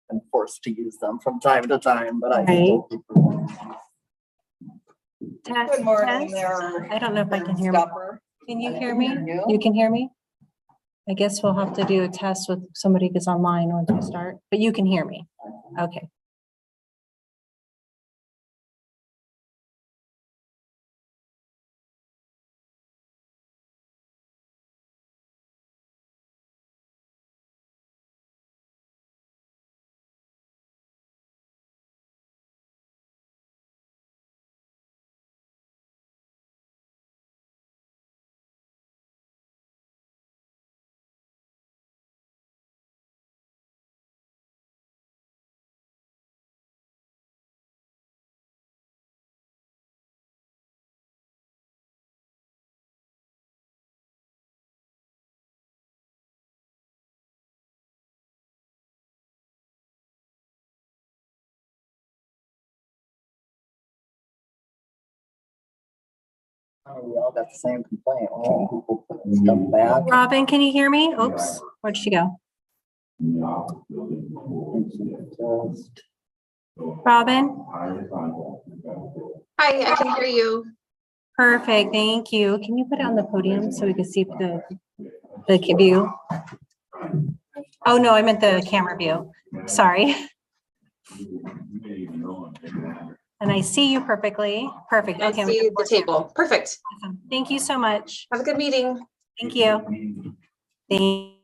been forced to use them from time to time, but I Right. still keep them. Good morning there. I don't know if I can hear me. Stopper. Can you I hear can me? hear you. You can hear me? I guess we'll have to do a test with somebody that's online once we start, but you can hear me. Okay. Oh, we all got the same complaint. All people putting stuff back. Robin, can you hear me? Oops, where'd she go? Just- Robin? Hi, I can hear you. Perfect, thank you. Can you put it on the podium so we can see the view? Oh, no, I meant the camera view. Sorry. And I see you perfectly. Perfect. I Okay. see the table. Perfect. Awesome. Thank you so much. Have a good meeting. Thank you. Thank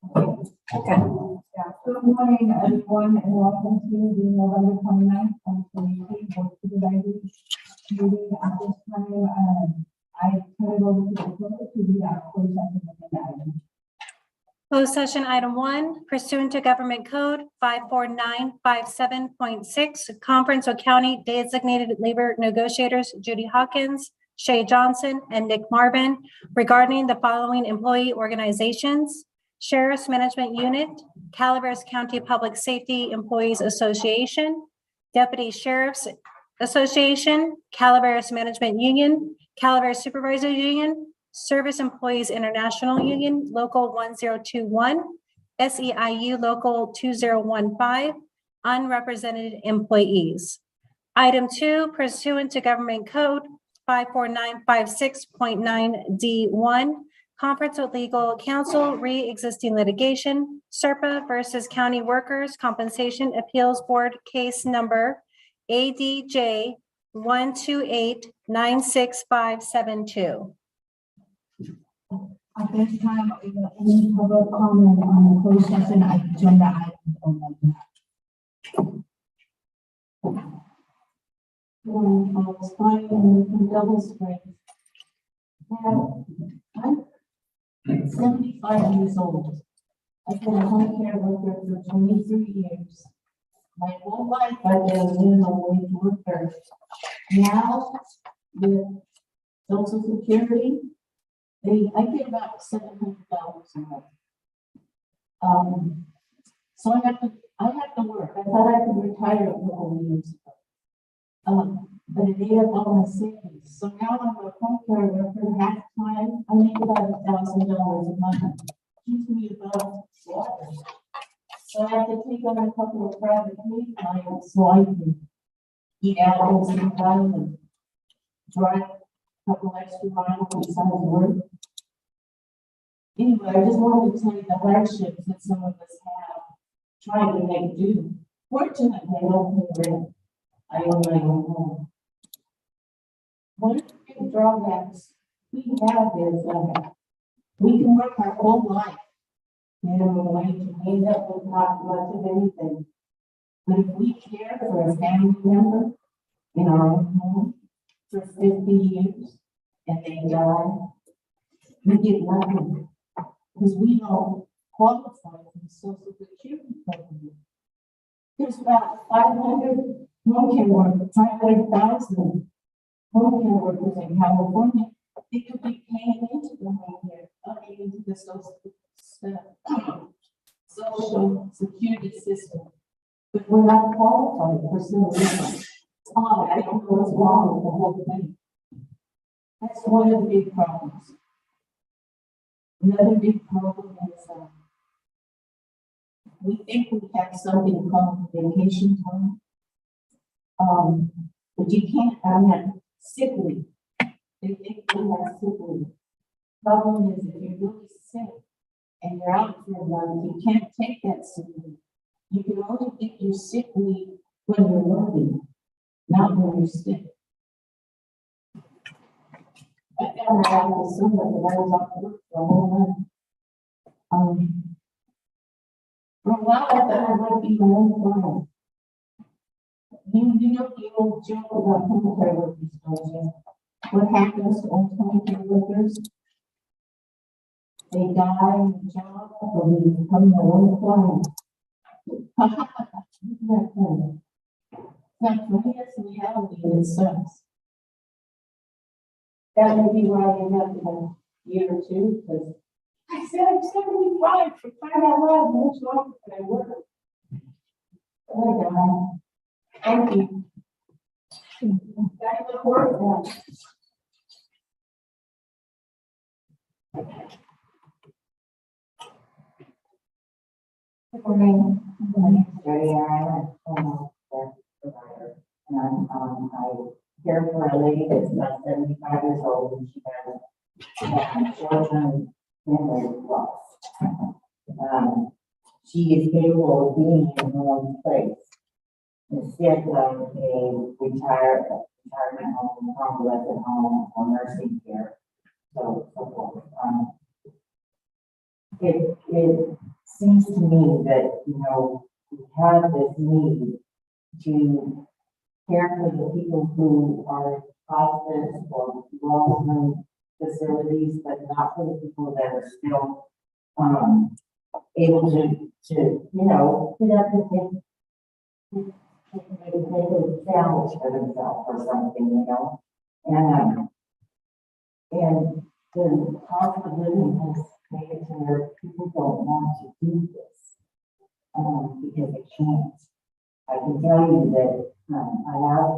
Good morning, everyone, and welcome to the November 29th, 2023 Board of Supervisors meeting. At this time, I turn it over to the clerk to read out closed session agenda items. Closed session item 1, pursuant to Government Code 54957.6, conference with county designated labor negotiators Judy Hawkins, Shay Johnson, and Nick Marvin regarding the following employee organizations: Sheriff's Management Unit, Calaveras County Public Safety Employees Association, Deputy Sheriff's Association, Calaveras Management Union, Calaveras Supervisors Union, Service Employees International Union, Local 1021, SEIU Local 2015, unrepresented employees. Item 2, pursuant to Government Code 54956.9D1, conference with legal counsel, re-existing litigation, SERPA versus County Workers Compensation Appeals Board, case number ADJ 128-96572. At this time, we will any public comment on the closed session agenda items only. Folks, fine, and we can double straight. Now, I'm 75 years old. I've been a home care worker for 23 years. My whole life I've been a minimum wage worker. Now, with Social Security, I get about $700 a month. So I have to work. I thought I could retire a couple of years ago. But it ate up all my savings. So now I'm a home care worker half time. I make about $1,000 a month. Keeps me above water. So I have to take on a couple of private pay clients so I can eat out and sometimes and drive a couple extra miles besides work. Anyway, I just wanted to tell you the hardships that some of us have trying to make do. Fortunately, I don't pay rent. I own my own home. One of the big drawbacks we have is we can work our whole life minimum wage and end up with not much of anything. But if we care for a family member in our own home for 50 years and they die, we get nothing because we don't qualify for the Social Security program. There's about 500,000 home care workers in California. They could be paying into the home care, into the Social Security system, but we're not qualified for some reason. I don't know what's wrong with the whole thing. That's one of the big problems. Another big problem is we think we have something called vacation time. But you can't have sick leave. They think we have sick leave. Problem is if you're really sick and you're out for a month, you can't take that sick leave. You can only get your sick leave when you're working, not when you're sick. I found that out this summer that I was off work for a whole month. For a while, I thought I might be my own client. You know the old joke about home care workers, don't you? What happens to old home care workers? They die in the job or they become their own client. Isn't that funny? Not funny, it's reality and it sucks. That may be why I end up in a year or two, because I said I'm 75 for crying out loud, much longer than I work. Oh my God. Thank you. Back to work now. Good morning. My name is Jody. I'm a home care provider. And I care for a lady that's about 75 years old and she has short-term memory loss. She is capable of being in her own place instead of a retirement home, convalescent home, or nursing care. So forth. seems to me that, you know, we have this need to care for the people who are hospice or long-term facilities, but not for the people that are still, able to, you know, get up and make a sandwich for themselves or something, you know? And the cost of living has made it to where people don't want to do this, because they can't. I can tell you that, I have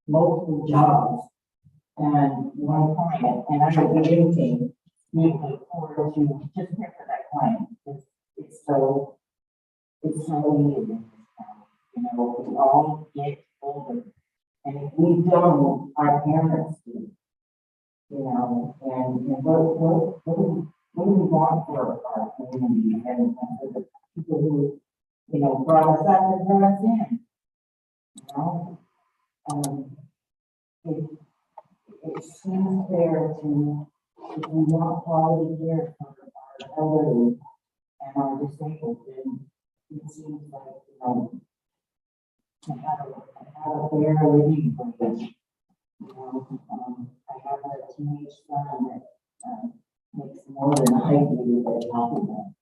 multiple jobs and one client, and I don't do anything to afford to just care for that client. It's so needed in this town. You know, we all get older, and if we don't, our parents do. You know, and what do we want for our community and for the people who, you know, brought us up and brought us in? You know, it seems fair to, if we want quality care for our elderly and our disabled, then it seems like, you know, to have a fair living wage. You know, I have a teenage son that makes more than I do at home.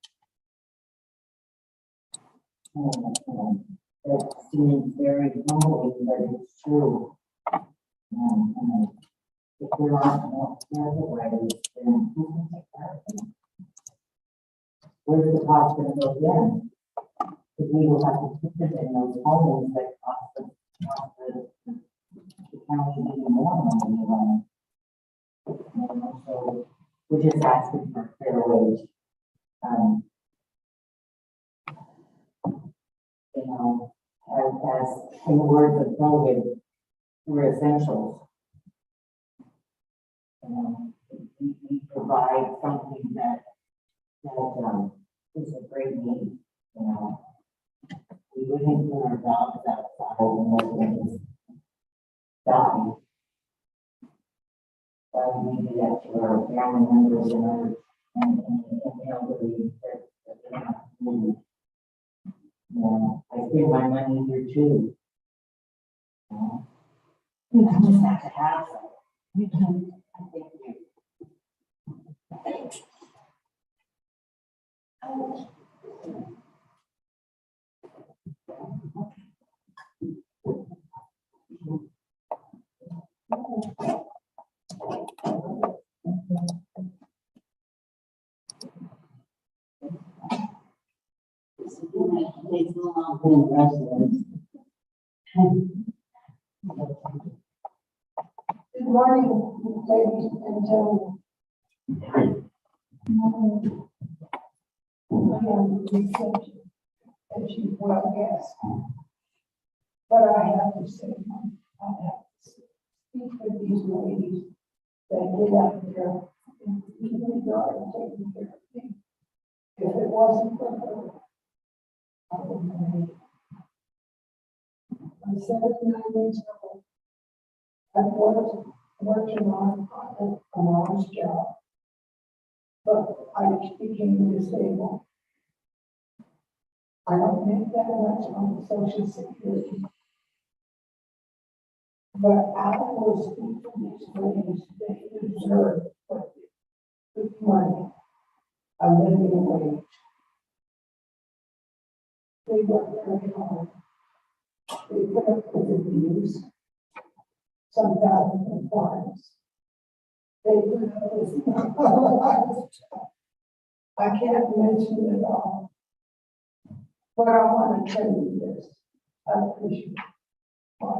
That seems very humbling, but it's true. If there aren't more caregivers, then who can take care of them? Where's the cost going to go then? Because we will have to put them in those homes that cost the county even more money. So we're just asking for a fair wage. You know, as in the words of COVID, we're essentials. You know, we provide something that is a great need. You know, we wouldn't put our dogs outside and let them die. We do that to our family members and elderly that they have to move. You know, I spend my money here too. You know, I just have to have some. Thank you. Good morning, ladies and gentlemen. I am the reception, as you well guess. But I have to say, I have to speak with these ladies that get out there and even God taking care of me. If it wasn't for her, I wouldn't have made it. I'm 79 years old. I've worked working on a mom's job, but I became disabled. I don't make that much on Social Security. But I will speak to these ladies, they deserve what good money, a living wage. They work very hard. They put up with abuse, sometimes compliance. They put up with a lot of stuff. I can't mention it all. But I want to tell you this. I appreciate it. Why?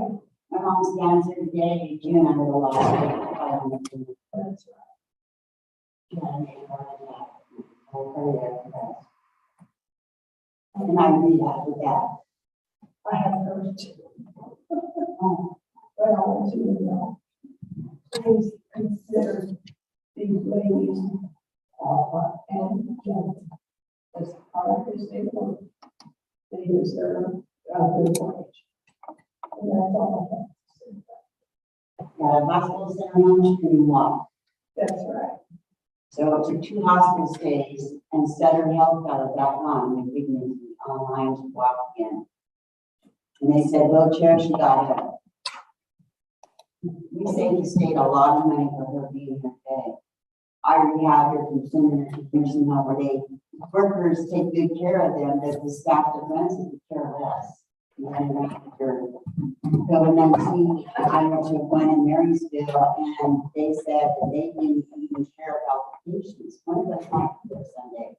My mom's down here today in June. I'm a lot. That's right. And I read after that. I have heard too. But I want you to know, please consider these ladies and gentlemen as hard as they work. They deserve a good wage. And that's all I have to say. Hospital ceremony and walk. That's right. So it took 2 hospital stays and Southern Health got it back on, and we didn't online to walk again. And they said, wheelchair, she got it. We saved the state a lot of money for her being here today. I already have her from sending her to nursing home where they, workers take good care of them, but the staff defense take care of us. And then after COVID-19, I went to one in Marysville and they said that they didn't even care about the patients. One of us went there Sunday.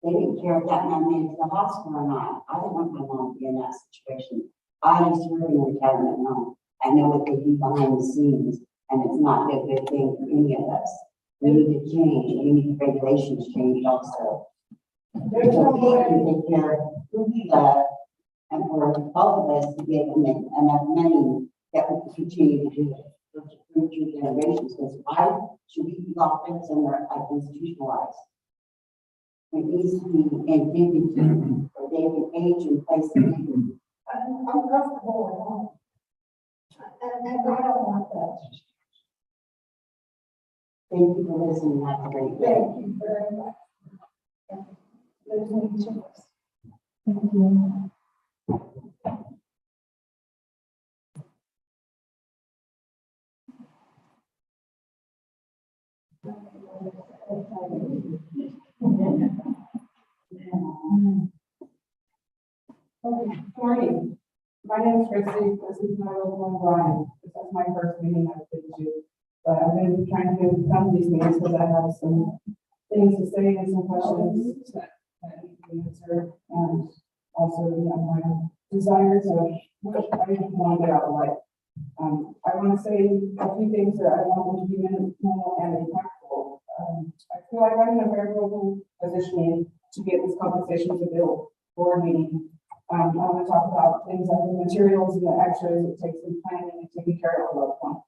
They didn't care if that man made it to the hospital or not. I didn't want my mom to be in that situation. I used to work in a retirement home. I know what they do behind the scenes, and it's not a good thing for any of us. We need to change. We need the regulations changed also. There's no way to take care of who we love, and for all of us to give them enough money that we can continue to do it for future generations. Because why should we be locked in somewhere like institutionalized? It needs to be in dignity, where they can age in place of dignity. I'm comfortable at home. And I don't want that. Thank you for listening. That's great. Thank you very much. There's no choice. Thank you. Morning. My name is Christy. This is my little one, Brian. This is my first meeting I've been to. But I've been trying to come to these meetings because I have some things to say and some questions that need to be answered. And also, my desires of what I want to get out of life. I want to say a few things that I want them to be minimal and impactful. I feel like I'm in a very favorable position to get this compensation to build for a meeting. I want to talk about things like the materials and the x-rays it takes in planning and taking care of a loved one.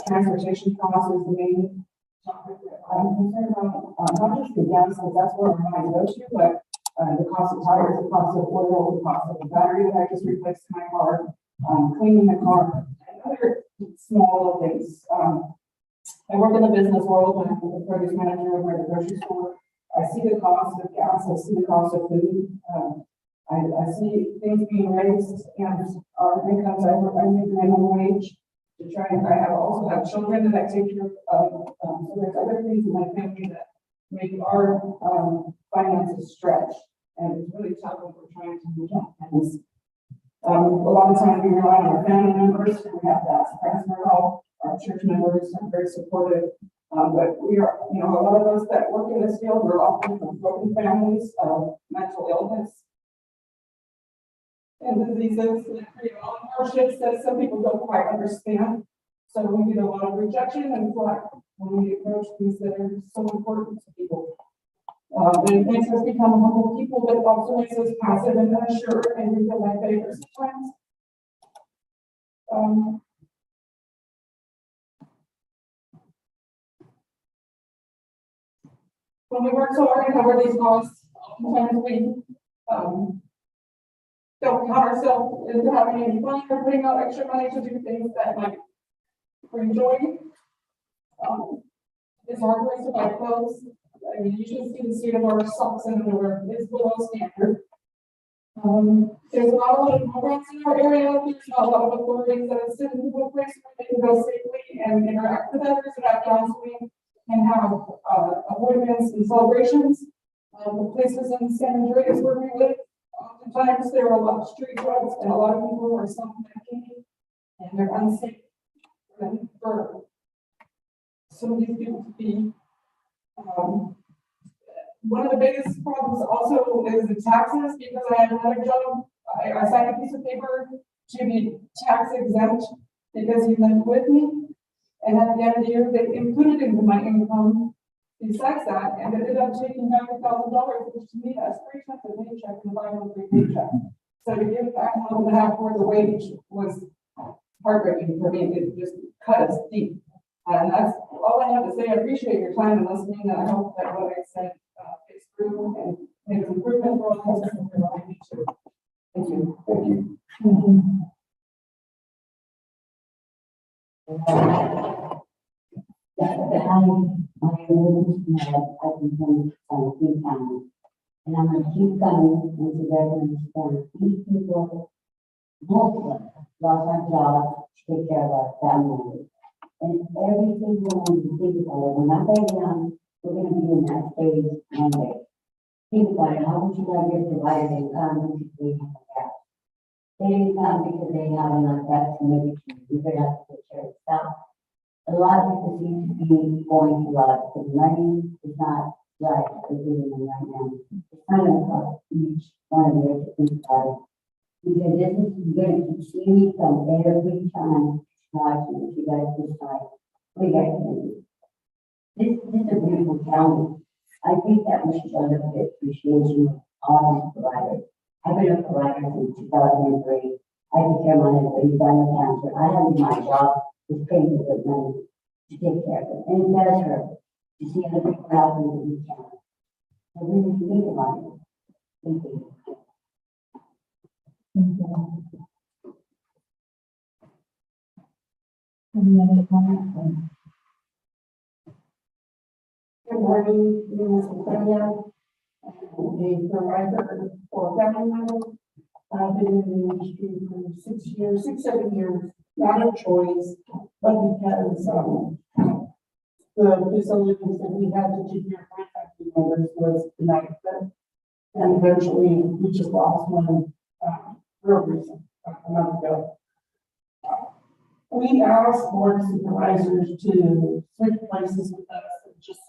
Transportation costs is the main topic that I'm concerned about, not just the gas, because that's where my mind goes to, but the cost of tires, the cost of oil, the cost of the battery that I just replaced in my car, cleaning the car, and other small little things. I work in the business world, and I'm the produce manager over at the grocery store. I see the cost of gas, I see the cost of food. I see things being raised and our incomes, I make minimum wage to try and I also have children that I take care of. So there's other things in my family that make our finances stretch. And it's really tough when we're trying to move on. And a lot of times we rely on our family members. We have to ask friends for help. Our church members are very supportive. But we are, a lot of us that work in this field, we're often from broken families, mental illness, and diseases that create a lot of hardships that some people don't quite understand. So we get a lot of rejection and flack when we approach things that are so important to people. And it makes us become humble people, but it also makes us passive and unsure, and we feel like favors sometimes. When we work so hard to cover these costs, oftentimes we don't count ourselves into having any money or putting out extra money to do things that might bring joy. It's hard for us to buy clothes. I mean, you should see the state of our socks and underwear. It's below standard. There's not a lot of programs in our area. There's not a lot of authorities that send people to a place where they can go safely and interact with others and have counseling and have appointments and celebrations. The places in San Andreas where we live, oftentimes there are a lot of street drugs and a lot of people who are self-medicating and they're unsafe for some of these people to be. One of the biggest problems also is the taxes, because I have another job. I signed a piece of paper to be tax exempt because he lived with me. And at the end of the year, they included into my income besides that, and ended up taking back $1,000, which to me, that's 3 times a paycheck and 5 monthly paycheck. So to give back a month and a half worth of wage was heartbreaking for me. It just cut us deep. And that's all I have to say. I appreciate your time and listening, and I hope that what I said is true and makes improvement for all of us and for me too. Thank you. Thank you. My name is Ned, I've been from 17 counties. And I'm gonna keep coming into residents and these people, most of us lost our job to take care of our family. And every single one you think about it, when I'm very young, we're gonna be in that stage one day. Think about it, how would you like your provider income if they have a gap? They didn't come because they have enough gas to make it, you're gonna have to take care of yourself. A lot of people seem to be going through a lot, because money is not right, we're giving them right now. It's kind of about each one of you to think about it. Because this is going to keep seeing me come every time, watching you guys decide, what you guys can do. This is a beautiful county. I think that we should show a little bit of appreciation of all these providers. I've been a provider since 2003. I took care of my husband, he's done with cancer. I have my job, is paying for the money to take care of it. And it does hurt to see other people out there that we can't. So we need to think about it. Thank you. Any other comments? Good morning, Ms. Antonia. A provider for family members. I've been in the industry for 7 years, not a choice, but because, the facilities that we had to take care of my family members was inadequate. And eventually, we just lost one, real reason, a month ago. We asked board supervisors to switch places with us and just,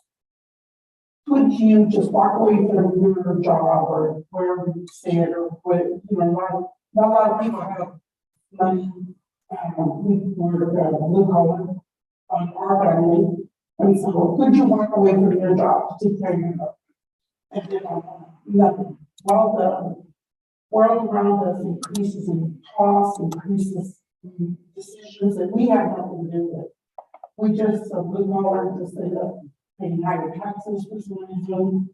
could you just walk away from your job or wherever you stand or where, you know, not a lot of people have money. We were blue collar on our family. And so could you walk away from your job to take care of yourself? And did nothing. While the world around us increases in costs, increases in decisions that we have nothing to do with. We just blue collar just end up paying higher taxes for some reason.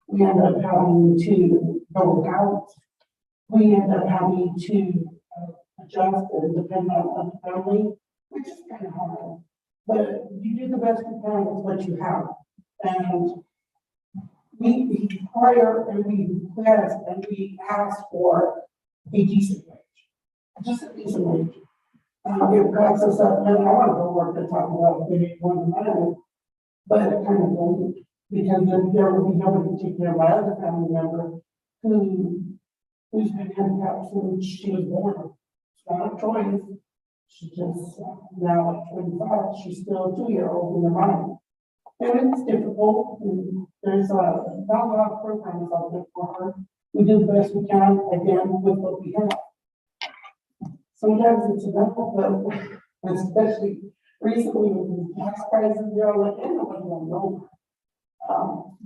We end up having to go without. We end up having to adjust and depend on the family, which is kind of hard. But you do the best you can with what you have. And we require and we request and we ask for a decent wage. Just a decent wage. It cracks us up, and I want to go work to talk about maybe one money, but it kind of don't, because then there will be nobody to take care of my other family member who's been handicapped since she was born. It's not a choice. She just now at 25, she's still a 2-year-old in the mind. And it's difficult, and there's not a lot of programs out there for her. We do the best we can, again, with what we have. Sometimes it's enough, but especially recently with the gas prices, they're like, nobody will know.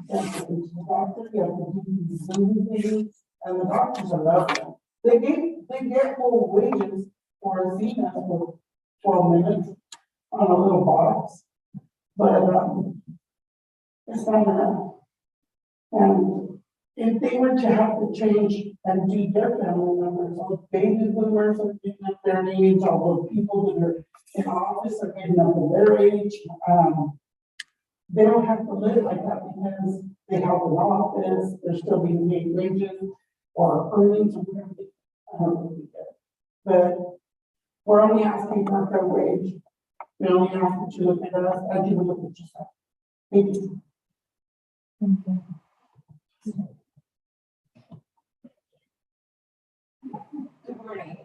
You have to go to the doctor, you have to do these Zoom things, and the doctors are lovely. They get full wages for seeing us for 12 minutes on a little box, but it's not enough. And if they were to have to change and do their family members, all the baby boomers are getting up their age, all the people that are in office are getting up to their age, they don't have to live like that because they help in office, they're still being paid wages or earnings or whatever. But we're only asking for a fair wage. We only ask that you look at us as you would look at yourself. Thank you. Good morning.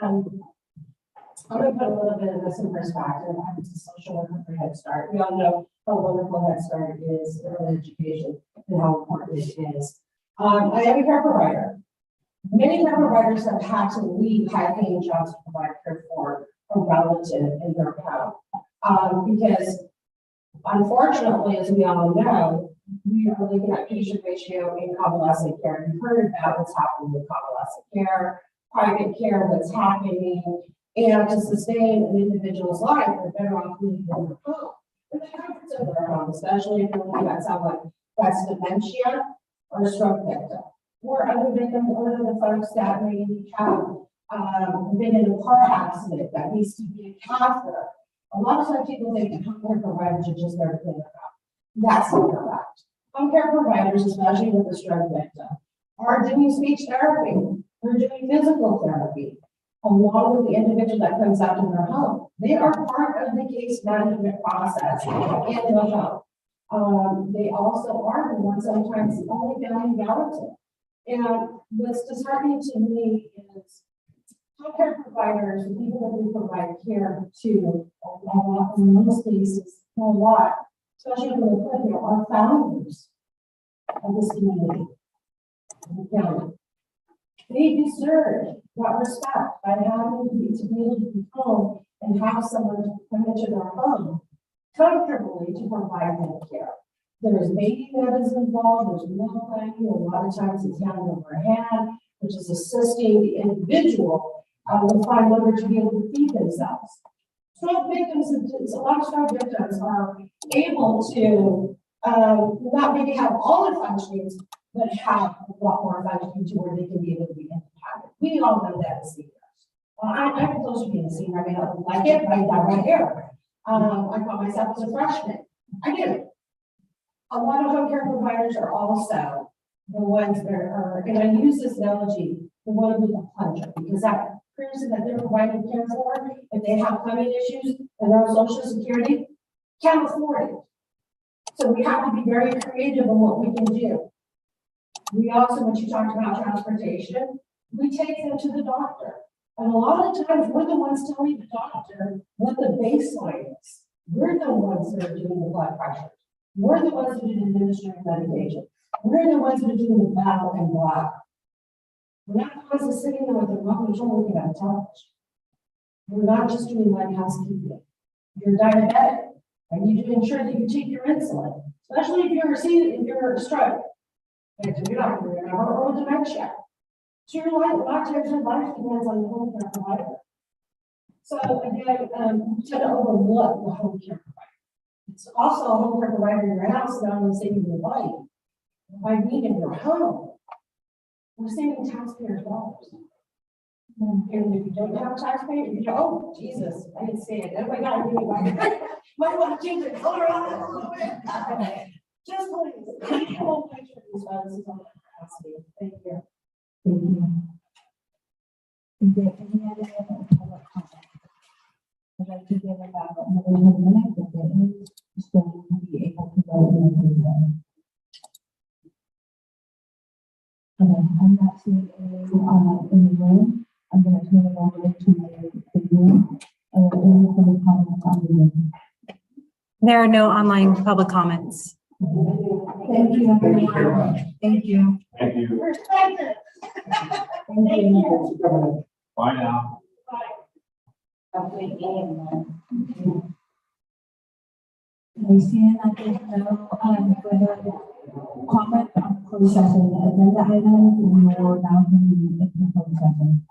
I'm going to put a little bit of this in perspective. I was a social worker for Head Start. We all know how wonderful Head Start is, early education, and how important it is. I am a care provider. Many care providers have had to leave high-paying jobs to provide care for a relative in their home. Because unfortunately, as we all know, we are looking at patient ratio in convalescent care. You've heard about what's happening with convalescent care, private care, what's happening, and to sustain an individual's life, they're better off leaving their home. And the comforts of their home, especially if you're looking at someone that's dementia or a stroke victim, or other victims, or the folks that maybe have been in a car accident that needs to be a catheter. A lot of times people think that home care providers are just there to clean their house. That's not correct. Home care providers, especially with the stroke victim, are doing speech therapy, they're doing physical therapy, along with the individual that comes out to their home. They are part of the case management process in the home. They also are the ones sometimes the only family relative. And what's disheartening to me is healthcare providers, the people that we provide care to, in most cases, a lot, especially when the put here, are founders of this community. in the county. They deserve that respect by having to be able to be home and have someone to come into their home comfortably to provide them care. There's baby that is involved, there's meal planning, a lot of times it's hand over hand, which is assisting the individual to find whether to be able to feed themselves. Stroke victims, a lot of stroke victims are able to not maybe have all the functions, but have a lot more functions to where they can be able to be independent. We all know that as seniors. I'm close to being a senior. I mean, I don't like it, I got right here. I call myself as a freshman. I do. A lot of home care providers are also the ones that are, and I use this analogy, the one with the plunger, because that person that they're providing care for, if they have plumbing issues and they're on Social Security, can't afford it. So we have to be very creative in what we can do. We also, when you talked about transportation, we take them to the doctor. And a lot of the times, we're the ones telling the doctor what the baseline is. We're the ones that are doing the blood pressure. We're the ones that are administering medication. We're the ones that are doing the battle and block. We're not the ones that sitting there with the remote control looking at a television. We're not just doing light housekeeping. You're diabetic. I need to ensure that you take your insulin, especially if you're a stroke. And you're not going to or dementia. So your life, a lot of times your life depends on the home care provider. So again, we tend to overlook the home care provider. It's also a home care provider in your house, not only saving your life, by being in your home. We're saving taxpayers' dollars. And if you don't have taxpayers, you go, oh, Jesus, I didn't say it. Oh my God, I didn't might want to change the color on it a little bit. Just please, I won't make sure these funds is on the capacity. Thank you. Thank you. Is there any other public comment? I'd like to give about another 1 minute, if there is, so we'll be able to go into the. Okay, I'm not seeing any in the room. I'm going to turn it over to the room. Any public comments on the room? There are no online public comments. Thank you, everyone. Thank you. Thank you. Perspective. Thank you. Bye now. Have a great day, everyone. I see that there's no further comment on closed session agenda items. We will now move into closed session.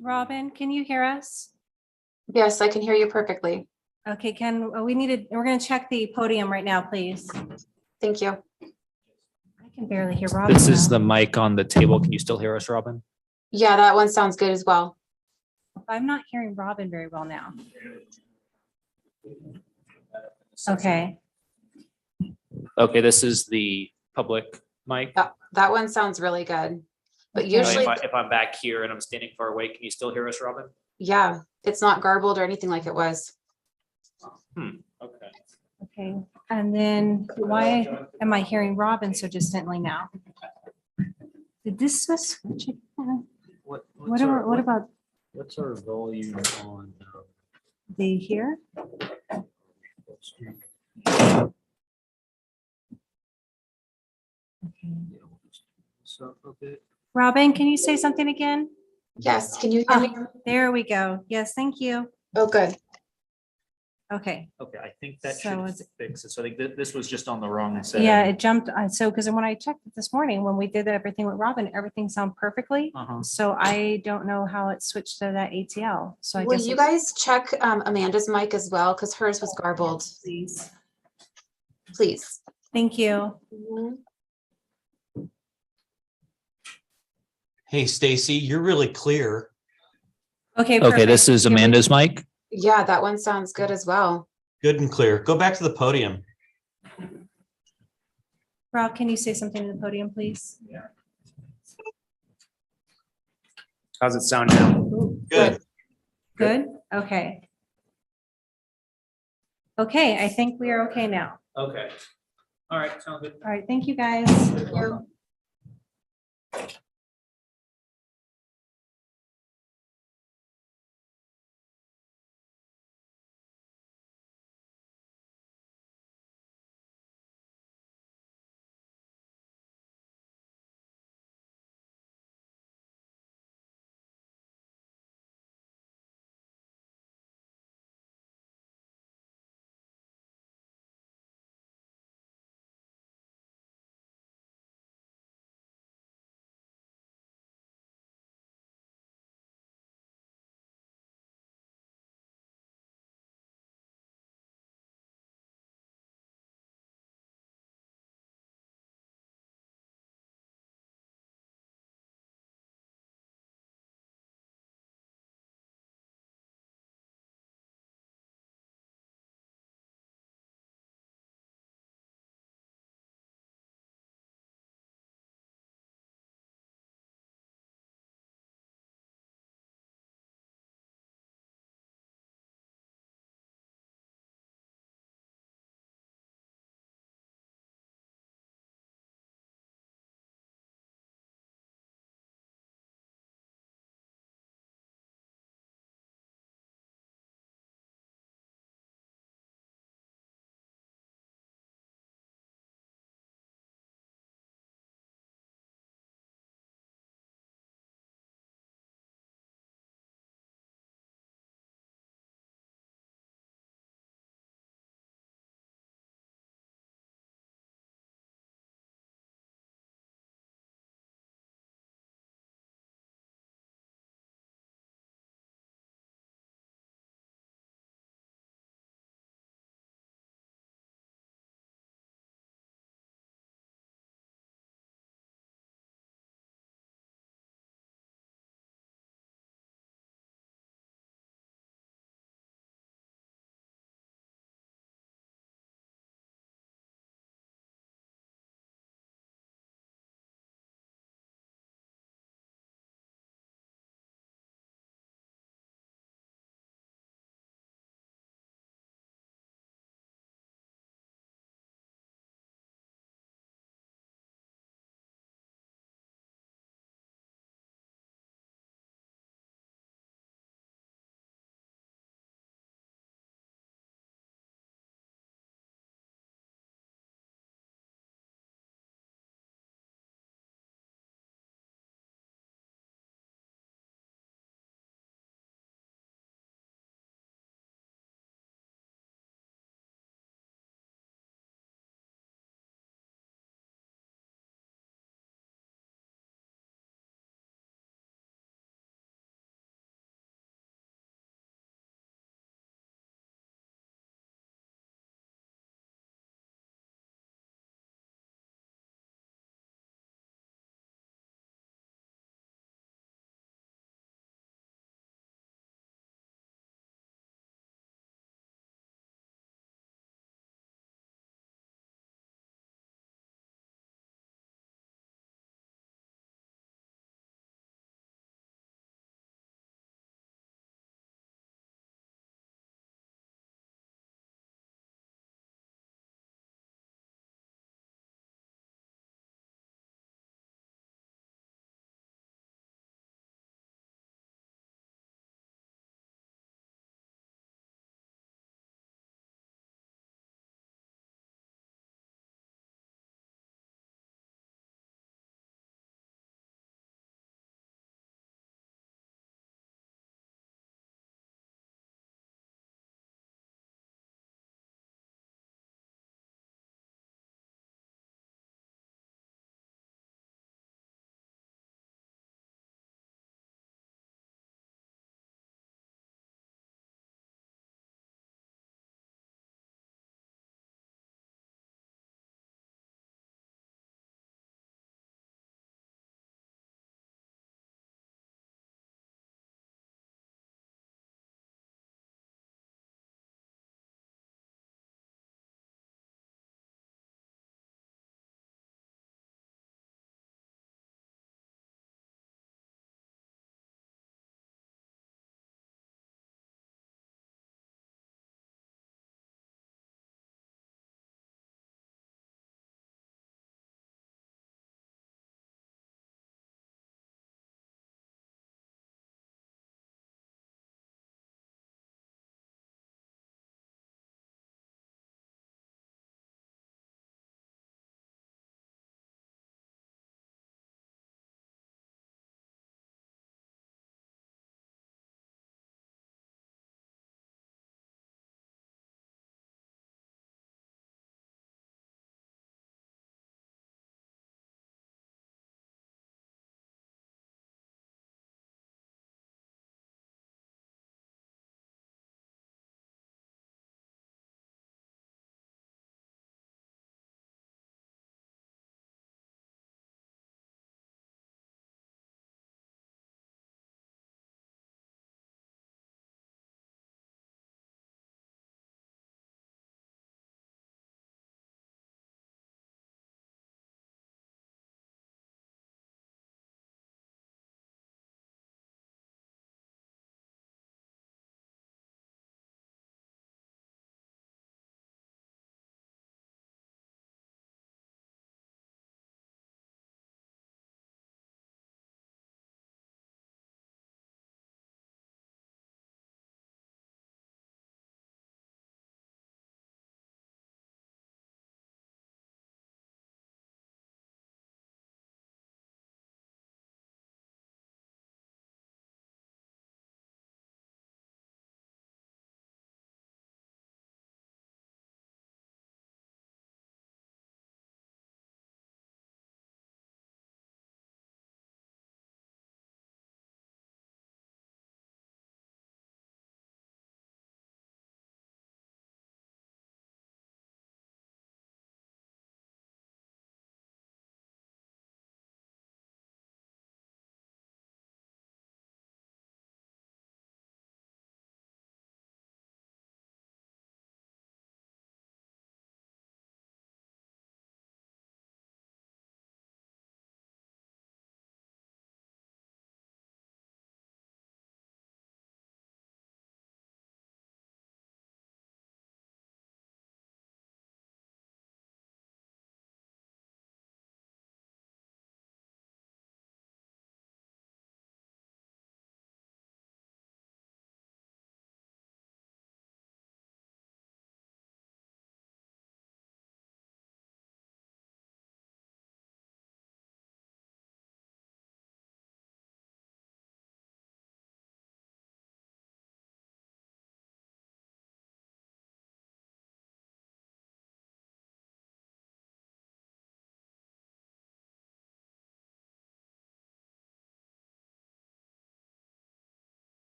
Robin, can you hear us? Yes, I can hear you perfectly. Okay, we're gonna check the podium right now, please. Thank you. I can barely hear Robin. This is now. the mic on the table. Can you still hear us, Robin? Yeah, that one sounds good as well. I'm not hearing Robin very well now. Okay, Okay, this is the public mic. That one sounds really good. But Okay. usually, If I'm back here and I'm standing far away, can you still hear us, Robin? yeah, it's not garbled or anything like it was. Okay. okay. And then why am I hearing Robin so distantly now? Did this switch again? What about What's our volume on? the here? Robin, can you say something again? Yes, can you hear me? There we go. Yes, thank you. Oh, good. Okay, Okay, I think that So should is- fix it. So I think this was just on the wrong setting. yeah, it jumped. So, because when I checked it this morning, when we did everything with Robin, everything sounded perfectly. Uh-huh. So I don't know how it switched to that ATL. So I Will guess. you guys check Amanda's mic as well? Because hers was garbled, Please. please. Thank you. Hey, Stacy, you're really clear. Okay. Okay, this perfect. is Amanda's mic. Yeah, that one sounds good as well. Good and clear. Go back to the podium. Rob, can you say something to the podium, please? How's it sound now? Good. Good? Okay. Okay, I think we are okay now. Okay. All right, sounds good. All right, thank you, guys. Thank you.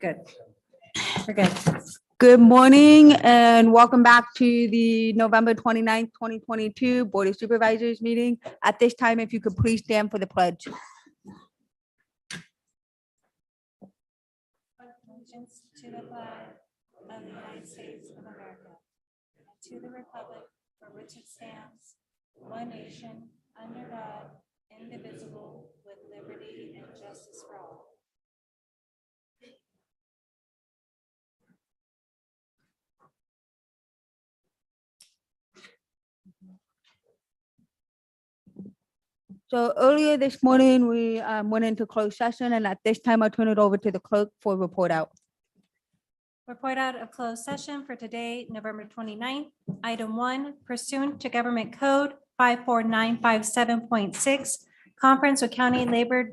Good. We're good. Good morning and welcome back to the November 29th, 2022 Board of Supervisors meeting. At this time, if you could please stand for the pledge. Allegiance to the flag of the United States of America, and to the republic for which it stands, one nation, under God, indivisible, with liberty and justice for all. So earlier this morning, we went into closed session, and at this time, I'll turn it over to the clerk for report out. Report out of closed session for today, November 29th. Item 1, pursuant to Government Code 54957.6, conference with county labor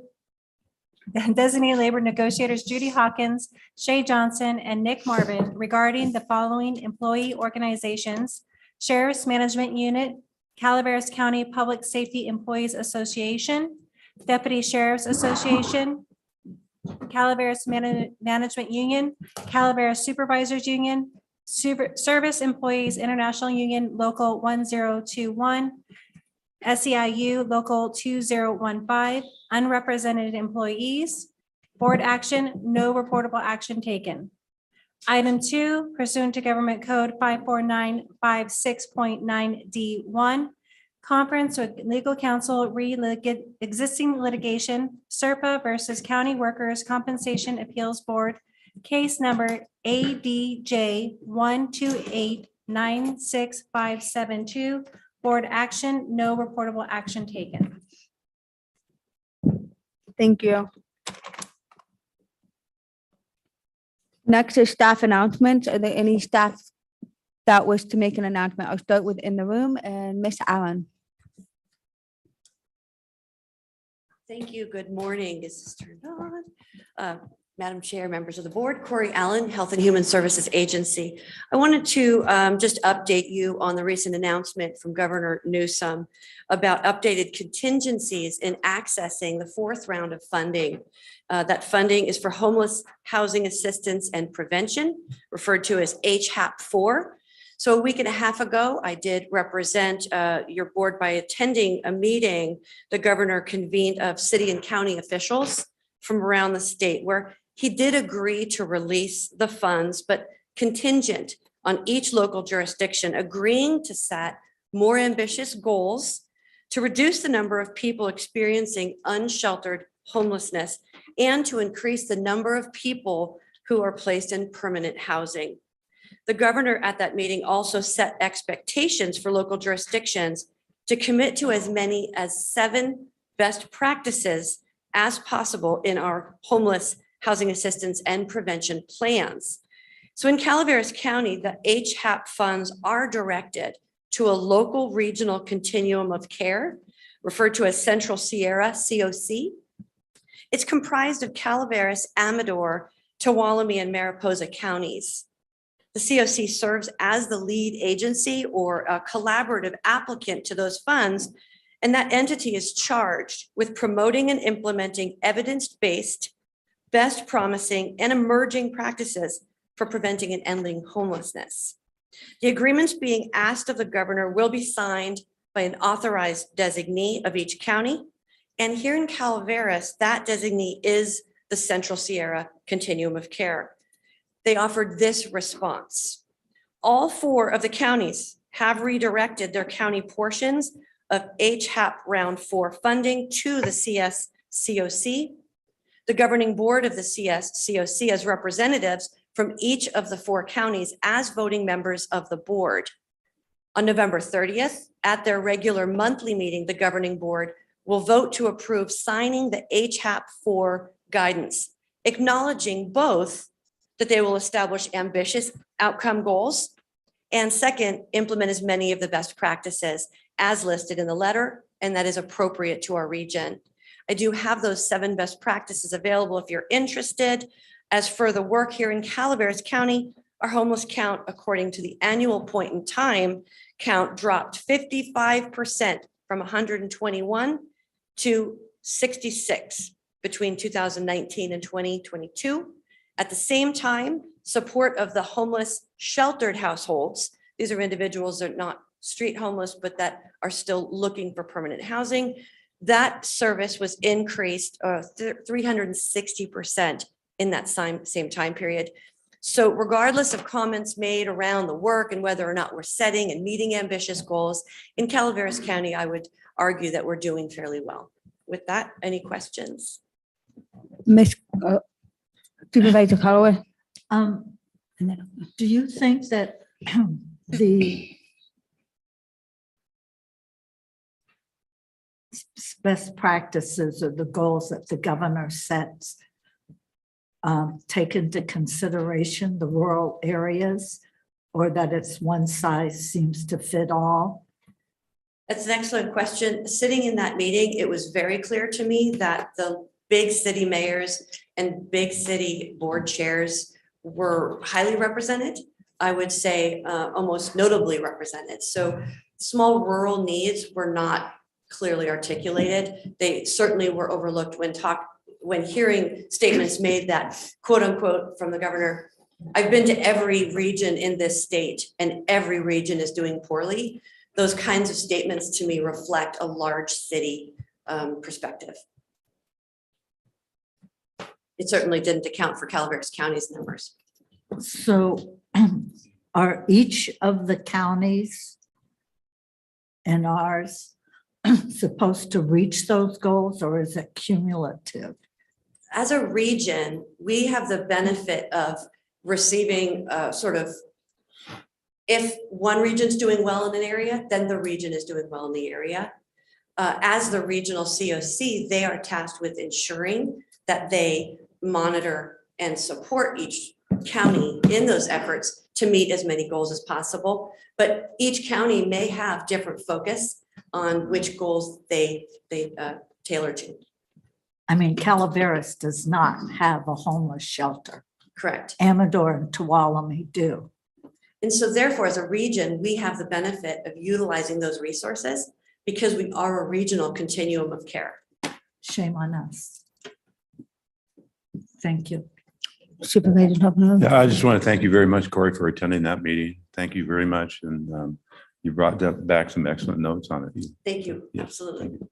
designated labor negotiators Judy Hawkins, Shay Johnson, and Nick Marvin regarding the following employee organizations: Sheriff's Management Unit, Calaveras County Public Safety Employees Association, Deputy Sheriff's Association, Calaveras Management Union, Calaveras Supervisors Union, Service Employees International Union Local 1021, SEIU Local 2015, unrepresented employees. Board action, no reportable action taken. Item 2, pursuant to Government Code 54956.9D1, conference with legal counsel existing litigation, SERPA versus County Workers' Compensation Appeals Board, case number ADJ 128-96572. Board action, no reportable action taken. Thank you. Next is staff announcements. Are there any staff that was to make an announcement? I'll start with in the room and Miss Allen. Thank you. Good morning. Is this turned on? Madam Chair, members of the board, Corey Allen, Health and Human Services Agency. I wanted to just update you on the recent announcement from Governor Newsom about updated contingencies in accessing the 4th round of funding. That funding is for homeless housing assistance and prevention, referred to as HHAP-4. So a week and a half ago, I did represent your board by attending a meeting the governor convened of city and county officials from around the state, where he did agree to release the funds, but contingent on each local jurisdiction agreeing to set more ambitious goals to reduce the number of people experiencing unsheltered homelessness and to increase the number of people who are placed in permanent housing. The governor at that meeting also set expectations for local jurisdictions to commit to as many as 7 best practices as possible in our homeless housing assistance and prevention plans. So in Calaveras County, the HHAP funds are directed to a local regional continuum of care, referred to as Central Sierra, COC. It's comprised of Calaveras, Amador, Tuolumne, and Mariposa counties. The COC serves as the lead agency or a collaborative applicant to those funds, and that entity is charged with promoting and implementing evidence-based, best promising, and emerging practices for preventing and ending homelessness. The agreements being asked of the governor will be signed by an authorized designee of each county. And here in Calaveras, that designee is the Central Sierra Continuum of Care. They offered this response. All 4 of the counties have redirected their county portions of HHAP Round 4 funding to the CSCOC. The governing board of the CSCOC has representatives from each of the 4 counties as voting members of the board. On November 30th, at their regular monthly meeting, the governing board will vote to approve signing the HHAP-4 guidance, acknowledging both that they will establish ambitious outcome goals, and second, implement as many of the best practices as listed in the letter, and that is appropriate to our region. I do have those 7 best practices available if you're interested. As for the work here in Calaveras County, our homeless count, according to the annual point in time count, dropped 55% from 121 to 66 between 2019 and 2022. At the same time, support of the homeless sheltered households. These are individuals that are not street homeless, but that are still looking for permanent housing. That service was increased 360% in that same time period. So regardless of comments made around the work and whether or not we're setting and meeting ambitious goals, in Calaveras County, I would argue that we're doing fairly well. With that, any questions? Miss Supervisor Callaway? Do you think that the best practices or the goals that the governor sets take into consideration the rural areas, or that it's one size seems to fit all? That's an excellent question. Sitting in that meeting, it was very clear to me that the big city mayors and big city board chairs were highly represented. I would say almost notably represented. So small rural needs were not clearly articulated. They certainly were overlooked when hearing statements made that quote unquote from the governor, I've been to every region in this state and every region is doing poorly. Those kinds of statements to me reflect a large city perspective. It certainly didn't account for Calaveras County's numbers. So are each of the counties and ours supposed to reach those goals, or is it cumulative? As a region, we have the benefit of receiving if one region's doing well in an area, then the region is doing well in the area. As the regional COC, they are tasked with ensuring that they monitor and support each county in those efforts to meet as many goals as possible. But each county may have different focus on which goals they tailor to. I mean, Calaveras does not have a homeless shelter. Correct. Amador and Tuolumne do. And so therefore, as a region, we have the benefit of utilizing those resources because we are a regional continuum of care. Shame on us. Thank you. Supervisor Toppenot? Yeah, I just want to thank you very much, Corey, for attending that meeting. Thank you very much. And you brought back some excellent notes on it. Thank you. Yes. Absolutely. Thank you.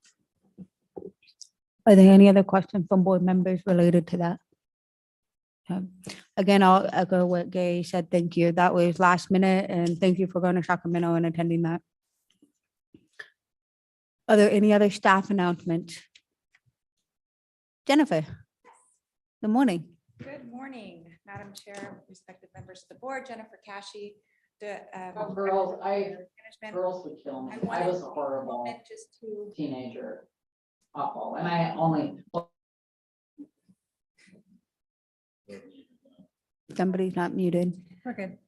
Are there any other questions from board members related to that? Again, I'll echo what Gary said. Thank you. That was last minute, and thank you for going to Sacramento and attending that. Are there any other staff announcements? Jennifer? Good morning. Good morning, Madam Chair, respected members of the board, Jennifer Cashy. Girls would kill me. I was a horrible Just to teenager. Awful. And I only. Somebody's not muted. We're good.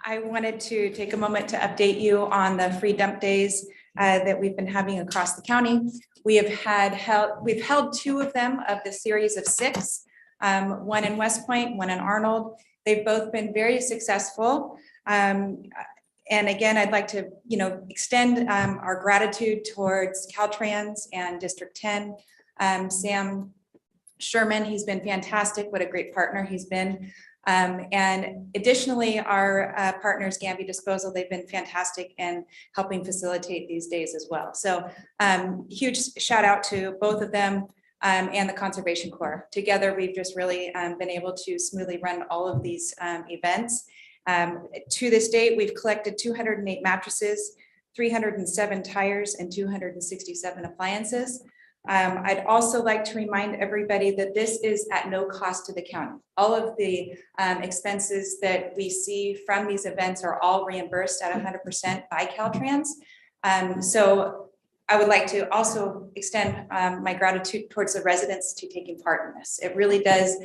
I wanted to take a moment to update you on the free dump days that we've been having across the county. We've held 2 of them of the series of 6, one in West Point, one in Arnold. They've both been very successful. And again, I'd like to, extend our gratitude towards Caltrans and District 10. Sam Sherman, he's been fantastic. What a great partner he's been. And additionally, our partners, Gamby Disposal, they've been fantastic in helping facilitate these days as well. So huge shout out to both of them and the Conservation Corps. Together, we've just really been able to smoothly run all of these events. To this date, we've collected 208 mattresses, 307 tires, and 267 appliances. I'd also like to remind everybody that this is at no cost to the county. All of the expenses that we see from these events are all reimbursed at 100% by Caltrans. So I would like to also extend my gratitude towards the residents to taking part in this. It really does,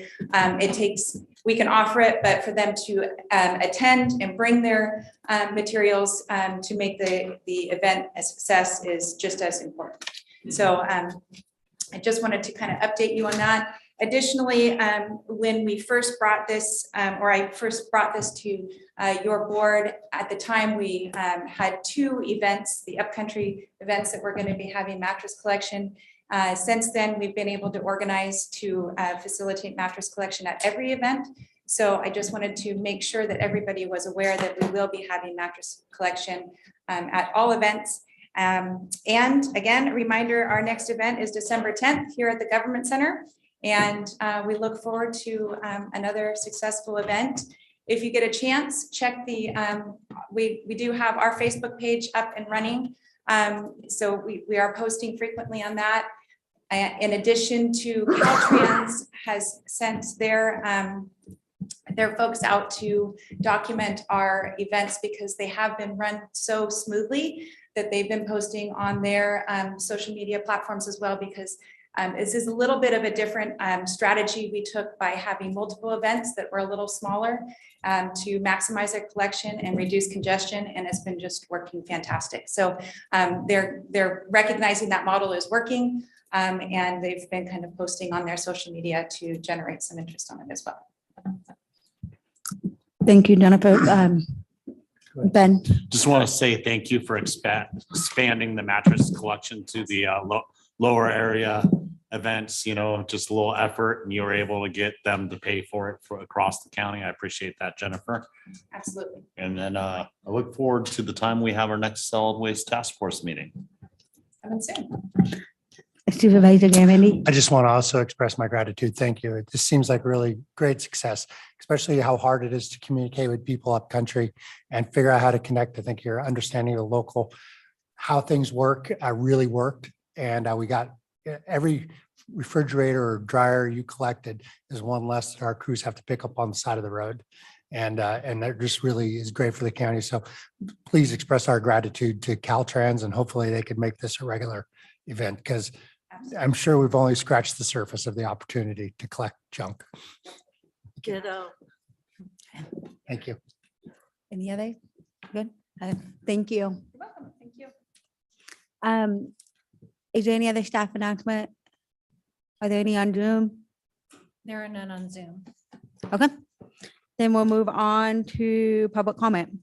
we can offer it, but for them to attend and bring their materials to make the event a success is just as important. So I just wanted to kind of update you on that. Additionally, when we first brought this, or I first brought this to your board, at the time we had 2 events, the upcountry events that we're going to be having mattress collection. Since then, we've been able to organize to facilitate mattress collection at every event. So I just wanted to make sure that everybody was aware that we will be having mattress collection at all events. And again, a reminder, our next event is December 10th here at the Government Center. And we look forward to another successful event. If you get a chance, check the, we do have our Facebook page up and running. So we are posting frequently on that. In addition to Caltrans has sent their folks out to document our events because they have been run so smoothly that they've been posting on their social media platforms as well, because this is a little bit of a different strategy we took by having multiple events that were a little smaller to maximize their collection and reduce congestion, and it's been just working fantastic. So they're recognizing that model is working, and they've been kind of posting on their social media to generate some interest on it as well. Thank you, Jennifer. Ben. Just want to say thank you for expanding the mattress collection to the lower area events, you know, just a little effort, and you were able to get them to pay for it across the county. I appreciate that, Jennifer. Absolutely. And then I look forward to the time we have our next solid waste task force meeting. Coming soon. Supervisor Garamendi. I just want to also express my gratitude. Thank you. It just seems like really great success, especially how hard it is to communicate with people up country and figure out how to connect. I think your understanding of the local, how things work, really worked. And we got every refrigerator or dryer you collected is one less that our crews have to pick up on the side of the road. And that just really is great for the county. So please express our gratitude to Caltrans, and hopefully they could make this a regular event, because I'm sure we've only scratched the surface of the opportunity to collect junk. Ditto. Thank you. Any other? Good. Thank you. You're welcome. Thank you. Is there any other staff announcement? Are there any on Zoom? There are none on Zoom. Okay. Then we'll move on to public comment.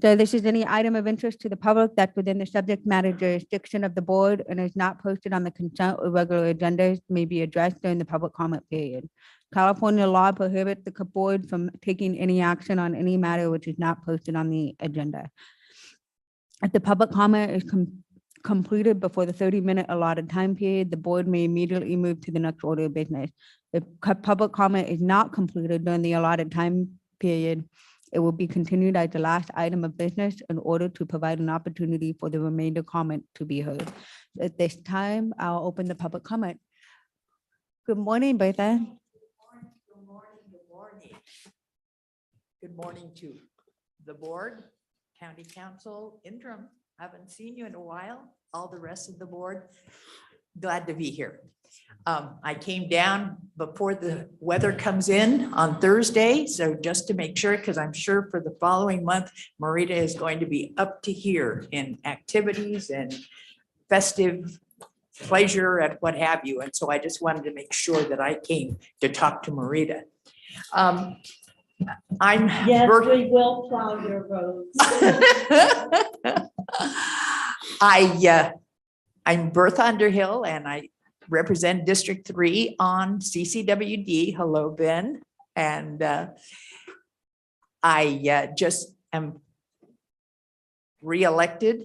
So this is any item of interest to the public that's within the subject matter jurisdiction of the board and is not posted on the consent or regular agendas may be addressed during the public comment period. California law prohibits the board from taking any action on any matter which is not posted on the agenda. If the public comment is completed before the 30-minute allotted time period, the board may immediately move to the next order of business. If public comment is not completed during the allotted time period, it will be continued as the last item of business in order to provide an opportunity for the remainder comment to be heard. At this time, I'll open the public comment. Good morning, Bertha. Good morning. Good morning to the board, county council, interim. Haven't seen you in a while. All the rest of the board, glad to be here. I came down before the weather comes in on Thursday. So just to make sure, because I'm sure for the following month, Marita is going to be up to here in activities and festive pleasure and what have you. And so I just wanted to make sure that I came to talk to Marita. Yes, we will plow your roads. I'm Bertha Underhill, and I represent District 3 on CCWD. Hello, Ben. And I just am reelected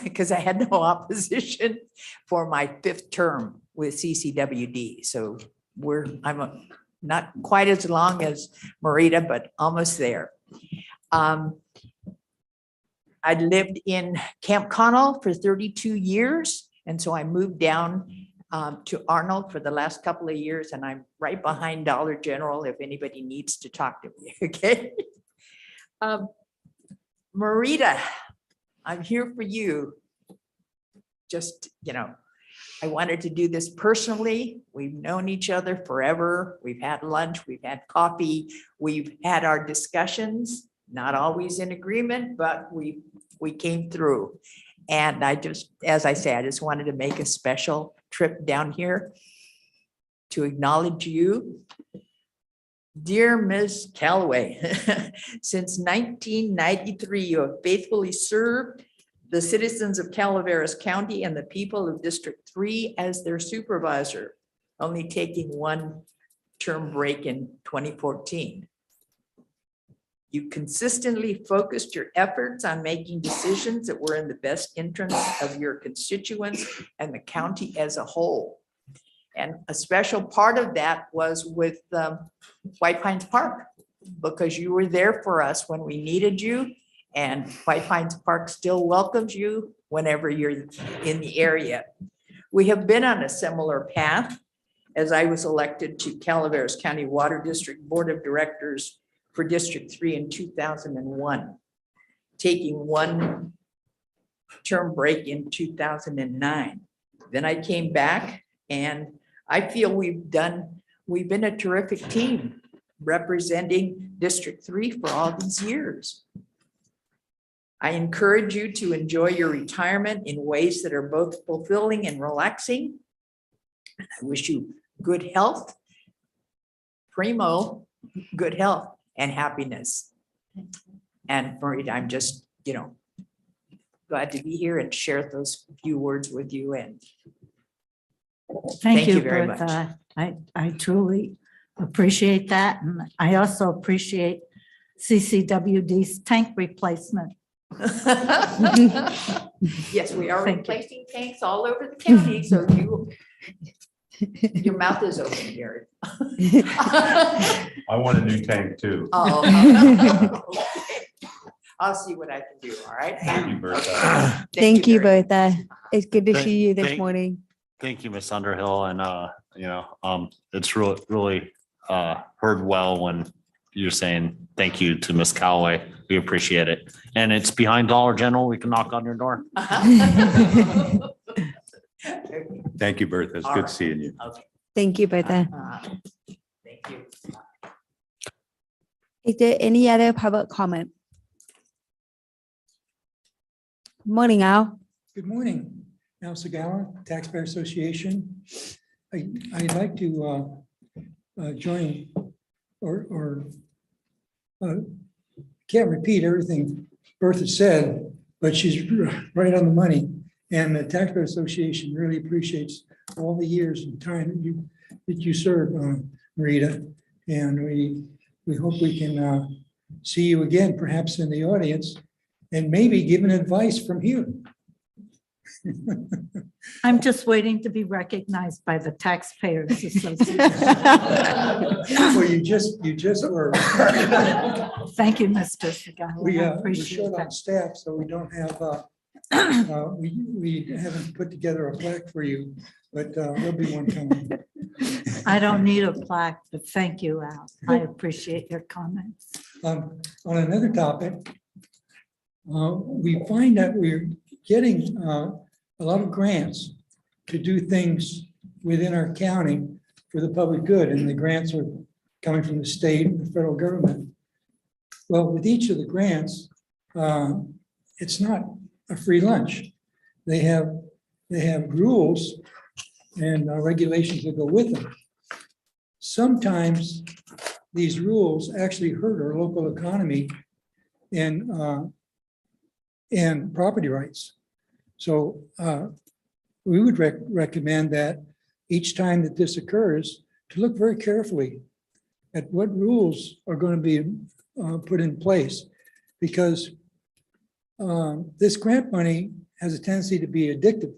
because I had no opposition for my 5th term with CCWD. So I'm not quite as long as Marita, but almost there. I lived in Camp Connell for 32 years. And so I moved down to Arnold for the last couple of years, and I'm right behind Dollar General if anybody needs to talk to me, okay? Marita, I'm here for you. Just, you know, I wanted to do this personally. We've known each other forever. We've had lunch, we've had coffee, we've had our discussions, not always in agreement, but we came through. And I just, as I say, I just wanted to make a special trip down here to acknowledge you. Dear Ms. Callaway, since 1993, you have faithfully served the citizens of Calaveras County and the people of District 3 as their supervisor, only taking one term break in 2014. You consistently focused your efforts on making decisions that were in the best interest of your constituents and the county as a whole. And a special part of that was with White Pines Park, because you were there for us when we needed you. And White Pines Park still welcomes you whenever you're in the area. We have been on a similar path as I was elected to Calaveras County Water District Board of Directors for District 3 in 2001, taking one term break in 2009. Then I came back, and I feel we've been a terrific team representing District 3 for all these years. I encourage you to enjoy your retirement in ways that are both fulfilling and relaxing. I wish you good health, primo, good health and happiness. And Maureen, I'm just, glad to be here and share those few words with you. And Thank you very much. Bertha. I truly appreciate that. And I also appreciate CCWD's tank replacement. Yes, we are Thank you. replacing tanks all over the county, so your mouth is open, Gary. I want a new tank too. Oh, okay. I'll see what I can do, all right? Thank you, Bertha. Thank you, very much. Bertha. It's good to Thank- see you this thank- morning. Thank you, Miss Underhill. And, it's really heard well when you're saying thank you to Miss Callaway. We appreciate it. And it's behind Dollar General. We can knock on your door. Thank you, Bertha. It's All good right. seeing you. Okay. Thank you, Bertha. Thank you. Is there any other public comment? Morning, Al. Good morning, Al Segawa, Taxpayer Association. I'd like to join or can't repeat everything Bertha said, but she's right on the money. And the Taxpayer Association really appreciates all the years and time that you served, Marita. And we hope we can see you again, perhaps in the audience, and maybe give an advice from you. I'm just waiting to be recognized by the Taxpayers Association. Well, you just were. Thank you, Mr. Segawa. We, I we're appreciate short on that. staff, so we don't have, we haven't put together a plaque for you, but there'll be one coming. I don't need a plaque, but thank you, Al. I appreciate your comments. On another topic, we find that we're getting a lot of grants to do things within our county for the public good, and the grants are coming from the state and the federal government. Well, with each of the grants, it's not a free lunch. They have rules and regulations that go with them. Sometimes these rules actually hurt our local economy and property rights. So we would recommend that each time that this occurs, to look very carefully at what rules are going to be put in place, because this grant money has a tendency to be addictive.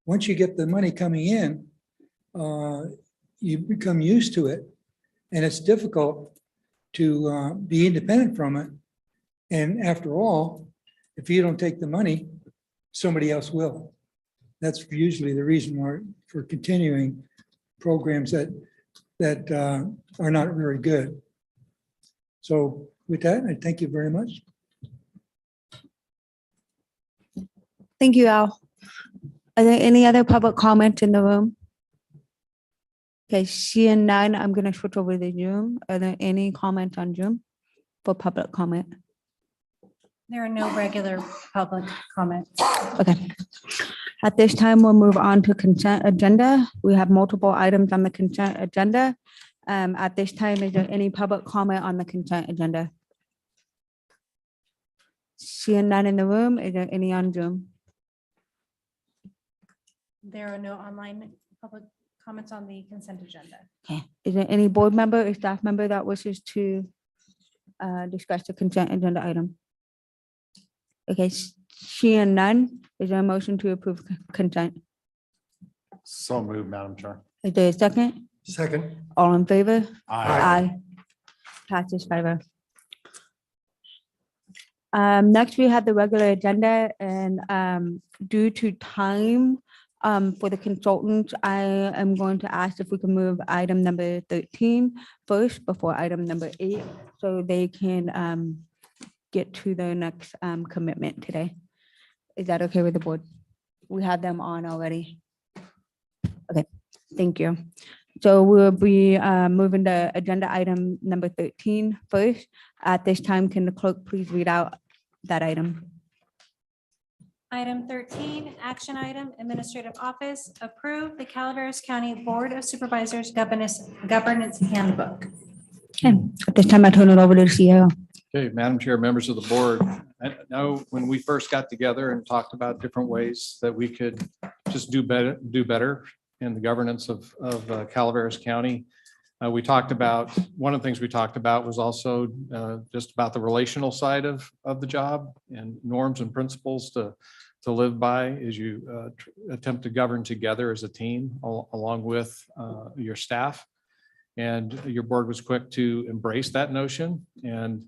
Once you get the money coming in, you become used to it, and it's difficult to be independent from it. And after all, if you don't take the money, somebody else will. That's usually the reason why for continuing programs that are not very good. So with that, I thank you very much. Thank you, Al. Are there any other public comments in the room? Okay, seeing none, I'm going to switch over to Zoom. Are there any comments on Zoom for public comment? There are no regular public comments. Okay. At this time, we'll move on to consent agenda. We have multiple items on the consent agenda. At this time, is there any public comment on the consent agenda? Seeing none in the room, is there any on Zoom? There are no online public comments on the consent agenda. Okay, is there any board member or staff member that wishes to discuss the consent agenda item? Okay, seeing none, is there a motion to approve consent? So moved, Madam Chair. Is there a second? Second. All in favor? Aye. Passes 5-0. Next, we have the regular agenda, and due to time for the consultants, I am going to ask if we can move item number 13 first before item number 8, so they can get to their next commitment today. Is that okay with the board? We have them on already. Okay, thank you. So we'll be moving to agenda item number 13 first. At this time, can the clerk please read out that item? Item 13, action item, administrative office, approve the Calaveras County Board of Supervisors governance handbook. Okay, at this time, I turn it over to the CEO. Okay, Madam Chair, members of the board, I know when we first got together and talked about different ways that we could just do better in the governance of Calaveras County. We talked about, one of the things we talked about was also just about the relational side of the job and norms and principles to live by as you attempt to govern together as a team along with your staff. And your board was quick to embrace that notion. And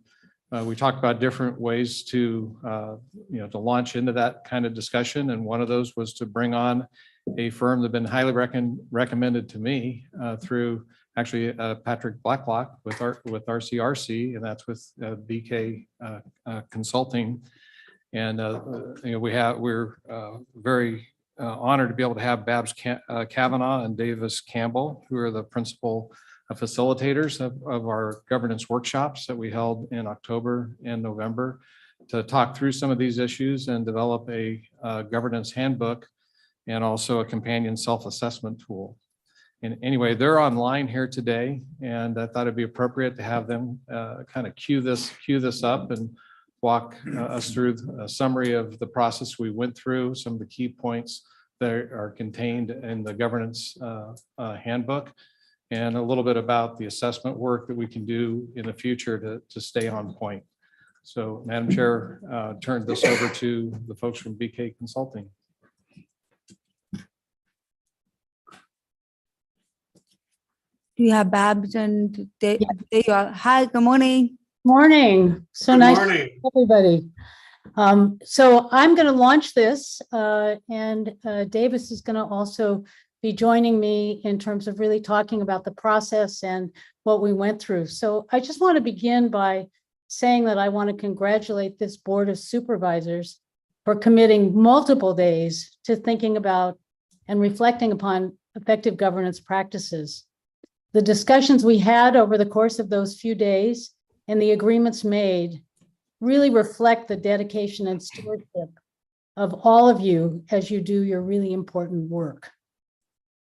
we talked about different ways to, to launch into that kind of discussion. And one of those was to bring on a firm that had been highly recommended to me through actually Patrick Blacklock with RCRC, and that's with BK Consulting. And we're very honored to be able to have Babs Kavanaugh and Davis Campbell, who are the principal facilitators of our governance workshops that we held in October and November, to talk through some of these issues and develop a governance handbook and also a companion self-assessment tool. And anyway, they're online here today, and I thought it'd be appropriate to have them kind of cue this up and walk us through a summary of the process we went through, some of the key points that are contained in the governance handbook, and a little bit about the assessment work that we can do in the future to stay on point. So, Madam Chair, turn this over to the folks from BK Consulting. Do you have Babs and there you are. Hi, good morning. Morning. So Good nice, morning. everybody. So I'm going to launch this and Davis is going to also be joining me in terms of really talking about the process and what we went through. So I just want to begin by saying that I want to congratulate this Board of Supervisors for committing multiple days to thinking about and reflecting upon effective governance practices. The discussions we had over the course of those few days and the agreements made really reflect the dedication and stewardship of all of you as you do your really important work.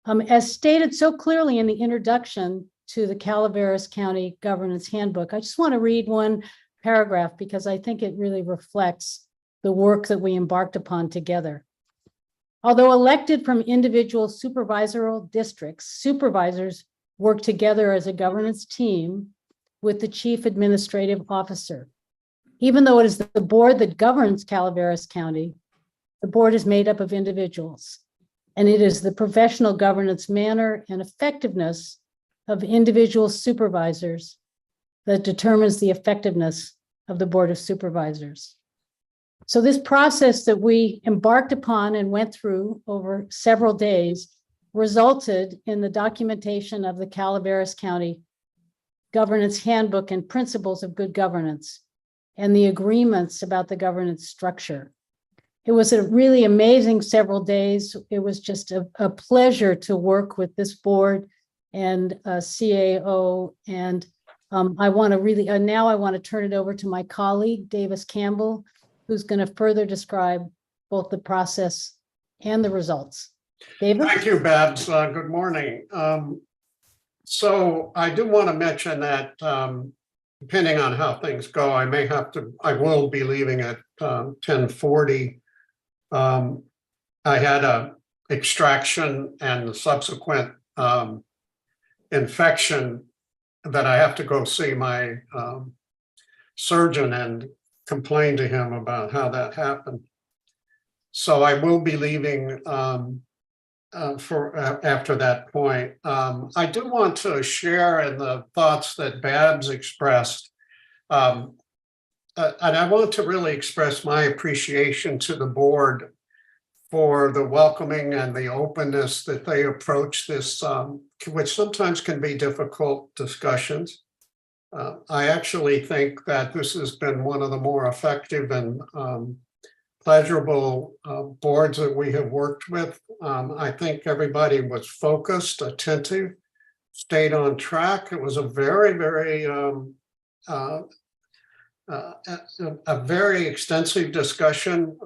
As stated so clearly in the introduction to the Calaveras County Governance Handbook, I just want to read one paragraph because I think it really reflects the work that we embarked upon together. Although elected from individual supervisorial districts, supervisors work together as a governance team with the chief administrative officer. Even though it is the board that governs Calaveras County, the board is made up of individuals, and it is the professional governance manner and effectiveness of individual supervisors that determines the effectiveness of the Board of Supervisors. So this process that we embarked upon and went through over several days resulted in the documentation of the Calaveras County Governance Handbook and Principles of Good Governance and the agreements about the governance structure. It was a really amazing several days. It was just a pleasure to work with this board and CAO. And I want to really, now I want to turn it over to my colleague, Davis Campbell, who's going to further describe both the process and the results. David? Thank you, Babs. Good morning. So I do want to mention that depending on how things go, I will be leaving at 10:40. I had a extraction and the subsequent infection that I have to go see my surgeon and complain to him about how that happened. So I will be leaving after that point. I do want to share in the thoughts that Babs expressed. And I want to really express my appreciation to the board for the welcoming and the openness that they approach this, which sometimes can be difficult discussions. I actually think that this has been one of the more effective and pleasurable boards that we have worked with. I think everybody was focused, attentive, stayed on track. It was a very, very a very extensive discussion,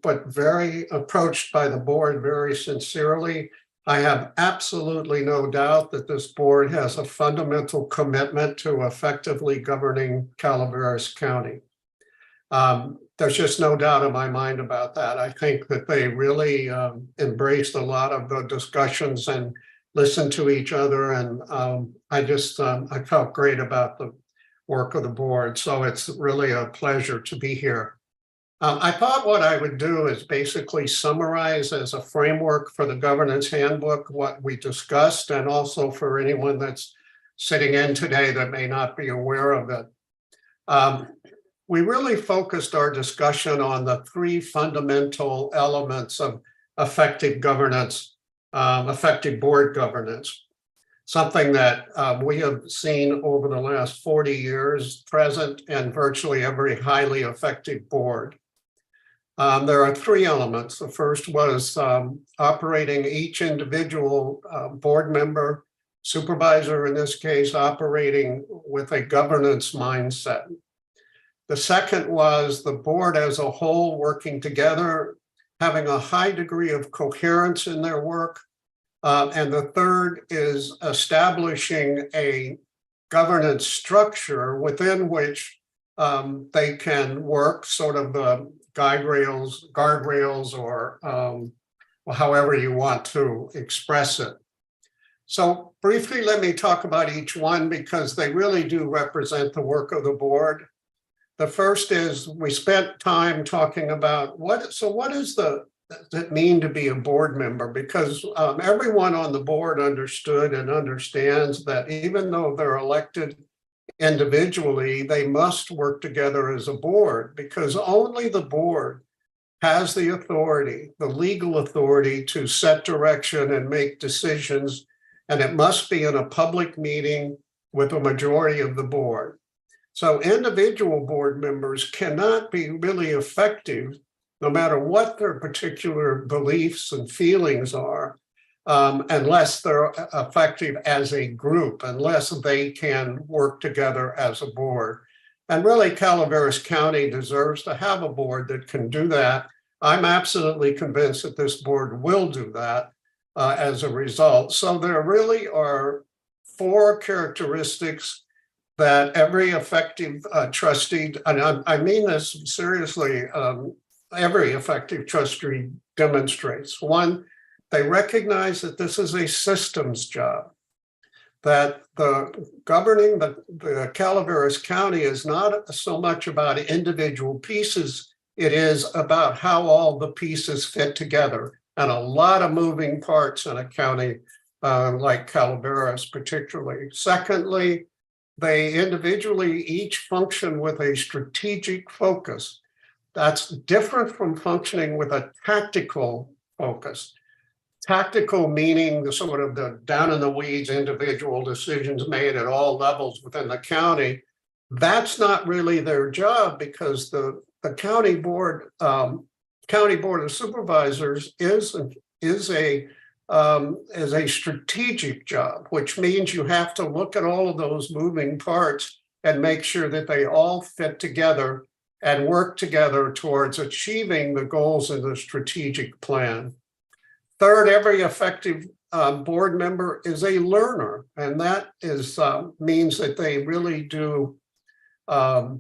but very approached by the board very sincerely. I have absolutely no doubt that this board has a fundamental commitment to effectively governing Calaveras County. There's just no doubt in my mind about that. I think that they really embraced a lot of the discussions and listened to each other. And I felt great about the work of the board. So it's really a pleasure to be here. I thought what I would do is basically summarize as a framework for the governance handbook what we discussed, and also for anyone that's sitting in today that may not be aware of it. We really focused our discussion on the three fundamental elements of effective governance, effective board governance. Something that we have seen over the last 40 years present in virtually every highly effective board. There are three elements. The first was operating each individual board member, supervisor in this case, operating with a governance mindset. The second was the board as a whole working together, having a high degree of coherence in their work. And the third is establishing a governance structure within which they can work, sort of the guardrails, or however you want to express it. So briefly, let me talk about each one because they really do represent the work of the board. The first is we spent time talking about what does it mean to be a board member? Because everyone on the board understood and understands that even though they're elected individually, they must work together as a board, because only the board has the authority, the legal authority to set direction and make decisions. And it must be in a public meeting with a majority of the board. So individual board members cannot be really effective no matter what their particular beliefs and feelings are, unless they're effective as a group, unless they can work together as a board. And really, Calaveras County deserves to have a board that can do that. I'm absolutely convinced that this board will do that as a result. So there really are four characteristics that every effective trustee, and I mean this seriously, every effective trustee demonstrates. One, they recognize that this is a systems job, that governing the Calaveras County is not so much about individual pieces, it is about how all the pieces fit together, and a lot of moving parts in a county like Calaveras particularly. Secondly, they individually each function with a strategic focus. That's different from functioning with a tactical focus. Tactical meaning the sort of the down in the weeds individual decisions made at all levels within the county. That's not really their job, because the county board of supervisors is a strategic job, which means you have to look at all of those moving parts and make sure that they all fit together and work together towards achieving the goals of the strategic plan. Third, every effective board member is a learner, and that means that they really do a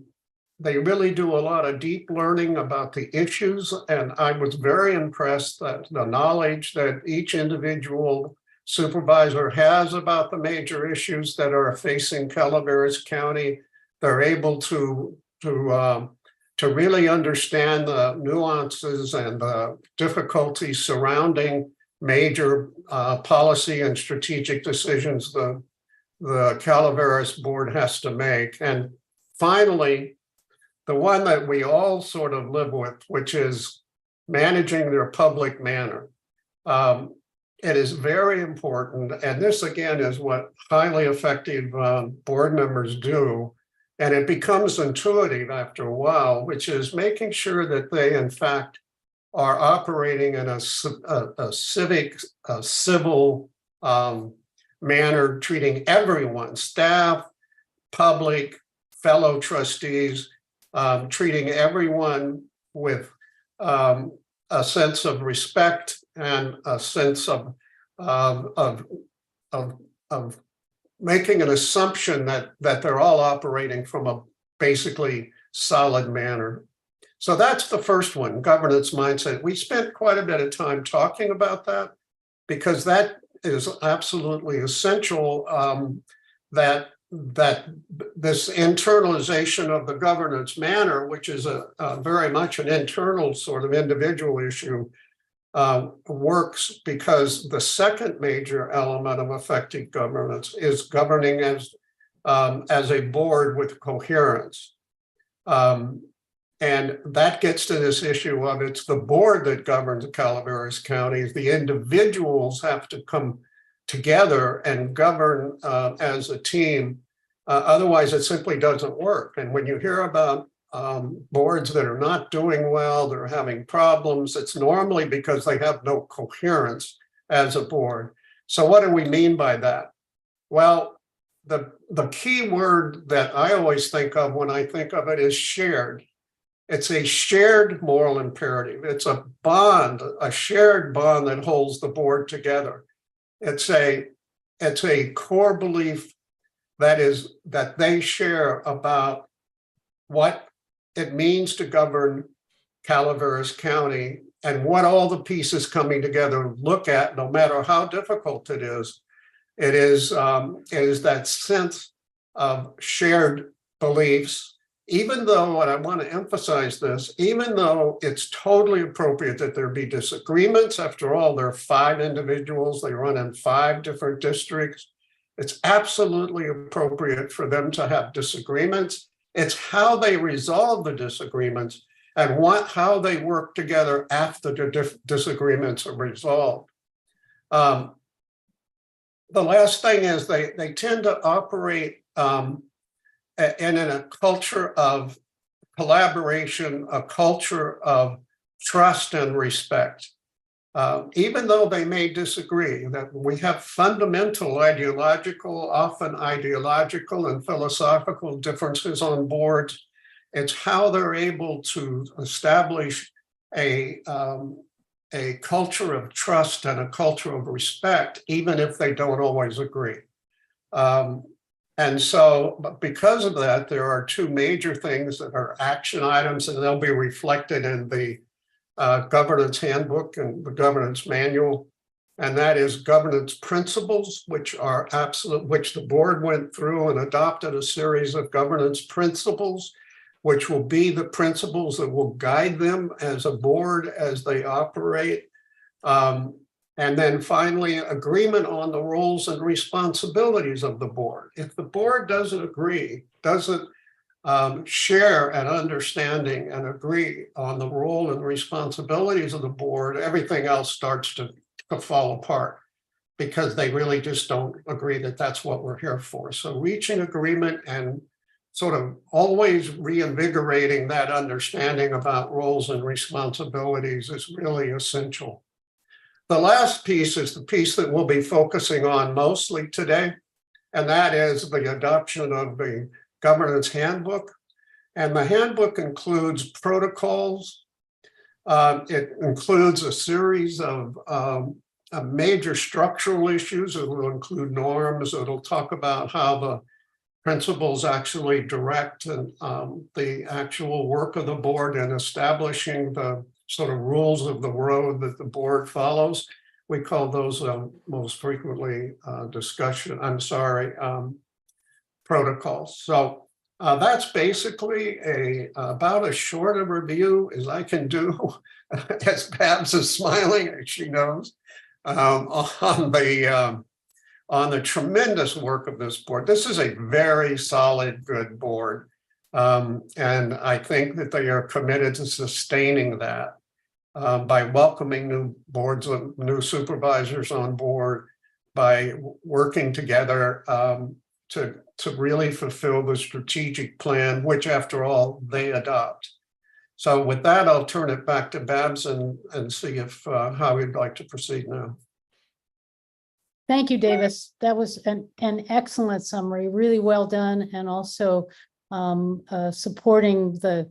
lot of deep learning about the issues. And I was very impressed that the knowledge that each individual supervisor has about the major issues that are facing Calaveras County. They're able to really understand the nuances and the difficulties surrounding major policy and strategic decisions the Calaveras board has to make. And finally, the one that we all sort of live with, which is managing their public manner. It is very important. And this again is what highly effective board members do. And it becomes intuitive after a while, which is making sure that they in fact are operating in a civil manner, treating everyone, staff, public, fellow trustees, treating everyone with a sense of respect and a sense of making an assumption that they're all operating from a basically solid manner. So that's the first one, governance mindset. We spent quite a bit of time talking about that because that is absolutely essential, that this internalization of the governance manner, which is a very much an internal sort of individual issue, works because the second major element of effective governance is governing as a board with coherence. And that gets to this issue of it's the board that governs Calaveras County. The individuals have to come together and govern as a team. Otherwise, it simply doesn't work. And when you hear about boards that are not doing well, they're having problems, it's normally because they have no coherence as a board. So what do we mean by that? Well, the key word that I always think of when I think of it is shared. It's a shared moral imperative. It's a bond, a shared bond that holds the board together. It's a core belief that they share about what it means to govern Calaveras County and what all the pieces coming together look at, no matter how difficult it is. It is that sense of shared beliefs, even though, and I want to emphasize this, even though it's totally appropriate that there be disagreements. After all, there are 5 individuals, they run in 5 different districts. It's absolutely appropriate for them to have disagreements. It's how they resolve the disagreements and how they work together after the disagreements are resolved. The last thing is they tend to operate in a culture of collaboration, a culture of trust and respect. Even though they may disagree, that we have fundamental often ideological and philosophical differences on boards. It's how they're able to establish a culture of trust and a culture of respect, even if they don't always agree. And so because of that, there are 2 major things that are action items, and they'll be reflected in the governance handbook and the governance manual. And that is governance principles, which the board went through and adopted a series of governance principles, which will be the principles that will guide them as a board as they operate. And then finally, agreement on the roles and responsibilities of the board. If the board doesn't agree, doesn't share an understanding and agree on the role and responsibilities of the board, everything else starts to fall apart because they really just don't agree that that's what we're here for. So reaching agreement and sort of always reinvigorating that understanding about roles and responsibilities is really essential. The last piece is the piece that we'll be focusing on mostly today, and that is the adoption of the governance handbook. And the handbook includes protocols. It includes a series of major structural issues. It will include norms. It'll talk about how the principles actually direct and the actual work of the board in establishing the sort of rules of the road that the board follows. we call those most frequently protocols. So that's basically about as short a review as I can do. As Babs is smiling, she knows, on the tremendous work of this board. This is a very solid, good board. And I think that they are committed to sustaining that by welcoming new supervisors on board, by working together to really fulfill the strategic plan, which after all, they adopt. So with that, I'll turn it back to Babs and see if how we'd like to proceed now. Thank you, Davis. That was an excellent summary, really well done, and also supporting the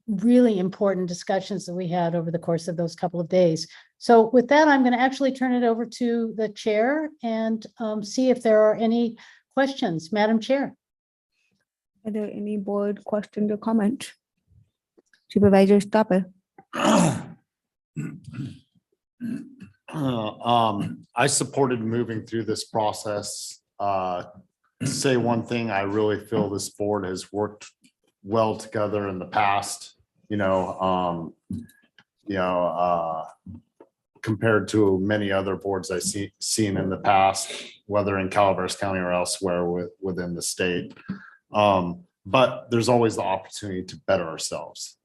really important discussions that we had over the course of those couple of days. So with that, I'm going to actually turn it over to the chair and see if there are any questions. Madam Chair. Are there any board questions or comments? Supervisor Stopper. I supported moving through this process. To say one thing, I really feel this board has worked well together in the past, compared to many other boards I've seen in the past, whether in Calaveras County or elsewhere within the state. But there's always the opportunity to better ourselves,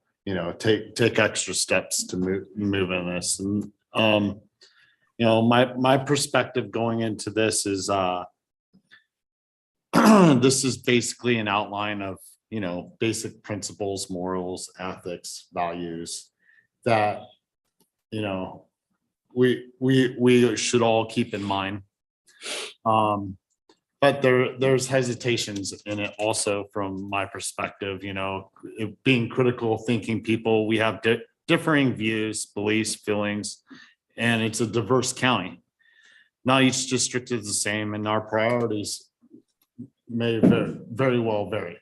take extra steps to move in this. And, my perspective going into this is this is basically an outline of, basic principles, morals, ethics, values that, we should all keep in mind. But there's hesitations in it also from my perspective, being critical thinking people, we have differing views, beliefs, feelings, and it's a diverse county. Not each district is the same, and our priorities may very well vary.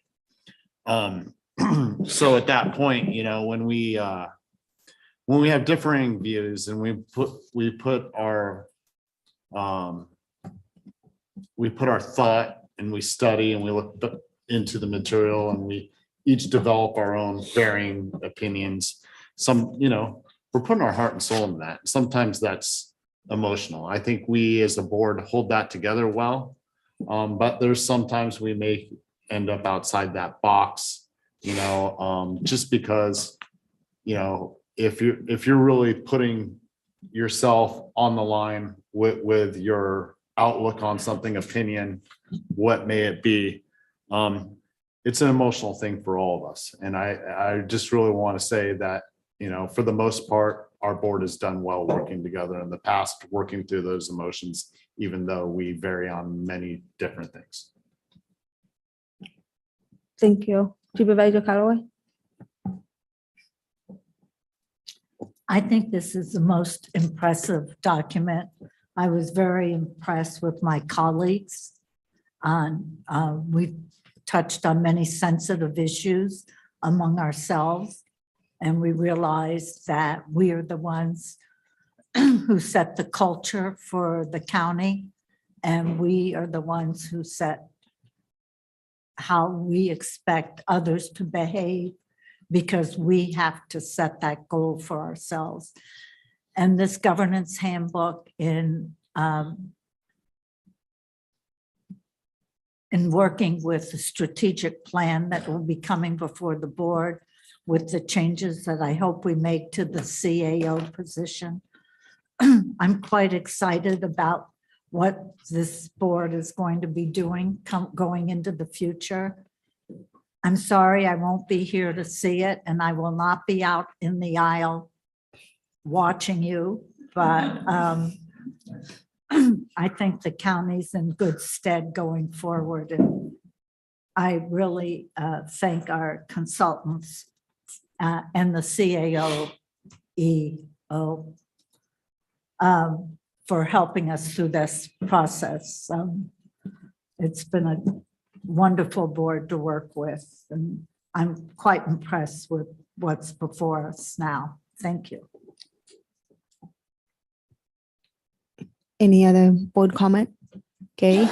So at that point, when we have differing views and we put our thought and we study and we look into the material and we each develop our own varying opinions. Some, we're putting our heart and soul in that. Sometimes that's emotional. I think we as a board hold that together well. But there's sometimes we may end up outside that box, just because, if you're really putting yourself on the line with your outlook on something, opinion, what may it be, it's an emotional thing for all of us. And I just really want to say that, for the most part, our board has done well working together in the past, working through those emotions, even though we vary on many different things. Thank you. Supervisor Callaway. I think this is the most impressive document. I was very impressed with my colleagues. We've touched on many sensitive issues among ourselves, and we realized that we are the ones who set the culture for the county, and we are the ones who set how we expect others to behave, because we have to set that goal for ourselves. And this governance handbook in working with the strategic plan that will be coming before the board with the changes that I hope we make to the CAO position. I'm quite excited about what this board is going to be doing going into the future. I'm sorry I won't be here to see it, and I will not be out in the aisle watching you, but I think the county's in good stead going forward. And I really thank our consultants and the CAO for helping us through this process. It's been a wonderful board to work with, and I'm quite impressed with what's before us now. Thank you. Any other board comment? Gary?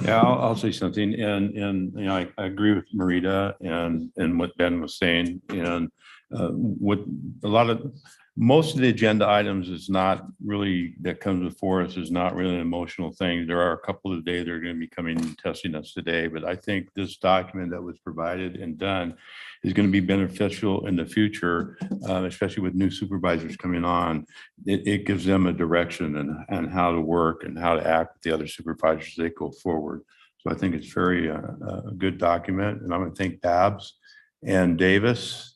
Yeah, I'll say something. And, you know, I agree with Marita and what Ben was saying. And what a lot of, most of the agenda items is not really, that comes before us is not really an emotional thing. There are a couple of days that are going to be coming and testing us today, but I think this document that was provided and done is going to be beneficial in the future, especially with new supervisors coming on. It gives them a direction and how to work and how to act with the other supervisors as they go forward. So I think it's very a good document, and I'm going to thank Babs and Davis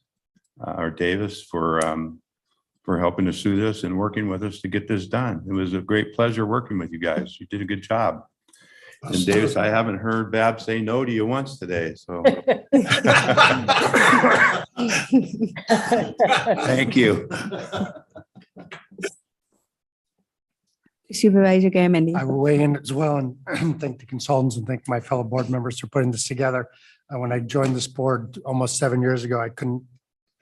for helping us through this and working with us to get this done. It was a great pleasure working with you guys. You did a good job. And Davis, I haven't heard Babs say no to you once today, so. Thank you. Supervisor Garamendi. I will weigh in as well and thank the consultants and thank my fellow board members for putting this together. When I joined this board almost 7 years ago, I couldn't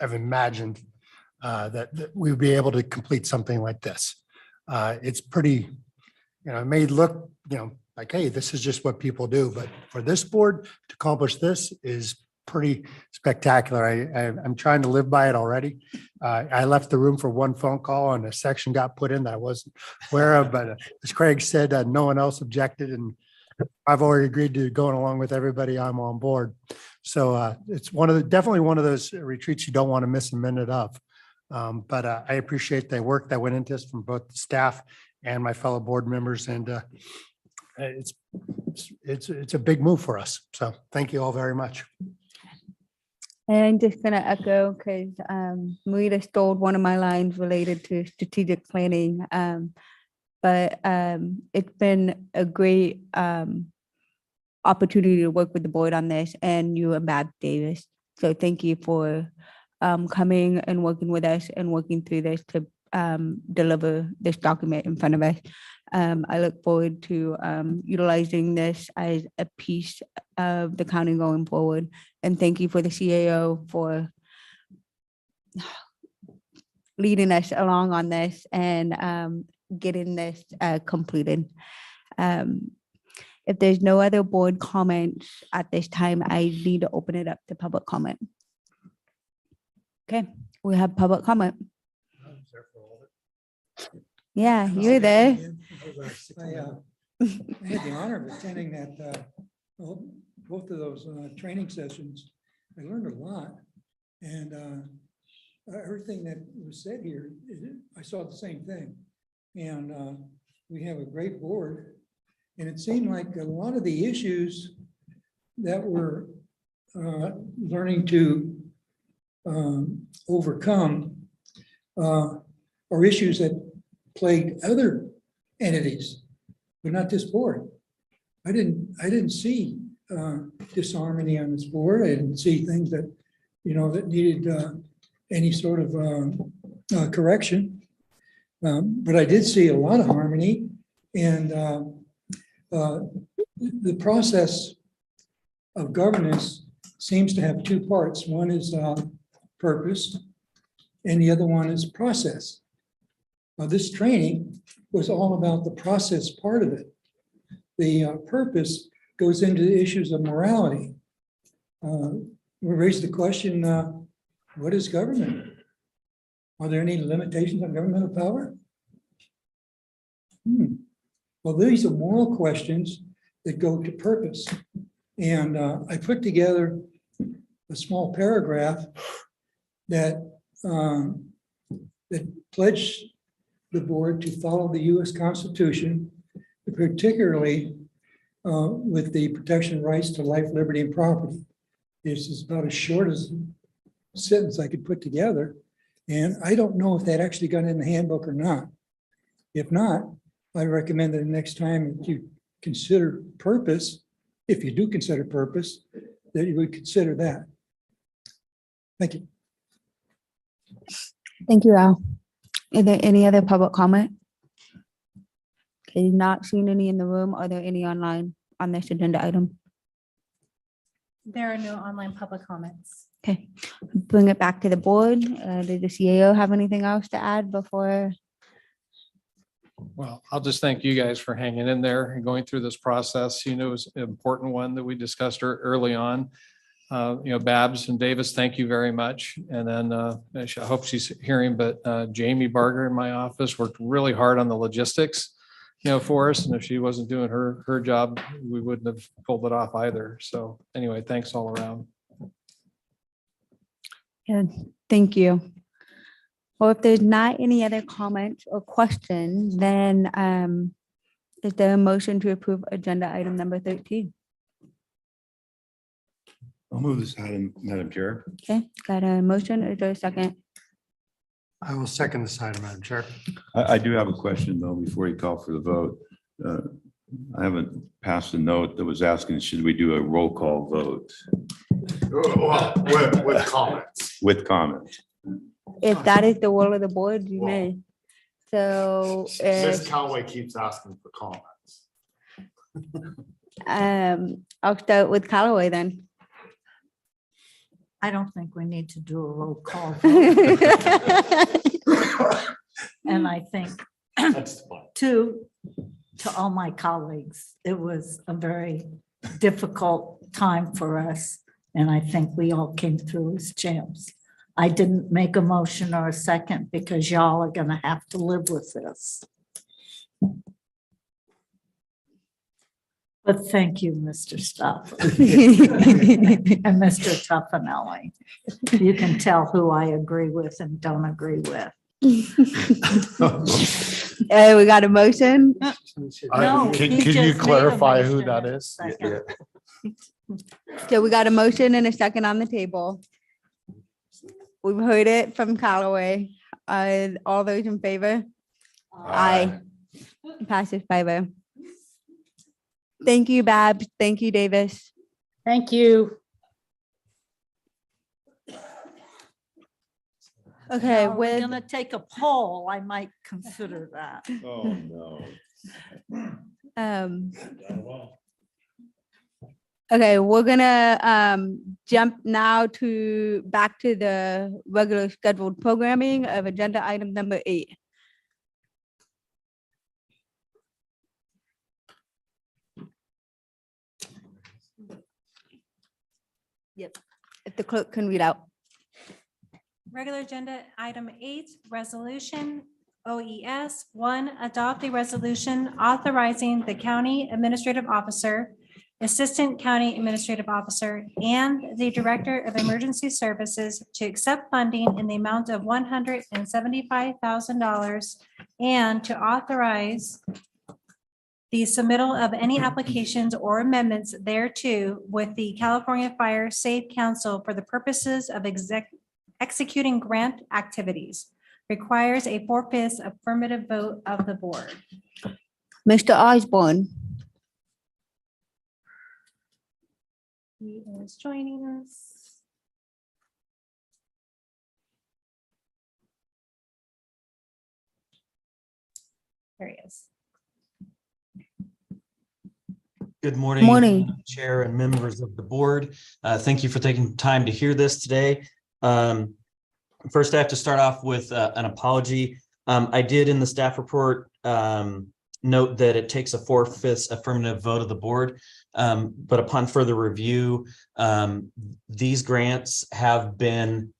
have imagined that we would be able to complete something like this. It's pretty, it may look, like, hey, this is just what people do, but for this board to accomplish this is pretty spectacular. I'm trying to live by it already. I left the room for one phone call and a section got put in that I wasn't aware of, but as Craig said, no one else objected, and I've already agreed to going along with everybody. I'm on board. So it's definitely one of those retreats you don't want to miss a minute of. But I appreciate the work that went into this from both the staff and my fellow board members, and it's a big move for us. So thank you all very much. And I'm just gonna echo because Marita stole one of my lines related to strategic planning. But it's been a great opportunity to work with the board on this, and you and Babs Davis. So thank you for coming and working with us and working through this to deliver this document in front of us. I look forward to utilizing this as a piece of the county going forward. And thank you for the CAO for leading us along on this and getting this completed. If there's no other board comments at this time, I need to open it up to public comment. Okay, we have public comment. Yeah, you're there. I had the honor of attending that, both of those training sessions. I learned a lot, and everything that was said here, I saw the same thing. And we have a great board, and it seemed like a lot of the issues that we're learning to overcome are issues that plague other entities, but not this board. I didn't see disharmony on this board. I didn't see things that, that needed any sort of correction. But I did see a lot of harmony, and the process of governance seems to have two parts. One is purpose, and the other one is process. This training was all about the process part of it. The purpose goes into the issues of morality. We raised the question, what is government? Are there any limitations on governmental power? Well, these are moral questions that go to purpose. And I put together a small paragraph that pledged the board to follow the U.S. Constitution, particularly with the protection of rights to life, liberty, and property. This is about as short as a sentence I could put together. And I don't know if that actually got in the handbook or not. If not, I recommend that the next time you consider purpose, if you do consider purpose, that you would consider that. Thank you. Thank you, Al. Is there any other public comment? Okay, not seeing any in the room. Are there any online on this agenda item? There are no online public comments. Okay, bring it back to the board. Did the CAO have anything else to add before? Well, I'll just thank you guys for hanging in there and going through this process. You know, it was an important one that we discussed early on. Babs and Davis, thank you very much. And then I hope she's hearing, but Jamie Barger in my office worked really hard on the logistics, for us. And if she wasn't doing her job, we wouldn't have pulled it off either. So anyway, thanks all around. Yeah, thank you. Well, if there's not any other comments or questions, then is there a motion to approve agenda item number 13? I'll move this item, Madam Chair. Okay, got a motion. Is there a second? I will second this item, Madam Chair. I do have a question though, before you call for the vote. I haven't passed a note that was asking, should we do a roll call vote? With comments. With comments. If that is the will of the board, you may. So Ms. Callaway keeps asking for comments. I'll start with Callaway then. I don't think we need to do a roll call. And I think to all my colleagues, it was a very difficult time for us. And I think we all came through as champs. I didn't make a motion or a second because y'all are gonna have to live with this. But thank you, Mr. Stuff. And Mr. Tuffanelli. You can tell who I agree with and don't agree with. We got a motion. No, Can he you just made a clarify who motion that and a is? second. So we got a motion and a second on the table. We've heard it from Callaway. All those in favor? Aye. Passes 5-0. Thank you, Babs. Thank you, Davis. Thank you. Okay, Now, we're gonna take a poll. I might consider that. Oh, no. Okay, we're gonna jump now back to the regular scheduled programming of agenda item number 8. Yep, if the clerk can read out. Regular agenda item 8, resolution OES 1, adopt a resolution authorizing the county administrative officer, assistant county administrative officer, and the director of emergency services to accept funding in the amount of $175,000 and to authorize the submittal of any applications or amendments thereto with the California Fire Safe Council for the purposes of executing grant activities. Requires a 4/5 affirmative vote of the board. Mr. Osborne. He is joining us. There he is. Good morning. Morning. Chair and members of the board. Thank you for taking time to hear this today. First, I have to start off with an apology. I did in the staff report note that it takes a 4/5 affirmative vote of the board. But upon further review, these grants have been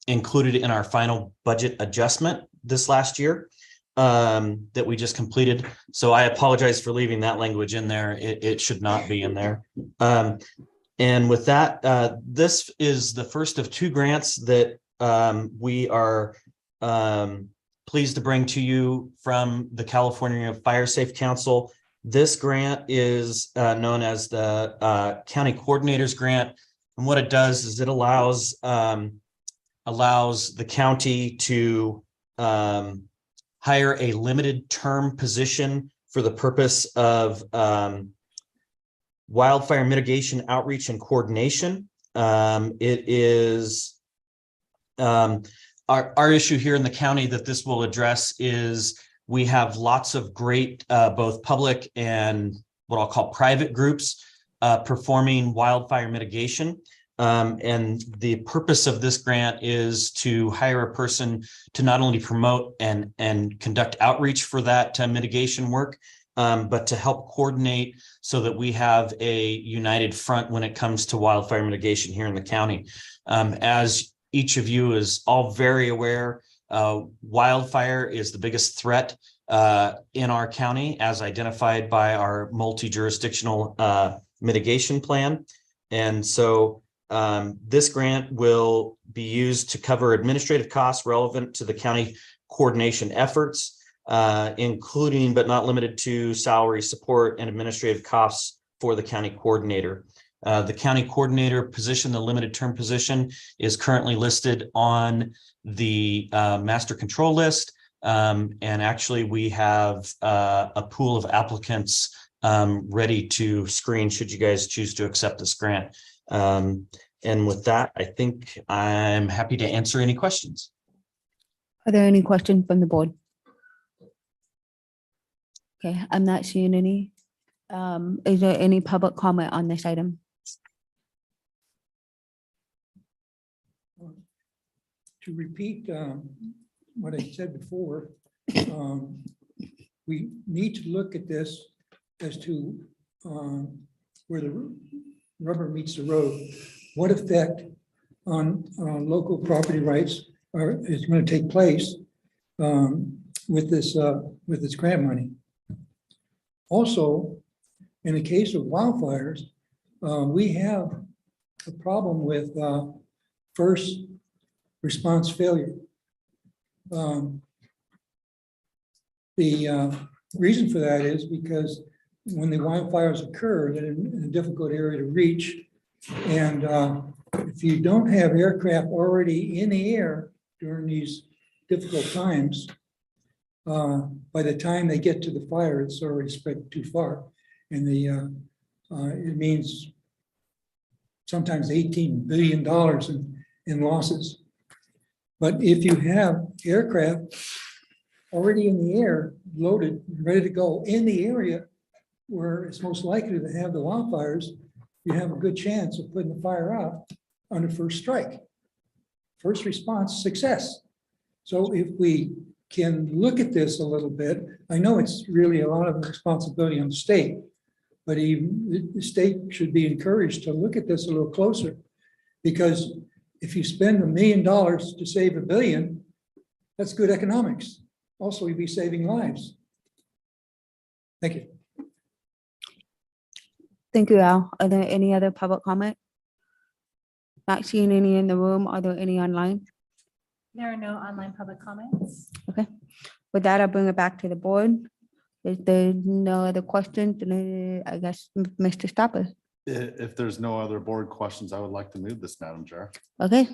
included in our final budget adjustment this last year that we just completed. So I apologize for leaving that language in there. It should not be in there. And with that, this is the first of 2 grants that we are pleased to bring to you from the California Fire Safe Council. This grant is known as the County Coordinators Grant. And what it does is it allows the county to hire a limited term position for the purpose of wildfire mitigation, outreach, and coordination. It is our issue here in the county that this will address is we have lots of great both public and what I'll call private groups performing wildfire mitigation. And the purpose of this grant is to hire a person to not only promote and conduct outreach for that mitigation work, but to help coordinate so that we have a united front when it comes to wildfire mitigation here in the county. As each of you is all very aware, wildfire is the biggest threat in our county as identified by our multi-jurisdictional mitigation plan. And so this grant will be used to cover administrative costs relevant to the county coordination efforts, including but not limited to salary, support, and administrative costs for the county coordinator. The county coordinator position, the limited term position, is currently listed on the master control list. And actually, we have a pool of applicants ready to screen should you guys choose to accept this grant. And with that, I think I'm happy to answer any questions. Are there any questions from the board? Okay, I'm not seeing any. Is there any public comment on this item? To repeat what I said before, we need to look at this as to where the rubber meets the road. What effect on local property rights is going to take place with this grant money? Also, in the case of wildfires, we have a problem with first response failure. The reason for that is because when the wildfires occur, they're in a difficult area to reach. And if you don't have aircraft already in the air during these difficult times, by the time they get to the fire, it's already spread too far. And it means sometimes $18 billion in losses. But if you have aircraft already in the air, loaded, ready to go in the area where it's most likely to have the wildfires, you have a good chance of putting the fire out on the first strike. First response success. So if we can look at this a little bit, I know it's really a lot of responsibility on the state, but even the state should be encouraged to look at this a little closer, because if you spend $1 million to save $1 billion, that's good economics. Also, you'd be saving lives. Thank you. Thank you, Al. Are there any other public comment? Not seeing any in the room. Are there any online? There are no online public comments. Okay. With that, I'll bring it back to the board. If there's no other questions, then I guess Mr. Stopper. If there's no other board questions, I would like to move this, Madam Chair. Okay,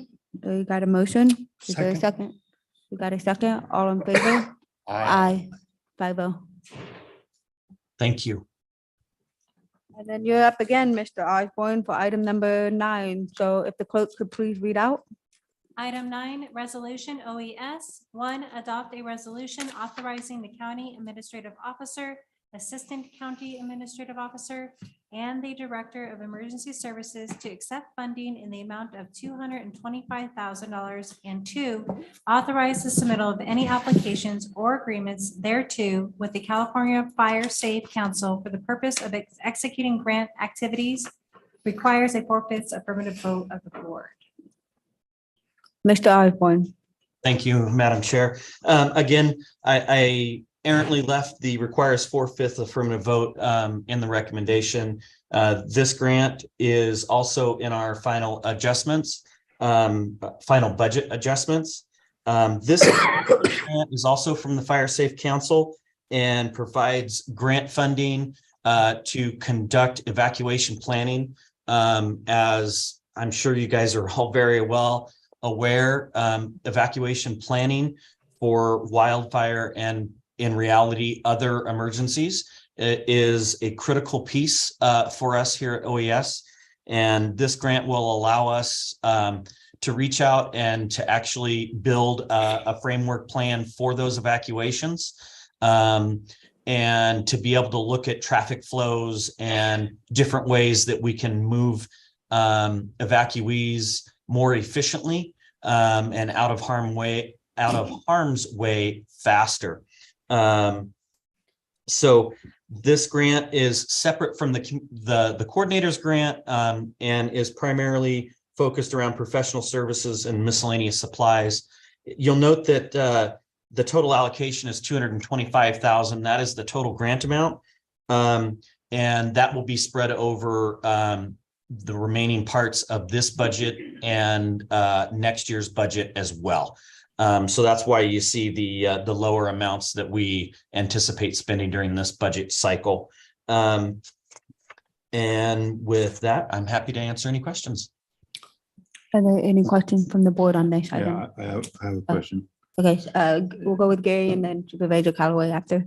we got a motion. Is there a second? We got a second. All in favor? Aye. 5-0. Thank you. And then you're up again, Mr. Osborne, for item number 9. So if the clerk could please read out. Item 9, resolution OES 1, adopt a resolution authorizing the county administrative officer, assistant county administrative officer, and the director of emergency services to accept funding in the amount of $225,000, and 2, authorize the submittal of any applications or agreements thereto with the California Fire Safe Council for the purpose of executing grant activities, requires a 4/5 affirmative vote of the board. Mr. Osborne. Thank you, Madam Chair. Again, I errantly left the requires 4/5 affirmative vote in the recommendation. This grant is also in our final adjustments, final budget adjustments. This grant is also from the Fire Safe Council and provides grant funding to conduct evacuation planning. As I'm sure you guys are all very well aware, evacuation planning for wildfire and in reality other emergencies is a critical piece for us here at OES. And this grant will allow us to reach out and to actually build a framework plan for those evacuations, and to be able to look at traffic flows and different ways that we can move evacuees more efficiently and out of harm's way faster. So this grant is separate from the coordinator's grant and is primarily focused around professional services and miscellaneous supplies. You'll note that the total allocation is $225,000. That is the total grant amount. And that will be spread over the remaining parts of this budget and next year's budget as well. So that's why you see the lower amounts that we anticipate spending during this budget cycle. And with that, I'm happy to answer any questions. Are there any questions from the board on this Yeah, item? I have a question. Okay, we'll go with Gary and then Supervisor Callaway after.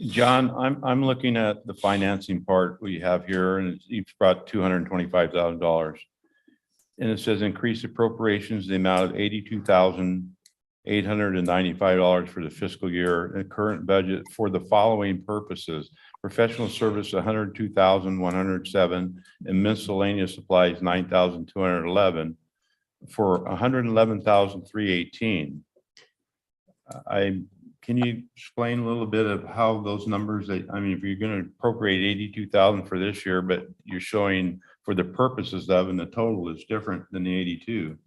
John, I'm looking at the financing part we have here, and you've brought $225,000. And it says increase appropriations, the amount of $82,895 for the fiscal year and current budget for the following purposes: professional service, $102,107, and miscellaneous supplies, $9,211 for $111,318. Can you explain a little bit of how those numbers, I mean, if you're going to appropriate 82,000 for this year, but you're showing for the purposes of, and the total is different than the 82.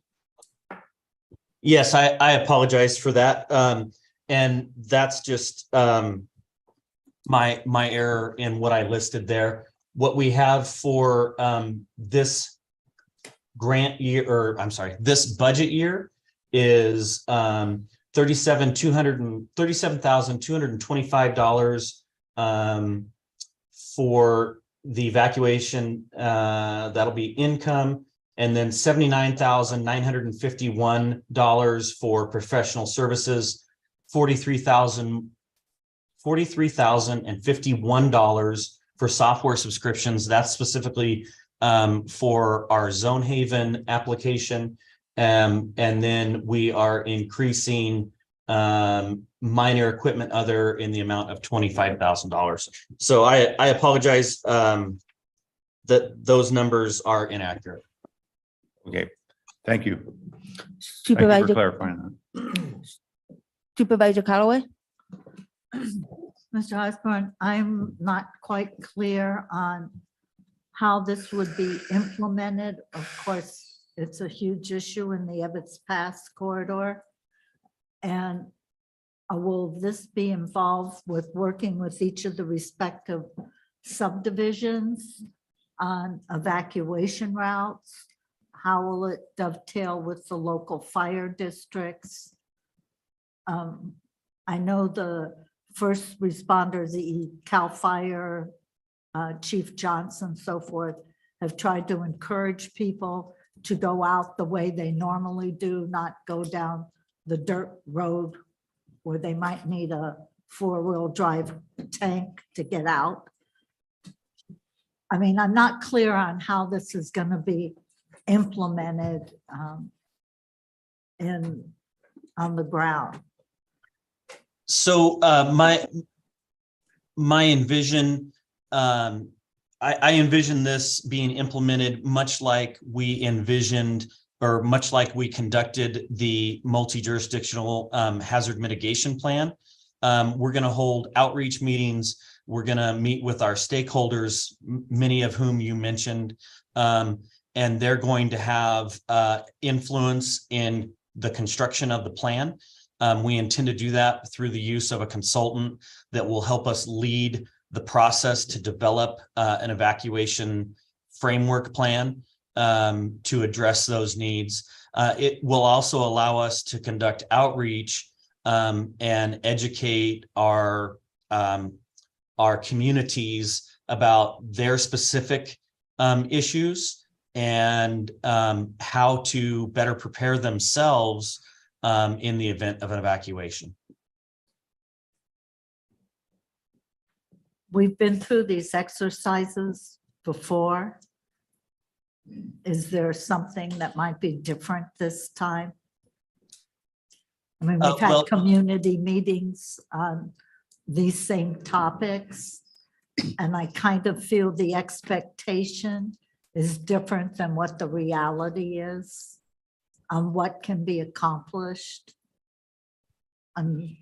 Yes, I apologize for that. And that's just my error in what I listed there. What we have for this grant year, or I'm sorry, this budget year is $37,225 for the evacuation. That'll be income, and then $79,951 for professional services, $43,051 for software subscriptions. That's specifically for our Zone Haven application. And then we are increasing minor equipment other in the amount of $25,000. So I apologize that those numbers are inaccurate. Okay, thank you. Thank you Supervisor, for clarifying that. Supervisor Callaway? Mr. Osborne, I'm not quite clear on how this would be implemented. Of course, it's a huge issue in the Ebbets Pass corridor. And will this be involved with working with each of the respective subdivisions on evacuation routes? How will it dovetail with the local fire districts? I know the first responders, the CAL FIRE, Chief Johnson, so forth, have tried to encourage people to go out the way they normally do, not go down the dirt road where they might need a four-wheel drive tank to get out. I mean, I'm not clear on how this is going to be implemented on the ground. So my envision, I envision this being implemented much like we envisioned, or much like we conducted the multi-jurisdictional hazard mitigation plan. We're going to hold outreach meetings. We're going to meet with our stakeholders, many of whom you mentioned, and they're going to have influence in the construction of the plan. We intend to do that through the use of a consultant that will help us lead the process to develop an evacuation framework plan to address those needs. It will also allow us to conduct outreach and educate our communities about their specific issues and how to better prepare themselves in the event of an evacuation. We've been through these exercises before. Is there something that might be different this time? I mean, we've had community meetings on these same topics, and I kind of feel the expectation is different than what the reality is on what can be accomplished. I'm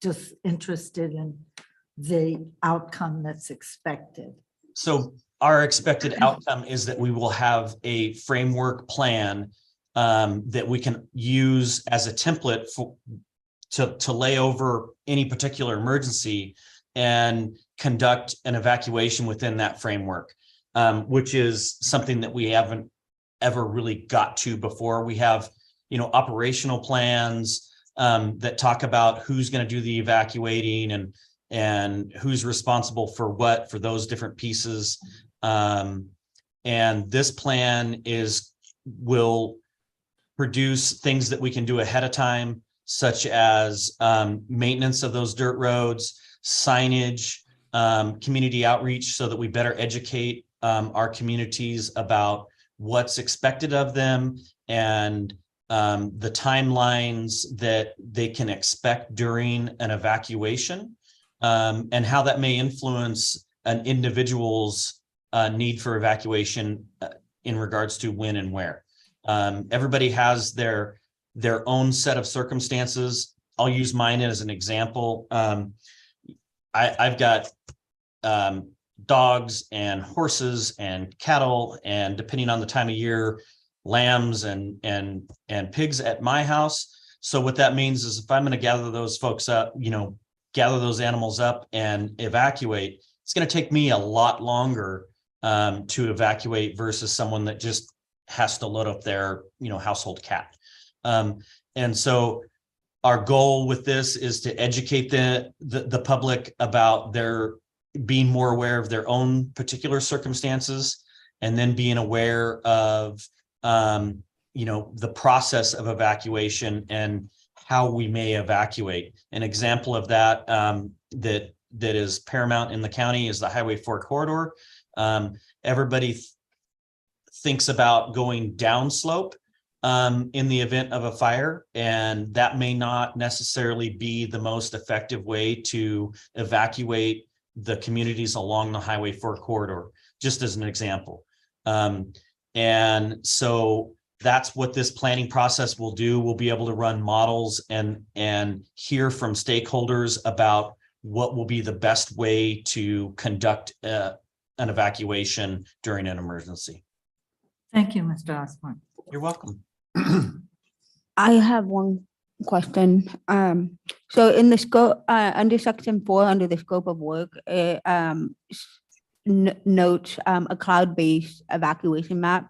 just interested in the outcome that's expected. So our expected outcome is that we will have a framework plan that we can use as a template to lay over any particular emergency and conduct an evacuation within that framework, which is something that we haven't ever really got to before. We have, operational plans that talk about who's going to do the evacuating and who's responsible for what for those different pieces. And this plan will produce things that we can do ahead of time, such as maintenance of those dirt roads, signage, community outreach, so that we better educate our communities about what's expected of them and the timelines that they can expect during an evacuation, and how that may influence an individual's need for evacuation in regards to when and where. Everybody has their own set of circumstances. I'll use mine as an example. I've got dogs and horses and cattle, and depending on the time of year, lambs and pigs at my house. So what that means is if I'm going to gather those folks up, gather those animals up and evacuate, it's going to take me a lot longer to evacuate versus someone that just has to load up their, household cat. And so our goal with this is to educate the public about their being more aware of their own particular circumstances, and then being aware of, the process of evacuation and how we may evacuate. An example of that that is paramount in the county is the Highway 4 corridor. Everybody thinks about going downslope in the event of a fire, and that may not necessarily be the most effective way to evacuate the communities along the Highway 4 corridor, just as an example. And so that's what this planning process will do. We'll be able to run models and hear from stakeholders about what will be the best way to conduct an evacuation during an emergency. Thank you, Mr. Osborne. You're welcome. I have one question. So in the scope, under section 4, under the scope of work, it notes a cloud-based evacuation map.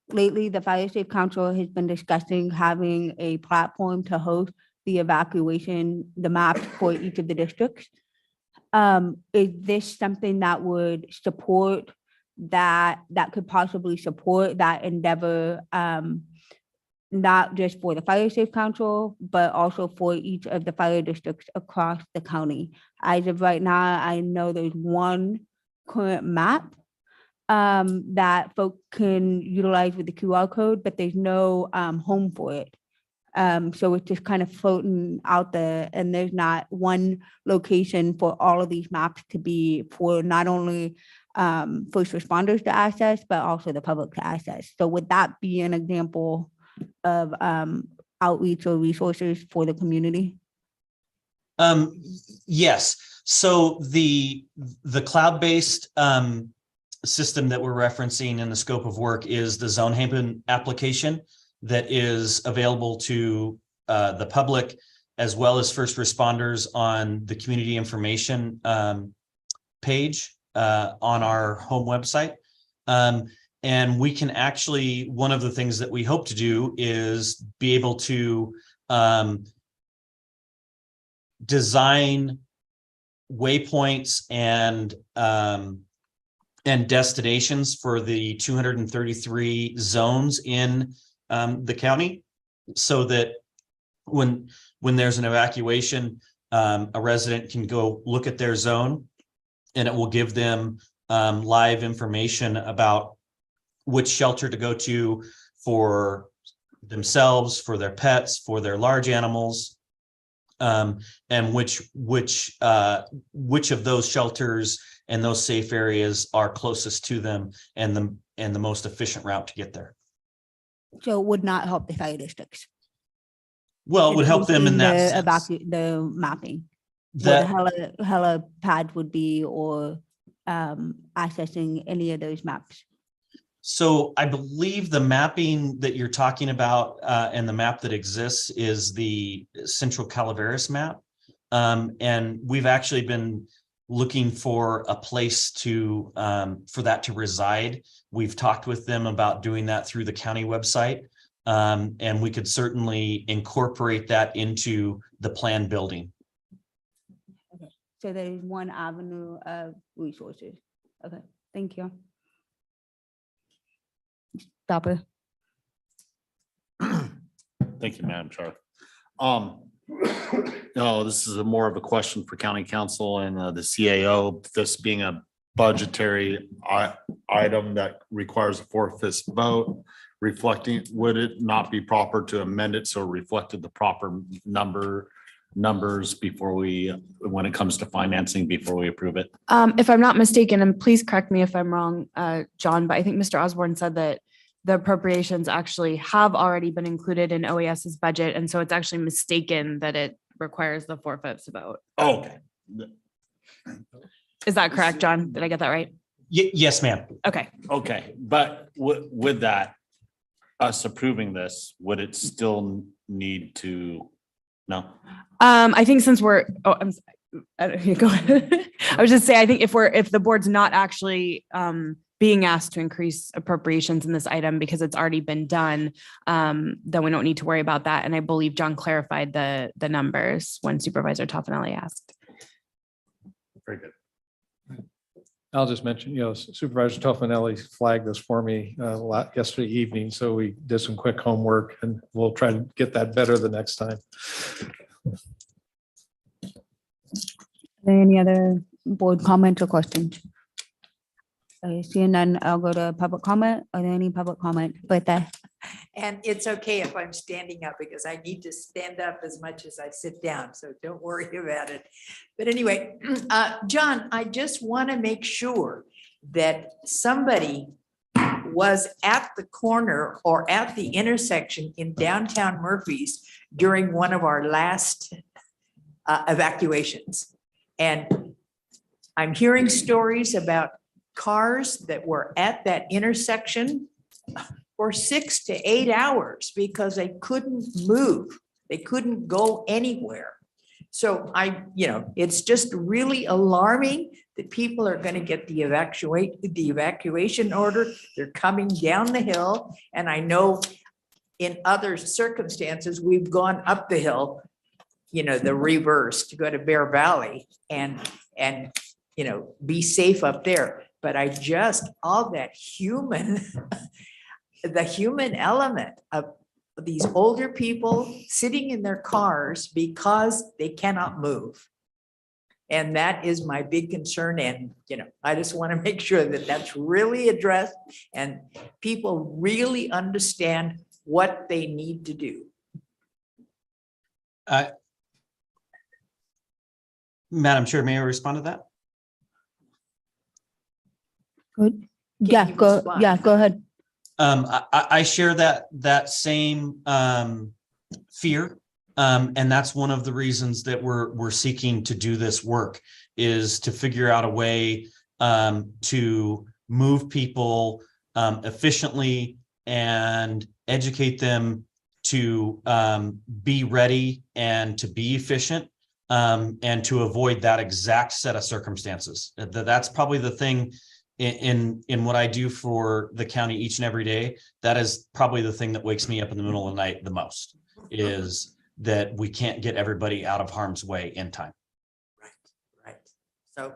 Lately, the Fire Safe Council has been discussing having a platform to host the evacuation, the maps for each of the districts. Is this something that would support that could possibly support that endeavor, not just for the Fire Safe Council, but also for each of the fire districts across the county? As of right now, I know there's one current map that folks can utilize with the QR code, but there's no home for it. So it's just kind of floating out there, and there's not one location for all of these maps to be for not only first responders to access, but also the public to access. So would that be an example of outreach or resources for the community? Yes. So the cloud-based system that we're referencing in the scope of work is the Zone Haven application that is available to the public as well as first responders on the community information page on our home website. And we can actually, one of the things that we hope to do is be able to design waypoints and destinations for the 233 zones in the county, so that when there's an evacuation, a resident can go look at their zone, and it will give them live information about which shelter to go to for themselves, for their pets, for their large animals, and which of those shelters and those safe areas are closest to them, and and the most efficient route to get there. So it would not help the fire districts. Well, it would help them in that sense. The mapping. What That, helipad would be, or accessing any of those maps. so I believe the mapping that you're talking about and the map that exists is the Central Calaveras map. And we've actually been looking for a place to for that to reside. We've talked with them about doing that through the county website. And we could certainly incorporate that into the plan building. Okay. So there is one avenue of resources. Okay, thank you. Stopper. Thank you, Madam Chair. No, this is more of a question for county council and the CAO, this being a budgetary item that requires a 4/5 vote. Reflecting, would it not be proper to amend it so it reflected the proper numbers before when it comes to financing, before we approve it? If I'm not mistaken, and please correct me if I'm wrong, John, but I think Mr. Osborne said that the appropriations actually have already been included in OAS's budget. And so it's actually mistaken that it requires the 4/5 vote. Okay. Is that correct, John? Did I get that right? Yes, ma'am. Okay. Okay, but with that, us approving this, would it still need to, no? I think since we're, go ahead. I was just saying, I think if the board's not actually being asked to increase appropriations in this item because it's already been done, then we don't need to worry about that. And I believe John clarified the numbers when Supervisor Toffenelli asked. Very good. I'll just mention, Supervisor Toffenelli flagged this for me yesterday evening, so we did some quick homework and we'll try to get that better the next time. Any other board comments or questions? Seeing none, I'll go to public comment. Are there any public comment? But And it's okay if I'm standing up because I need to stand up as much as I sit down. So don't worry about it. But anyway, John, I just want to make sure that somebody was at the corner or at the intersection in downtown Murphy's during one of our last evacuations. And I'm hearing stories about cars that were at that intersection for 6 to 8 hours because they couldn't move. They couldn't go anywhere. So it's just really alarming that people are going to get the evacuation order. They're coming down the hill. And I know in other circumstances, we've gone up the hill, the reverse to go to Bear Valley and be safe up there. But all that the human element of these older people sitting in their cars because they cannot move. And that is my big concern. And, I just want to make sure that that's really addressed and people really understand what they need to do. Madam Chair, may I respond to that? good. Yeah, go ahead. I share that same fear. And that's one of the reasons that we're seeking to do this work, is to figure out a way to move people efficiently and educate them to be ready and to be efficient and to avoid that exact set of circumstances. That's probably the thing in what I do for the county each and every day. That is probably the thing that wakes me up in the middle of the night the most, is that we can't get everybody out of harm's way in time. Right. So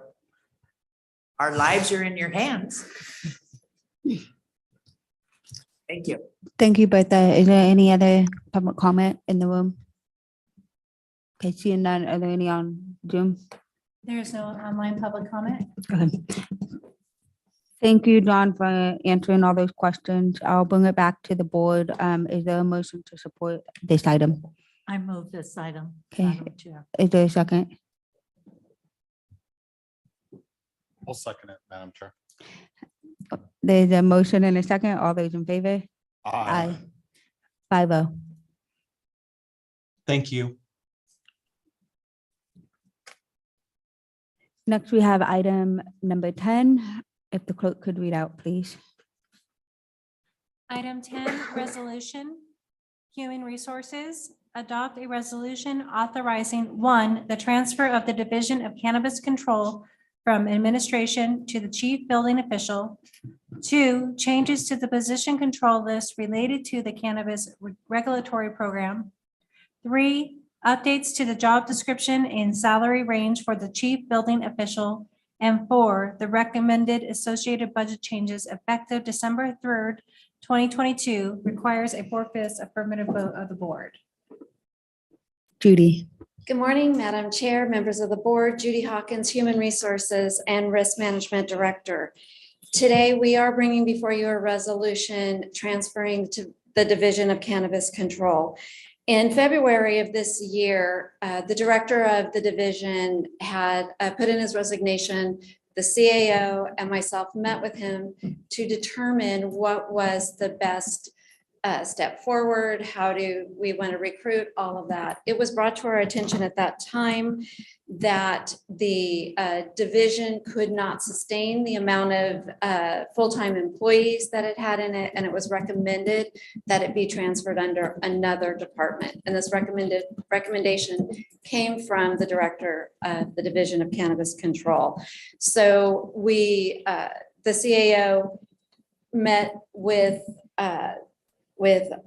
our lives are in your hands. Thank you. Thank you, Bertha. Is there any other public comment in the room? Okay, seeing none, are there any on Zoom? There is no online public comment. Okay. Thank you, John, for answering all those questions. I'll bring it back to the board. Is there a motion to support this item? I move this item. Okay. Madam Chair. Is there a second? I'll second it, Madam Chair. There's a motion and a second. All those in favor? Aye. 5-0. Thank you. Next, we have item number 10. If the clerk could read out, please. Item 10, resolution, human resources, adopt a resolution authorizing, 1, the transfer of the Division of Cannabis Control from administration to the chief building official. 2, changes to the position control list related to the cannabis regulatory program. 3, updates to the job description and salary range for the chief building official. And 4, the recommended associated budget changes effective December 3rd, 2022 requires a 4/5 affirmative vote of the board. Judy. Good morning, Madam Chair, members of the board, Judy Hawkins, Human Resources and Risk Management Director. Today, we are bringing before you a resolution transferring to the Division of Cannabis Control. In February of this year, the director of the division had put in his resignation. The CAO and myself met with him to determine what was the best step forward, how do we want to recruit, all of that. It was brought to our attention at that time that the division could not sustain the amount of full-time employees that it had in it, and it was recommended that it be transferred under another department. And this recommendation came from the director of the Division of Cannabis Control. So we, the CAO met with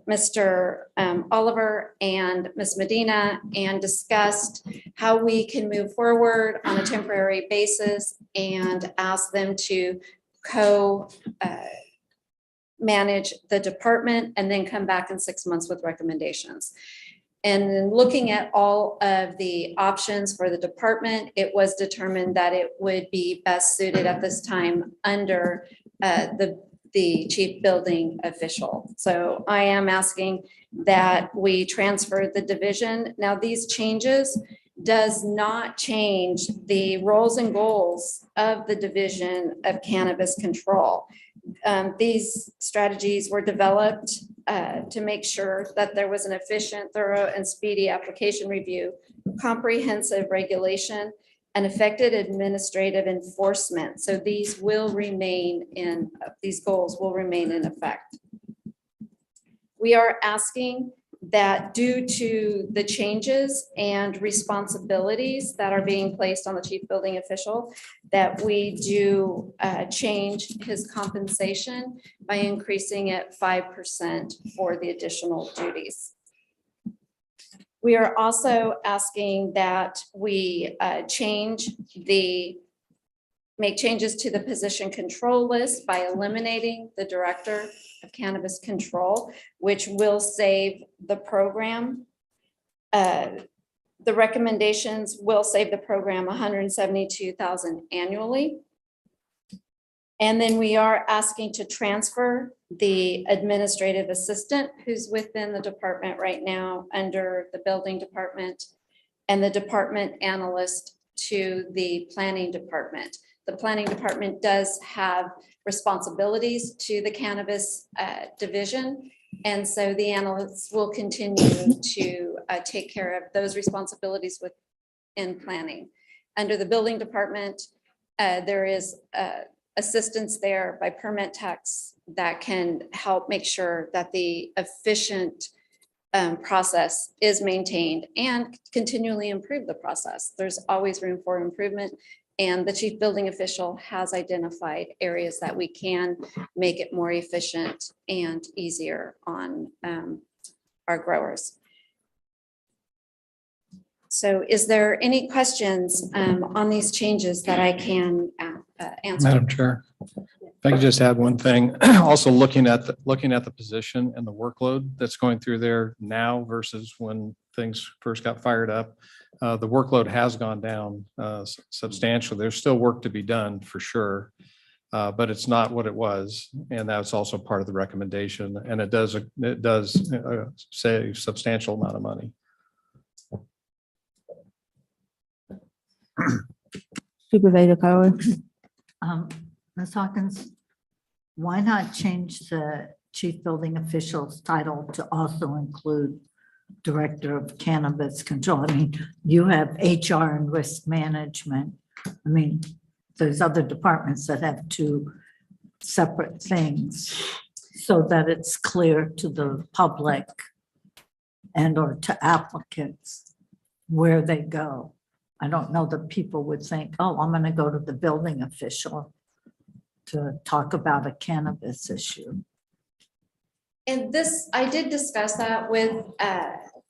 Mr. Oliver and Ms. Medina and discussed how we can move forward on a temporary basis and ask them to manage the department and then come back in 6 months with recommendations. And then looking at all of the options for the department, it was determined that it would be best suited at this time under the chief building official. So I am asking that we transfer the division. Now, these changes does not change the roles and goals of the Division of Cannabis Control. These strategies were developed to make sure that there was an efficient, thorough, and speedy application review, comprehensive regulation, and effective administrative enforcement. So these will remain in, these goals will remain in effect. We are asking that due to the changes and responsibilities that are being placed on the chief building official, that we do change his compensation by increasing it 5% for the additional duties. We are also asking that we make changes to the position control list by eliminating the director of cannabis control, which will save the program. The recommendations will save the program $172,000 annually. And then we are asking to transfer the administrative assistant who's within the department right now under the building department and the department analyst to the planning department. The planning department does have responsibilities to the cannabis division. And so the analysts will continue to take care of those responsibilities within planning. Under the building department, there is assistance there by permit techs that can help make sure that the efficient process is maintained and continually improve the process. There's always room for improvement, and the chief building official has identified areas that we can make it more efficient and easier on our growers. So is there any questions on these changes that I can answer? Madam Chair, if I could just add one thing, also looking at the position and the workload that's going through there now versus when things first got fired up, the workload has gone down substantially. There's still work to be done for sure, but it's not what it was, and that's also part of the recommendation. And it does save a substantial amount of money. Supervisor Carver. Ms. Hawkins, why not change the chief building official's title to also include director of cannabis control? I mean, you have HR and risk management. I mean, there's other departments that have two separate things so that it's clear to the public and or to applicants where they go. I don't know that people would think, oh, I'm going to go to the building official to talk about a cannabis issue. And this, I did discuss that with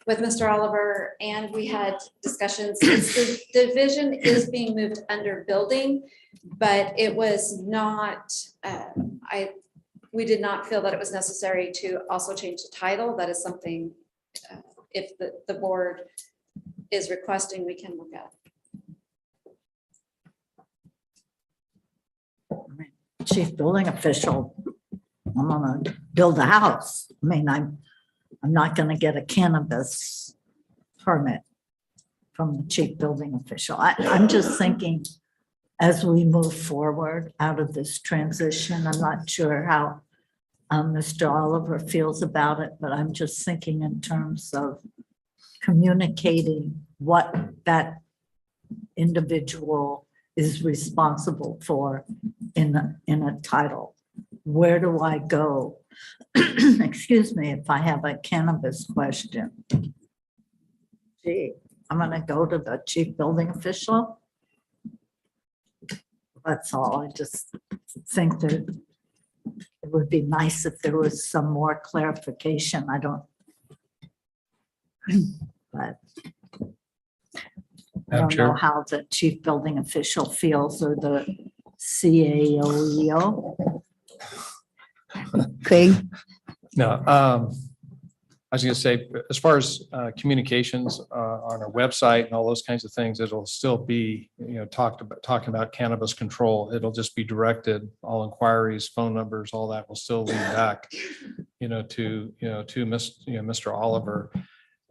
Mr. Oliver, and we had discussions. The division is being moved under building, but it was not, we did not feel that it was necessary to also change the title. That is something, if the board is requesting, we can look at. Chief building official, I'm gonna build a house. I mean, I'm not gonna get a cannabis permit from the chief building official. I'm just thinking as we move forward out of this transition, I'm not sure how Mr. Oliver feels about it, but I'm just thinking in terms of communicating what that individual is responsible for in a title. Where do I go? Excuse me, if I have a cannabis question. Gee, I'm gonna go to the chief building official. That's all. I just think that it would be nice if there was some more clarification. I don't. But I don't know how the chief building official feels or the CAOEO. Craig? No, I was going to say, as far as communications on our website and all those kinds of things, it'll still be, talking about cannabis control. It'll just be directed, all inquiries, phone numbers, all that will still lead back, to Mr. Oliver.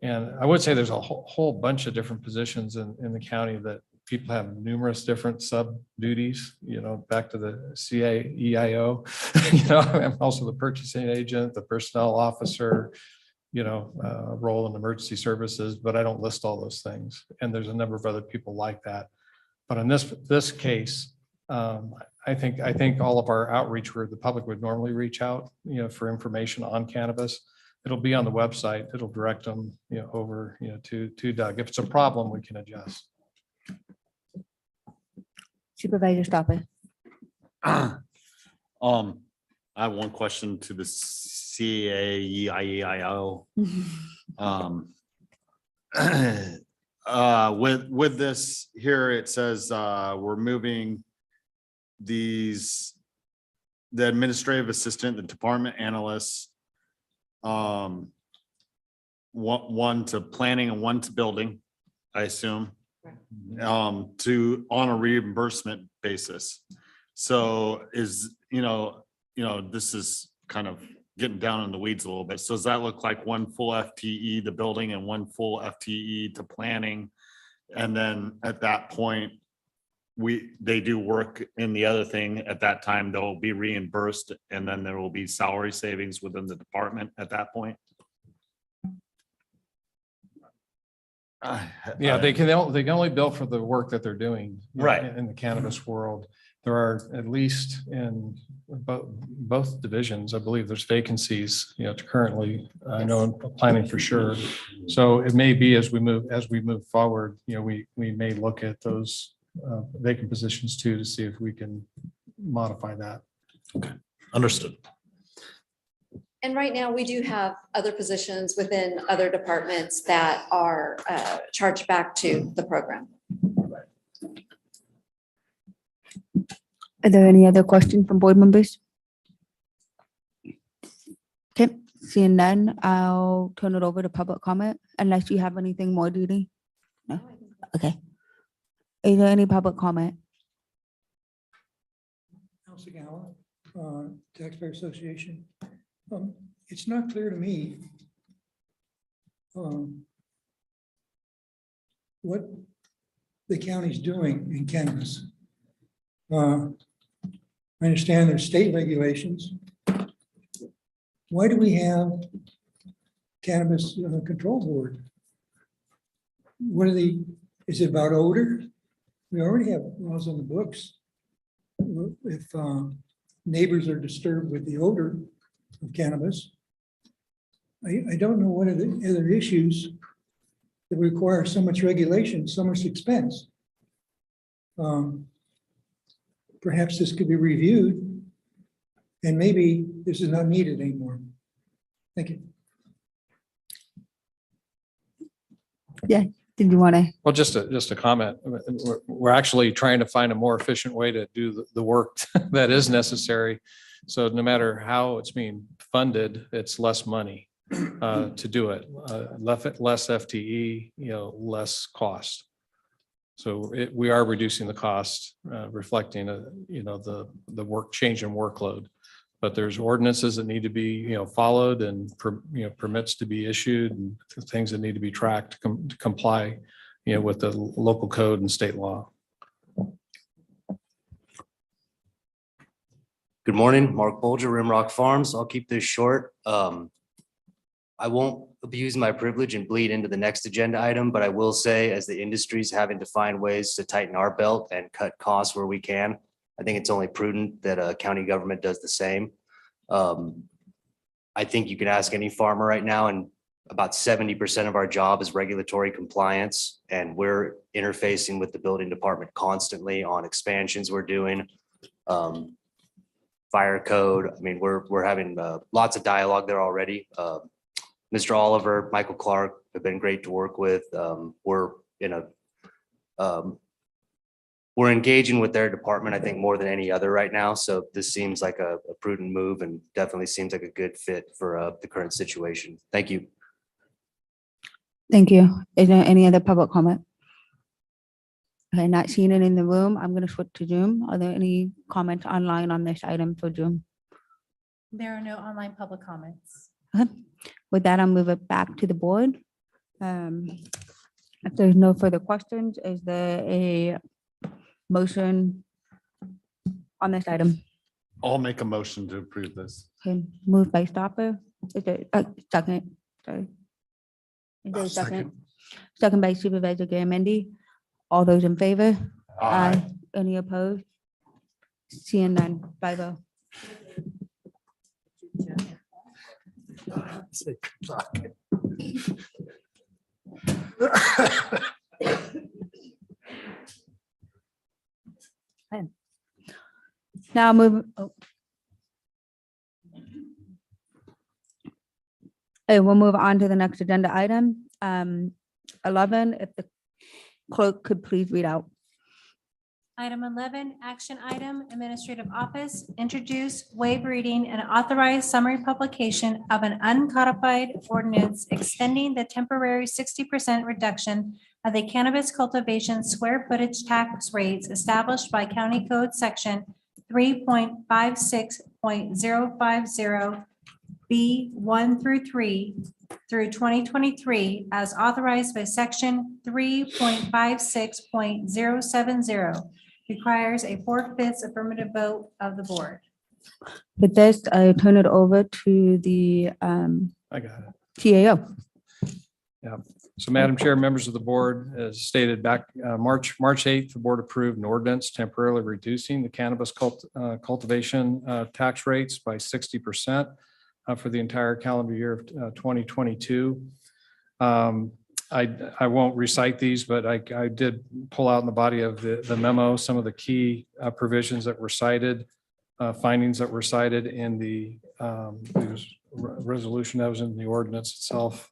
And I would say there's a whole bunch of different positions in the county that people have numerous different sub duties, back to the CAEIO, I'm also the purchasing agent, the personnel officer, role in emergency services, but I don't list all those things. And there's a number of other people like that. But in this case, I think all of our outreach where the public would normally reach out, for information on cannabis, it'll be on the website. It'll direct them, over, to Doug. If it's a problem, we can adjust. Supervisor Stopper. I have one question to the CAEIO. With this here, it says we're moving the administrative assistant, the department analysts, one to planning and one to building, I assume, to on a reimbursement basis. So is, this is kind of getting down in the weeds a little bit. So does that look like one full FTE to building and one full FTE to planning? And then at that point, they do work in the other thing at that time, they'll be reimbursed, and then there will be salary savings within the department at that point. Yeah, they can only bill for the work that they're doing. Right. In the cannabis world. There are, at least in both divisions, I believe there's vacancies, currently, I know in planning for sure. So it may be as we move forward, we may look at those vacant positions too, to see if we can modify that. Okay, understood. And right now, we do have other positions within other departments that are charged back to the program. Are there any other questions from board members? Okay, seeing none, I'll turn it over to public comment unless you have anything more, Judy. No? Okay. Is there any public comment? Taxpayer Association. It's not clear to me what the county's doing in cannabis. I understand there's state regulations. Why do we have cannabis control board? What are is it about odor? We already have laws on the books. If neighbors are disturbed with the odor of cannabis. I don't know what are the other issues that require so much regulation, so much expense. Perhaps this could be reviewed and maybe this is not needed anymore. Thank you. Yeah, did you want to? Well, just a comment. We're actually trying to find a more efficient way to do the work that is necessary. So no matter how it's being funded, it's less money to do it. Less FTE, less cost. So we are reducing the cost, reflecting the work change in workload. But there's ordinances that need to be followed and permits to be issued and things that need to be tracked to comply with the local code and state law. Good morning, Mark Bolger, Rimrock Farms. I'll keep this short. I won't abuse my privilege and bleed into the next agenda item, but I will say, as the industry's having to find ways to tighten our belt and cut costs where we can, I think it's only prudent that a county government does the same. I think you can ask any farmer right now, and about 70% of our job is regulatory compliance, and we're interfacing with the building department constantly on expansions we're doing. Fire code. I mean, we're having lots of dialogue there already. Mr. Oliver, Michael Clark have been great to work with. We're engaging with their department, I think, more than any other right now. So this seems like a prudent move and definitely seems like a good fit for the current situation. Thank you. Thank you. Is there any other public comment? Okay, not seeing it in the room. I'm going to switch to Zoom. Are there any comments online on this item for Zoom? There are no online public comments. Okay. With that, I'll move it back to the board. If there's no further questions, is there a motion on this item? I'll make a motion to approve this. Okay, moved by Stopper. Is there a second? Sorry. Is there a second? Second by Supervisor Garamendi. All those in favor? Aye. Any opposed? Seeing none, 5-0. Now move. We'll move on to the next agenda item. 11, if the clerk could please read out. Item 11, action item, administrative office, introduce, waive reading, and authorize summary publication of an uncodified ordinance extending the temporary 60% reduction of the cannabis cultivation square footage tax rates established by County Code Section 3.56.050 B1 through 3 through 2023 as authorized by Section 3.56.070. Requires a 4/5 affirmative vote of the board. With this, I turn it over to the I got it. TAO. Yeah. So Madam Chair, members of the board, as stated back March 8th, the board approved an ordinance temporarily reducing the cannabis cultivation tax rates by 60% for the entire calendar year of 2022. I won't recite these, but I did pull out in the body of the memo some of the key provisions that were cited, findings that were cited in the resolution that was in the ordinance itself,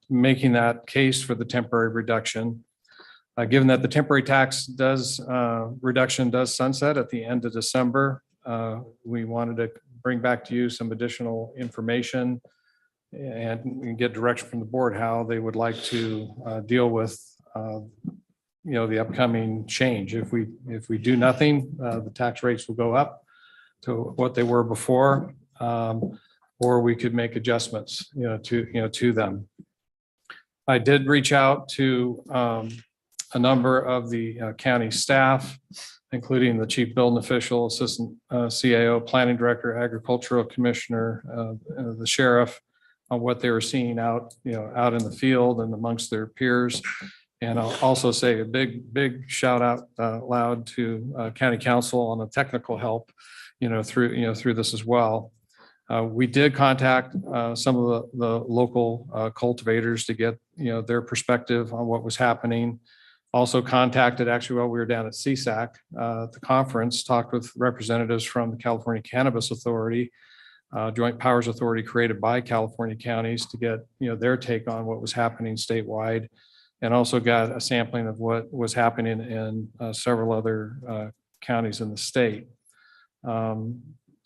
making that case for the temporary reduction. Given that the temporary tax reduction does sunset at the end of December, we wanted to bring back to you some additional information and get direction from the board how they would like to deal with the upcoming change. If we do nothing, the tax rates will go up to what they were before, or we could make adjustments to them. I did reach out to A number of the county staff, including the chief building official, assistant CAO, planning director, agricultural commissioner, the sheriff, on what they were seeing out, out in the field and amongst their peers. And I'll also say a big shout out loud to county council on the technical help, through this as well. We did contact some of the local cultivators to get, their perspective on what was happening. Also contacted, actually, while we were down at CSAC, the conference, talked with representatives from the California Cannabis Authority, Joint Powers Authority created by California counties, to get, their take on what was happening statewide, and also got a sampling of what was happening in several other counties in the state.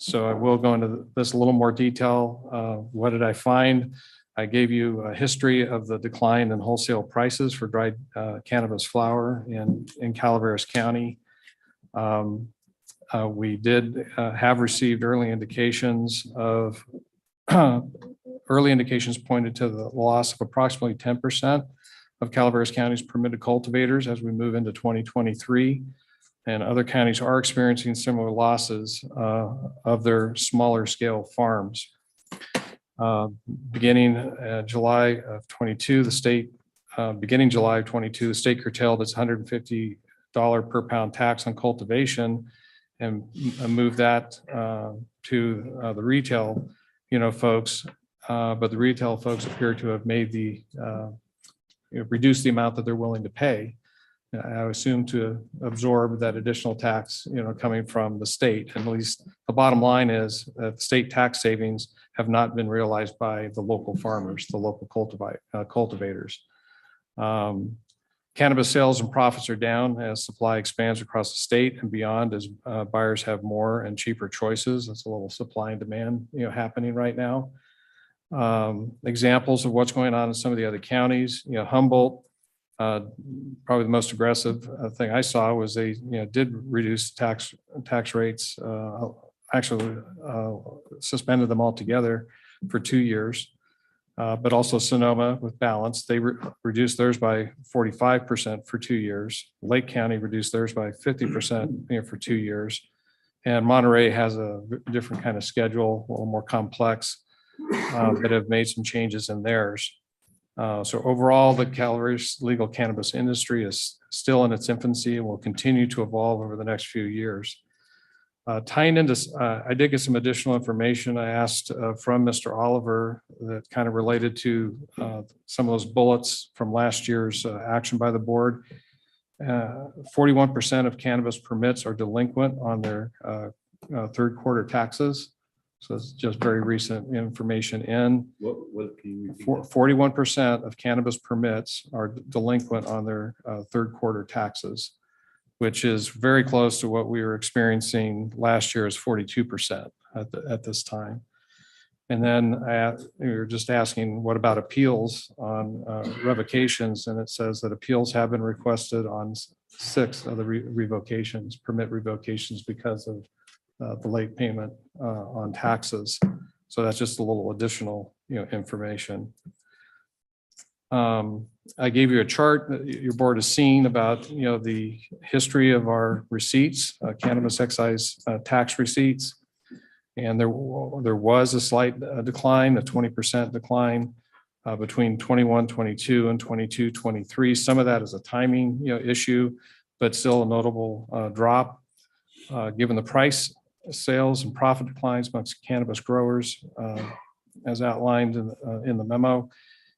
So I will go into this a little more detail. What did I find? I gave you a history of the decline in wholesale prices for dried cannabis flower in Calaveras County. We did have received early indications pointed to the loss of approximately 10% of Calaveras County's permitted cultivators as we move into 2023. And other counties are experiencing similar losses of their smaller scale farms. Beginning July of 22, the state curtailed its $150 per pound tax on cultivation and moved that to the retail, folks. But the retail folks appear to have made reduced the amount that they're willing to pay. I assume to absorb that additional tax, coming from the state. And at least the bottom line is that state tax savings have not been realized by the local farmers, the local cultivators. Cannabis sales and profits are down as supply expands across the state and beyond, as buyers have more and cheaper choices. That's a little supply and demand, happening right now. Examples of what's going on in some of the other counties, Humboldt, probably the most aggressive thing I saw was they, did reduce tax rates, actually suspended them altogether for 2 years. But also Sonoma with Balance, they reduced theirs by 45% for 2 years. Lake County reduced theirs by 50%, for 2 years. And Monterey has a different kind of schedule, a little more complex, but have made some changes in theirs. So overall, the Calaveras legal cannabis industry is still in its infancy and will continue to evolve over the next few years. Tying into, I did get some additional information I asked from Mr. Oliver that kind of related to some of those bullets from last year's action by the board. 41% of cannabis permits are delinquent on their third quarter taxes. So it's just very recent information in. What can you repeat? 41% of cannabis permits are delinquent on their third quarter taxes, which is very close to what we were experiencing last year, is 42% at this time. And then we were just asking, what about appeals on revocations? And it says that appeals have been requested on 6 of the permit revocations because of the late payment on taxes. So that's just a little additional, information. I gave you a chart that your board has seen about, the history of our receipts, cannabis excise tax receipts. And there was a slight decline, a 20% decline between 21-22 and 22-23. Some of that is a timing, issue, but still a notable drop. Given the price, sales and profit declines amongst cannabis growers, as outlined in the memo,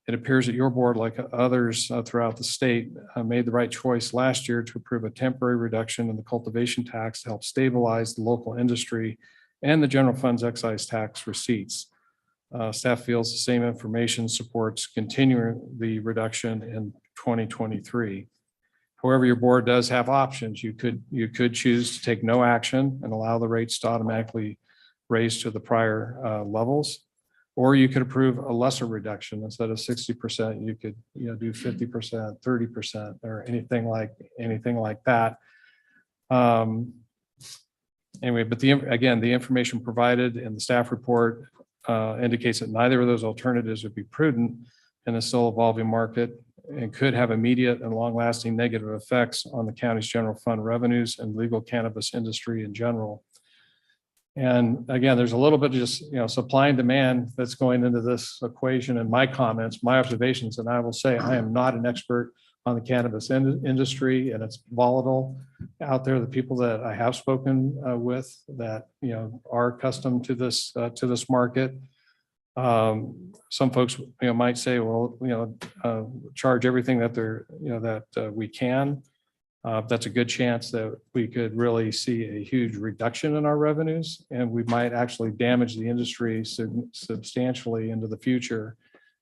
it appears that your board, like others throughout the state, made the right choice last year to approve a temporary reduction in the cultivation tax to help stabilize the local industry and the general fund's excise tax receipts. Staff feels the same information supports continuing the reduction in 2023. However, your board does have options. You could choose to take no action and allow the rates to automatically raise to the prior levels, or you could approve a lesser reduction. Instead of 60%, you could do 50%, 30%, or anything like that. Anyway, but the information provided in the staff report indicates that neither of those alternatives would be prudent in a still evolving market, and could have immediate and long-lasting negative effects on the county's general fund revenues and legal cannabis industry in general. And again, there's a little bit of just, supply and demand that's going into this equation, and my comments, my observations, and I will say I am not an expert on the cannabis industry, and it's volatile out there. The people that I have spoken with that, are accustomed to this market. Some folks, might say, well, charge everything that that we can. That's a good chance that we could really see a huge reduction in our revenues, and we might actually damage the industry substantially into the future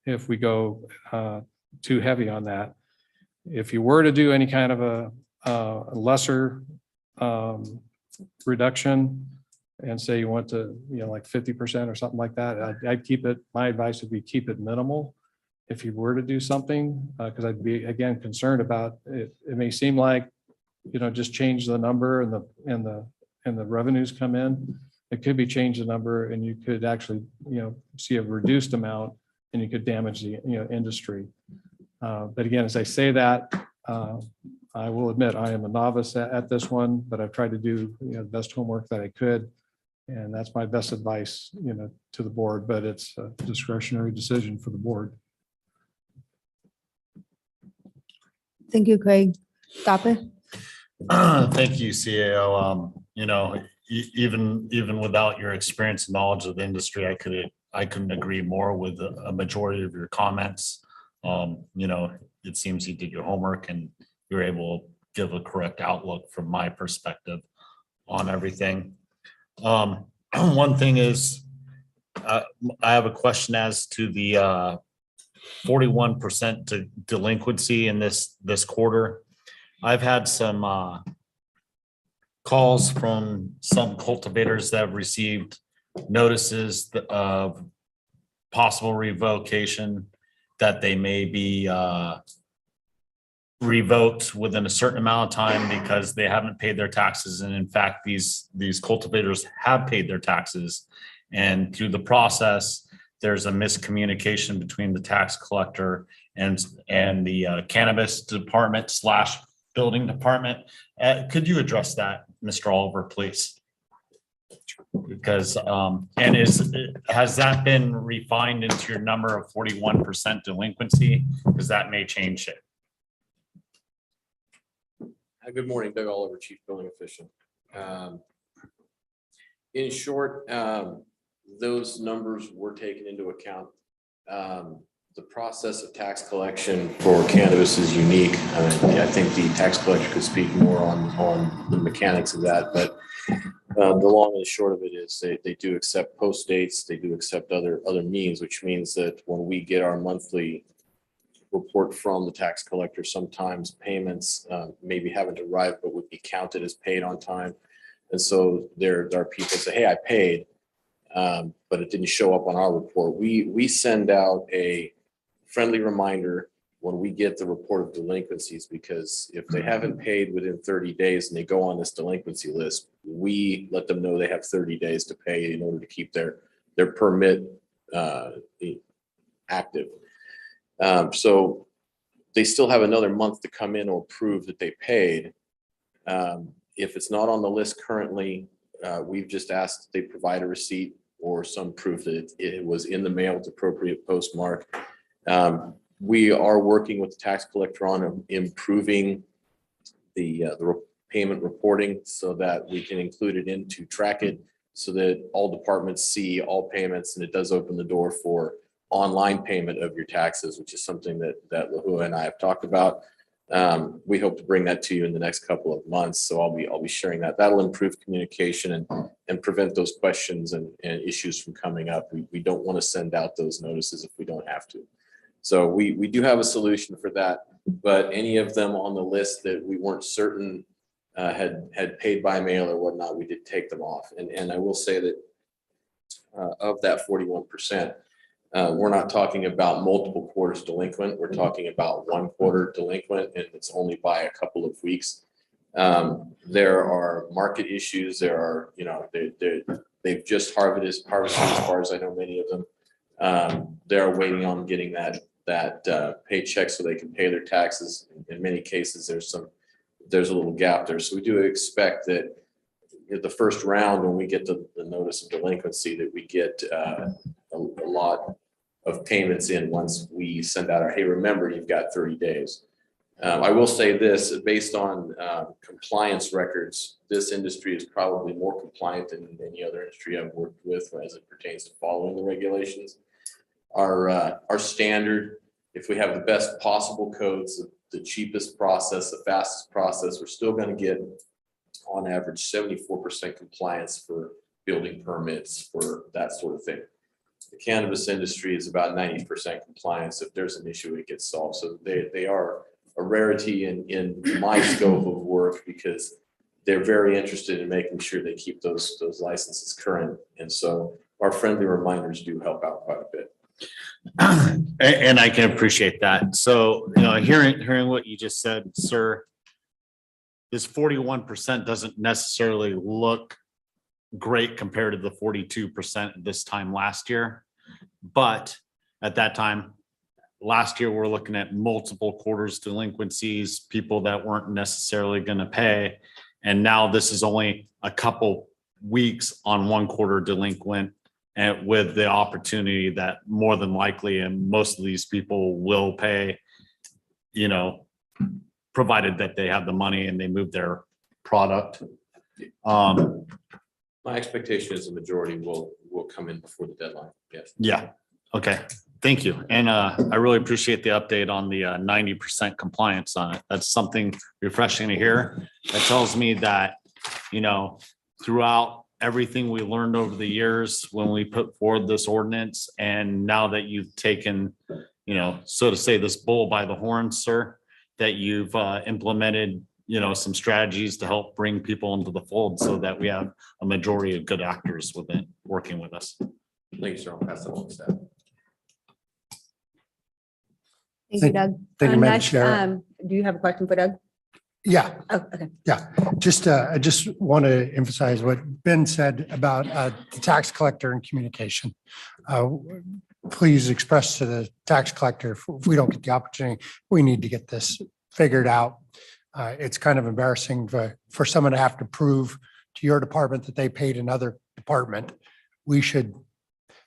if we go too heavy on that. If you were to do any kind of a lesser reduction and say you want to, like 50% or something like that, I'd keep it, my advice would be keep it minimal. If you were to do something, because I'd be, again, concerned about it. It may seem like, just change the number and the revenues come in. It could be change the number and you could actually, see a reduced amount and you could damage the, industry. But again, as I say that, I will admit I am a novice at this one, but I've tried to do, the best homework that I could. And that's my best advice, to the board, but it's a discretionary decision for the board. Thank you, Craig. Copper? Thank you, CAO. Even without your experience and knowledge of the industry, I couldn't agree more with a majority of your comments. It seems you did your homework and you're able to give a correct outlook from my perspective on everything. One thing is, I have a question as to the 41% delinquency in this quarter. I've had some calls from some cultivators that have received notices of possible revocation, that they may be revoked within a certain amount of time because they haven't paid their taxes. And in fact, these cultivators have paid their taxes. And through the process, there's a miscommunication between the tax collector and the cannabis department / building department. Could you address that, Mr. Oliver, please? Because, has that been refined into your number of 41% delinquency? Because that may change it. Good morning, Doug Oliver, Chief Building Official. In short, those numbers were taken into account. The process of tax collection for cannabis is unique. I think the tax collector could speak more on the mechanics of that, but the long and the short of it is they do accept post dates, they do accept other means, which means that when we get our monthly report from the tax collector, sometimes payments maybe haven't arrived but would be counted as paid on time. And so there are people say, hey, I paid, but it didn't show up on our report. We send out a friendly reminder when we get the report of delinquencies, because if they haven't paid within 30 days and they go on this delinquency list, we let them know they have 30 days to pay in order to keep their permit active. So they still have another month to come in or prove that they paid. If it's not on the list currently, we've just asked that they provide a receipt or some proof that it was in the mail with appropriate postmark. We are working with the tax collector on improving the payment reporting so that we can include it in to track it so that all departments see all payments, and it does open the door for online payment of your taxes, which is something that Lahua and I have talked about. We hope to bring that to you in the next couple of months. So I'll be sharing that. That'll improve communication and prevent those questions and issues from coming up. We don't want to send out those notices if we don't have to. So we do have a solution for that, but any of them on the list that we weren't certain had paid by mail or whatnot, we did take them off. And I will say that of that 41%, we're not talking about multiple quarters delinquent. We're talking about 1 quarter delinquent, and it's only by a couple of weeks. There are market issues. There are, they've just harvested as far as I know, many of them. They're waiting on getting that that pay checks so they can pay their taxes. In many cases, there's a little gap there. So we do expect that at the first round, when we get the notice of delinquency, that we get a lot of payments in once we send out our, hey, remember, you've got 30 days. I will say this, based on compliance records, this industry is probably more compliant than any other industry I've worked with as it pertains to following the regulations. Our standard, if we have the best possible codes, the cheapest process, the fastest process, we're still going to get on average 74% compliance for building permits, for that sort of thing. The cannabis industry is about 90% compliance. If there's an issue, it gets solved. So they are a rarity in my scope of work, because they're very interested in making sure they keep those licenses current. And so our friendly reminders do help out quite a bit. And I can appreciate that. So, hearing what you just said, sir, this 41% doesn't necessarily look great compared to the 42% this time last year. But at that time, last year, we're looking at multiple quarters delinquencies, people that weren't necessarily going to pay. And now this is only a couple weeks on one quarter delinquent, and with the opportunity that more than likely, and most of these people will pay, provided that they have the money and they move their product. My expectation is the majority will come in before the deadline. Yes. Yeah. Okay. Thank you. And I really appreciate the update on the 90% compliance on it. That's something refreshing to hear. That tells me that, throughout everything we learned over the years when we put forward this ordinance, and now that you've taken, so to say, this bull by the horns, sir, that you've implemented, some strategies to help bring people into the fold so that we have a majority of good actors within working with us. Thank you, sir. I'll pass that on to staff. Thank you, Doug. Thank you, Madam Next, Chair. do you have a question for Doug? Yeah, Oh, okay. Yeah, I just want to emphasize what Ben said about the tax collector and communication. Please express to the tax collector, if we don't get the opportunity, we need to get this figured out. It's kind of embarrassing for someone to have to prove to your department that they paid another department. We should,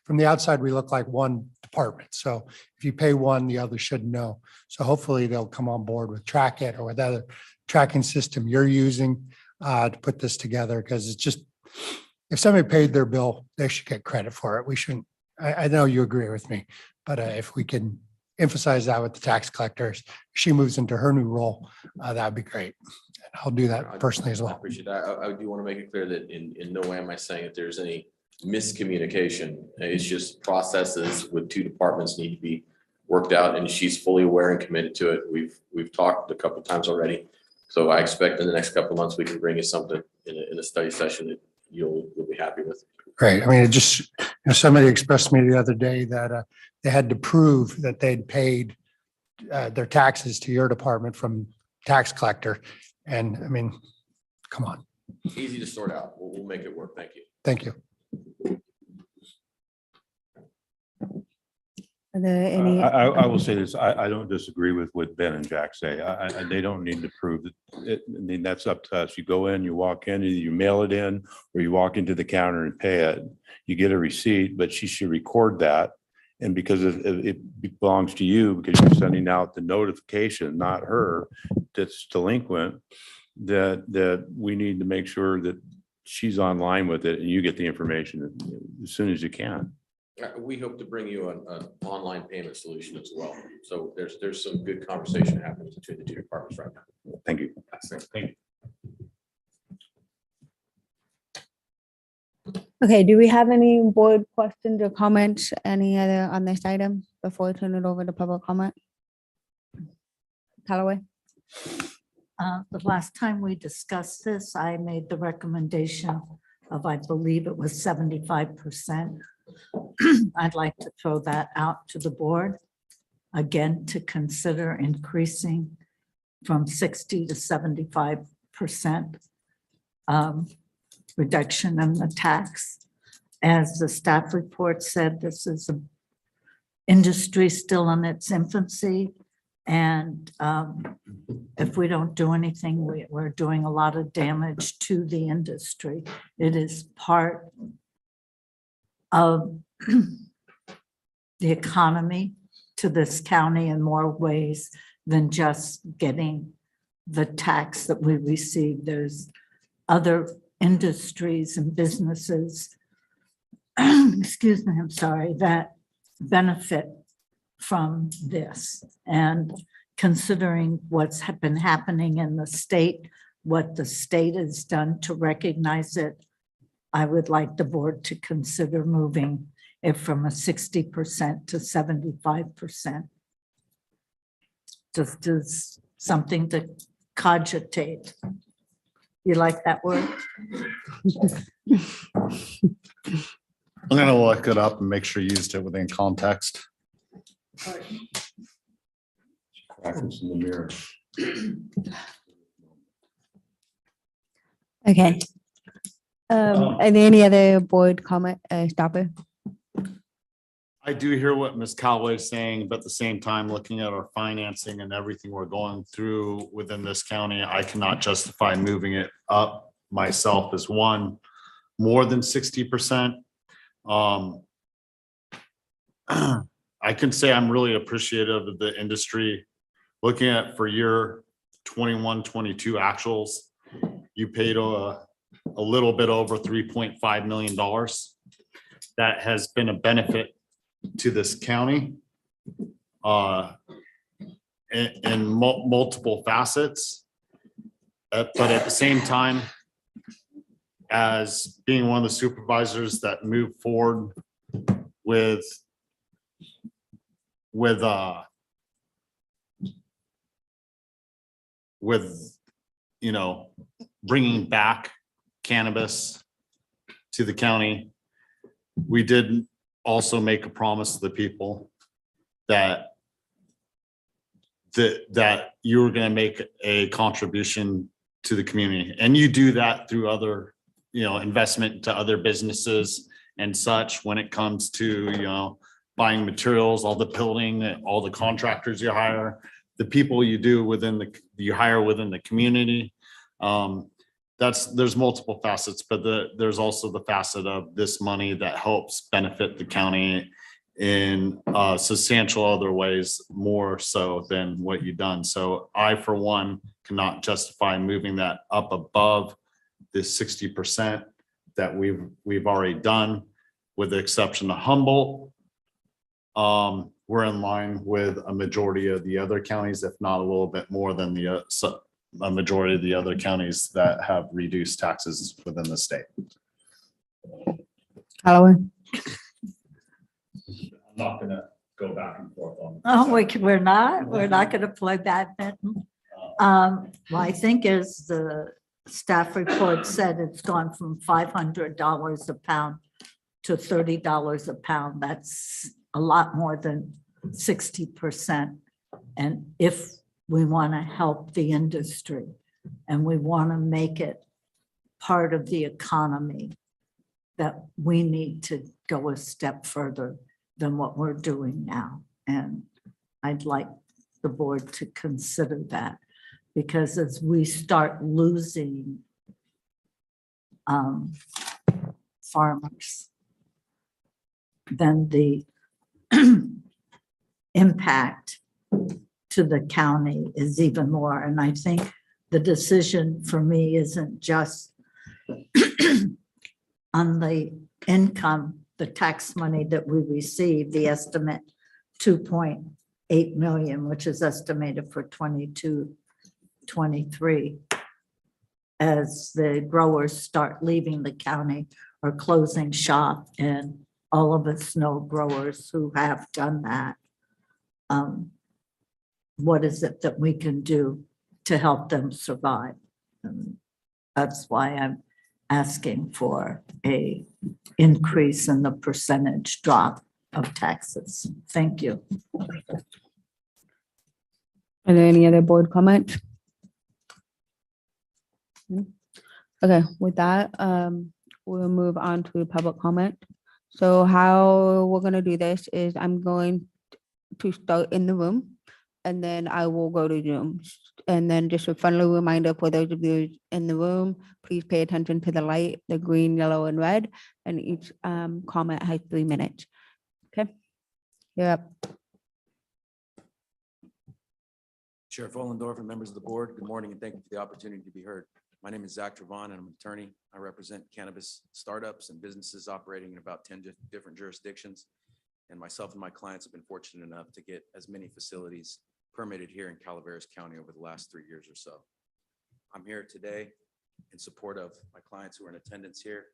from the outside, we look like one department. So if you pay one, the other should know. So hopefully they'll come on board with Track It or with other tracking system you're using to put this together, because it's just, if somebody paid their bill, they should get credit for it. We shouldn't, I know you agree with me, but if we can emphasize that with the tax collectors, if she moves into her new role, that'd be great. And I'll do that personally as I well. appreciate that. I do want to make it clear that in no way am I saying that there's any miscommunication. It's just processes with two departments need to be worked out, and she's fully aware and committed to it. We've talked a couple of times already. So I expect in the next couple of months, we can bring you something in a study session that you'll be happy with. Great. I mean, it just, somebody expressed to me the other day that they had to prove that they'd paid their taxes to your department from tax collector. And I mean, come on. Easy to sort out. We'll make it work. Thank you. Thank you. Are there any? I will say this, I don't disagree with what Ben and Jack say. They don't need to prove it. I mean, that's up to us. You go in, you walk in, either you mail it in or you walk into the counter and pay it. You get a receipt, but she should record that. And because it belongs to you, because you're sending out the notification, not her, that's delinquent, that we need to make sure that she's online with it and you get the information as soon as you can. We hope to bring you an online payment solution as well. So there's some good conversation happening between the two departments right now. Thank you. Thank you. Okay, do we have any board questions or comments, any other on this item before I turn it over to public comment? Callaway? The last time we discussed this, I made the recommendation of, I believe it was 75%. I'd like to throw that out to the board again to consider increasing from 60 to 75% reduction in the tax. As the staff report said, this is industry still in its infancy. And if we don't do anything, we're doing a lot of damage to the industry. It is part of the economy to this county in more ways than just getting the tax that we receive. There's other industries and businesses, excuse me, I'm sorry, that benefit from this. And considering what's been happening in the state, what the state has done to recognize it, I would like the board to consider moving it from a 60% to 75%. Just as something to cogitate. You like that word? I'm gonna look it up and make sure you used it within context. Practice in the mirror. Okay. Are there any other board comment, stopper? I do hear what Ms. Callaway is saying, but at the same time, looking at our financing and everything we're going through within this county, I cannot justify moving it up myself as one more than 60%. I can say I'm really appreciative of the industry. Looking at for year 21, 22 actuals, you paid a little bit over $3.5 million. That has been a benefit to this county in multiple facets. But at the same time, as being one of the supervisors that moved forward with you know, bringing back cannabis to the county, we did also make a promise to the people that you were going to make a contribution to the community, and you do that through other, you know, investment to other businesses and such. When it comes to, you know, buying materials, all the building, all the contractors you hire, the people you do you hire within the community. There's multiple facets, but there's also the facet of this money that helps benefit the county in substantial other ways, more so than what you've done. So I, for one, cannot justify moving that up above this 60% that we've already done, with the exception of Humboldt. We're in line with a majority of the other counties, if not a little bit more than a majority of the other counties that have reduced taxes within the state. Halloween. I'm not gonna go back and forth on. Oh, we're not going to play badminton. Well, I think as the staff report said, it's gone from $500 a pound to $30 a pound. That's a lot more than 60%. And if we want to help the industry and we want to make it part of the economy, that we need to go a step further than what we're doing now. And I'd like the board to consider that, because as we start losing farmers, then the impact to the county is even more. And I think the decision for me isn't just on the income, the tax money that we receive, the estimate 2.8 million, which is estimated for 22, 23. As the growers start leaving the county or closing shop, and all of us know growers who have done that. What is it that we can do to help them survive? And that's why I'm asking for a increase in the percentage drop of taxes. Thank you. Are there any other board comments? Okay, with that, we'll move on to public comment. So how we're gonna do this is I'm going to start in the room, and then I will go to Zoom. And then just a friendly reminder for those of you in the room, please pay attention to the light, the green, yellow, and red, and each comment has 3 minutes. Okay? You're up. Sheriff Ollendorf and members of the board, good morning and thank you for the opportunity to be heard. My name is Zach Travan and I'm an attorney. I represent cannabis startups and businesses operating in about 10 different jurisdictions. And myself and my clients have been fortunate enough to get as many facilities permitted here in Calaveras County over the last 3 years or so. I'm here today in support of my clients who are in attendance here,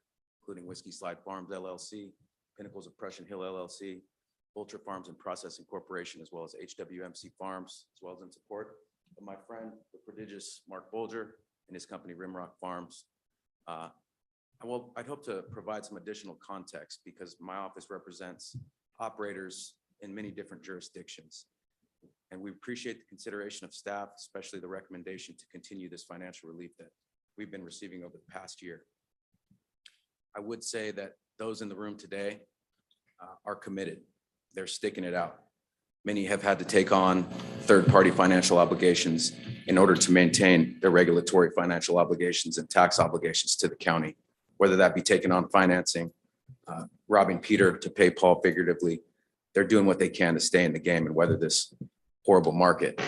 including Whiskey Slide Farms LLC, Pinnacles of Prussian Hill LLC, Vulture Farms and Processing Corporation, as well as HWMC Farms, as well as in support of my friend, the prodigious Mark Bolger and his company Rimrock Farms. I'd hope to provide some additional context because my office represents operators in many different jurisdictions. And we appreciate the consideration of staff, especially the recommendation to continue this financial relief that we've been receiving over the past year. I would say that those in the room today are committed. They're sticking it out. Many have had to take on third-party financial obligations in order to maintain their regulatory financial obligations and tax obligations to the county, whether that be taking on financing, robbing Peter to pay Paul figuratively. They're doing what they can to stay in the game and weather this horrible market.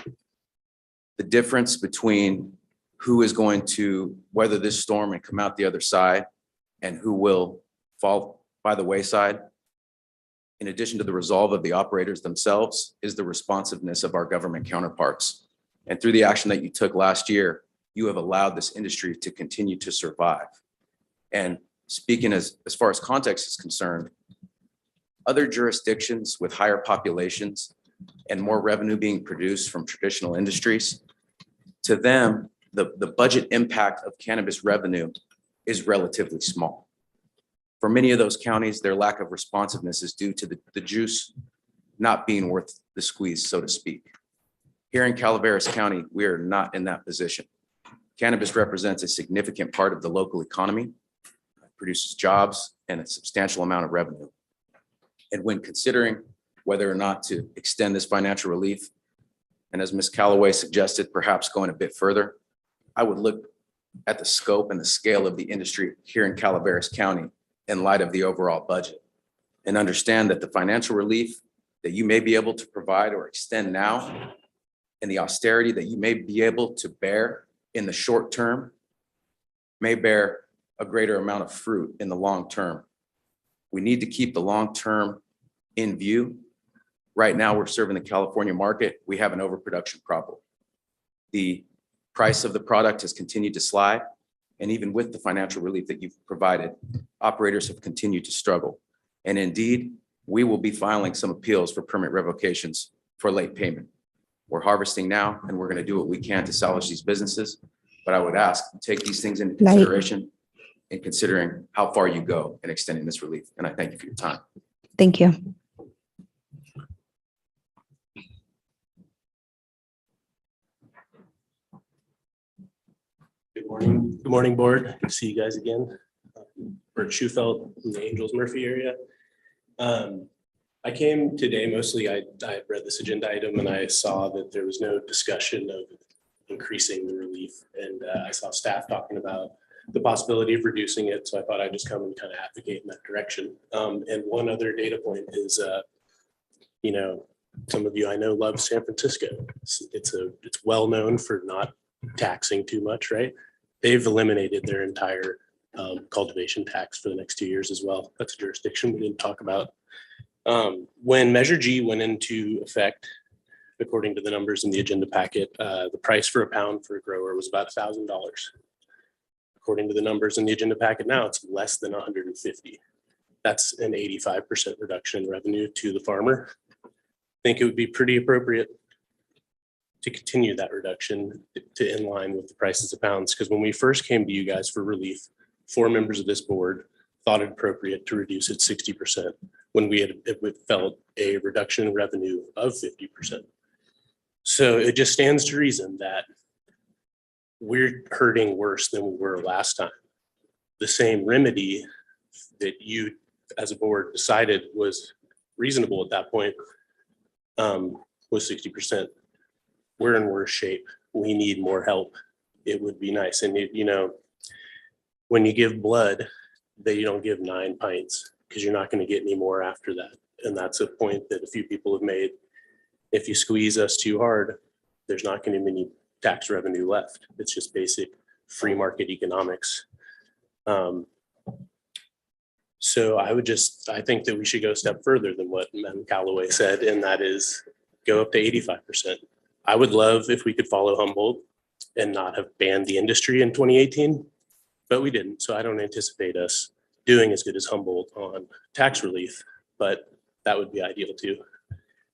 The difference between who is going to weather this storm and come out the other side and who will fall by the wayside, in addition to the resolve of the operators themselves, is the responsiveness of our government counterparts. And through the action that you took last year, you have allowed this industry to continue to survive. And speaking as far as context is concerned, other jurisdictions with higher populations and more revenue being produced from traditional industries, to them, the budget impact of cannabis revenue is relatively small. For many of those counties, their lack of responsiveness is due to the juice not being worth the squeeze, so to speak. Here in Calaveras County, we are not in that position. Cannabis represents a significant part of the local economy, produces jobs and a substantial amount of revenue. And when considering whether or not to extend this financial relief, and as Ms. Callaway suggested, perhaps going a bit further, I would look at the scope and the scale of the industry here in Calaveras County in light of the overall budget, and understand that the financial relief that you may be able to provide or extend now and the austerity that you may be able to bear in the short term may bear a greater amount of fruit in the long term. We need to keep the long term in view. Right now, we're serving the California market. We have an overproduction problem. The price of the product has continued to slide. And even with the financial relief that you've provided, operators have continued to struggle. And indeed, we will be filing some appeals for permit revocations for late payment. We're harvesting now, and we're going to do what we can to salvage these businesses. But I would ask, take these things into consideration in considering how far you go in extending this relief. And I thank you for your time. Thank you. Good morning. Good morning, board. Good to see you guys again. Bert Schufelt from the Angels Murphy area. I came today mostly, I read this agenda item and I saw that there was no discussion of increasing the relief. And I saw staff talking about the possibility of reducing it. So I thought I'd just come and kind of advocate in that direction. And one other data point is, you know, some of you I know love San Francisco. It's well known for not taxing too much, right? They've eliminated their entire cultivation tax for the next 2 years as well. That's a jurisdiction we didn't talk about. When Measure G went into effect, according to the numbers in the agenda packet, the price for a pound for a grower was about $1,000. According to the numbers in the agenda packet now, it's less than 150. That's an 85% reduction in revenue to the farmer. I think it would be pretty appropriate to continue that reduction to in line with the prices of pounds. Because when we first came to you guys for relief, 4 members of this board thought it appropriate to reduce it 60% when we had felt a reduction in revenue of 50%. So it just stands to reason that we're hurting worse than we were last time. The same remedy that you as a board decided was reasonable at that point was 60%. We're in worse shape. We need more help. It would be nice. And you know, when you give blood, you don't give 9 pints because you're not going to get any more after that. And that's a point that a few people have made. If you squeeze us too hard, there's not going to be any tax revenue left. It's just basic free market economics. So I think that we should go a step further than what Madam Calloway said, and that is go up to 85%. I would love if we could follow Humboldt and not have banned the industry in 2018, but we didn't. So I don't anticipate us doing as good as Humboldt on tax relief, but that would be ideal too.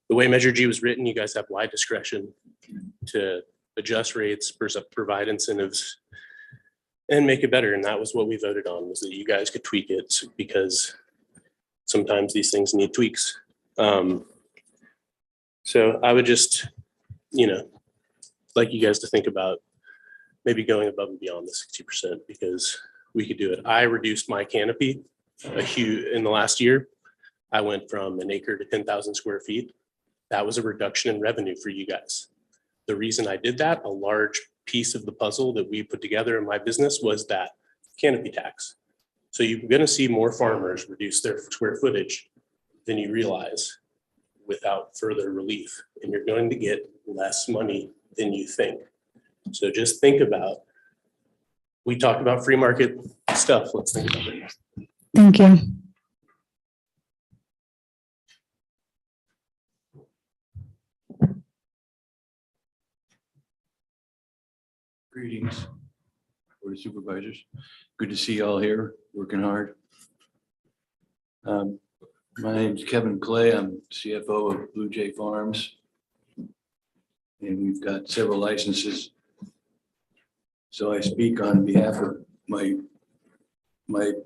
The way Measure G was written, you guys have wide discretion to adjust rates, provide incentives, and make it better. And that was what we voted on, was that you guys could tweak it because sometimes these things need tweaks. So I would just, you know, like you guys to think about maybe going above and beyond the 60% because we could do it. I reduced my canopy in the last year. I went from an acre to 10,000 square feet. That was a reduction in revenue for you guys. The reason I did that, a large piece of the puzzle that we put together in my business was that canopy tax. So you're going to see more farmers reduce their square footage than you realize without further relief, and you're going to get less money than you think. So just think about, we talked about free market stuff. Let's think about it. Thank you. Greetings, Board of Supervisors. Good to see you all here, working hard. My name is Kevin Clay. I'm CFO of Blue Jay Farms. And we've got several licenses. So I speak on behalf of my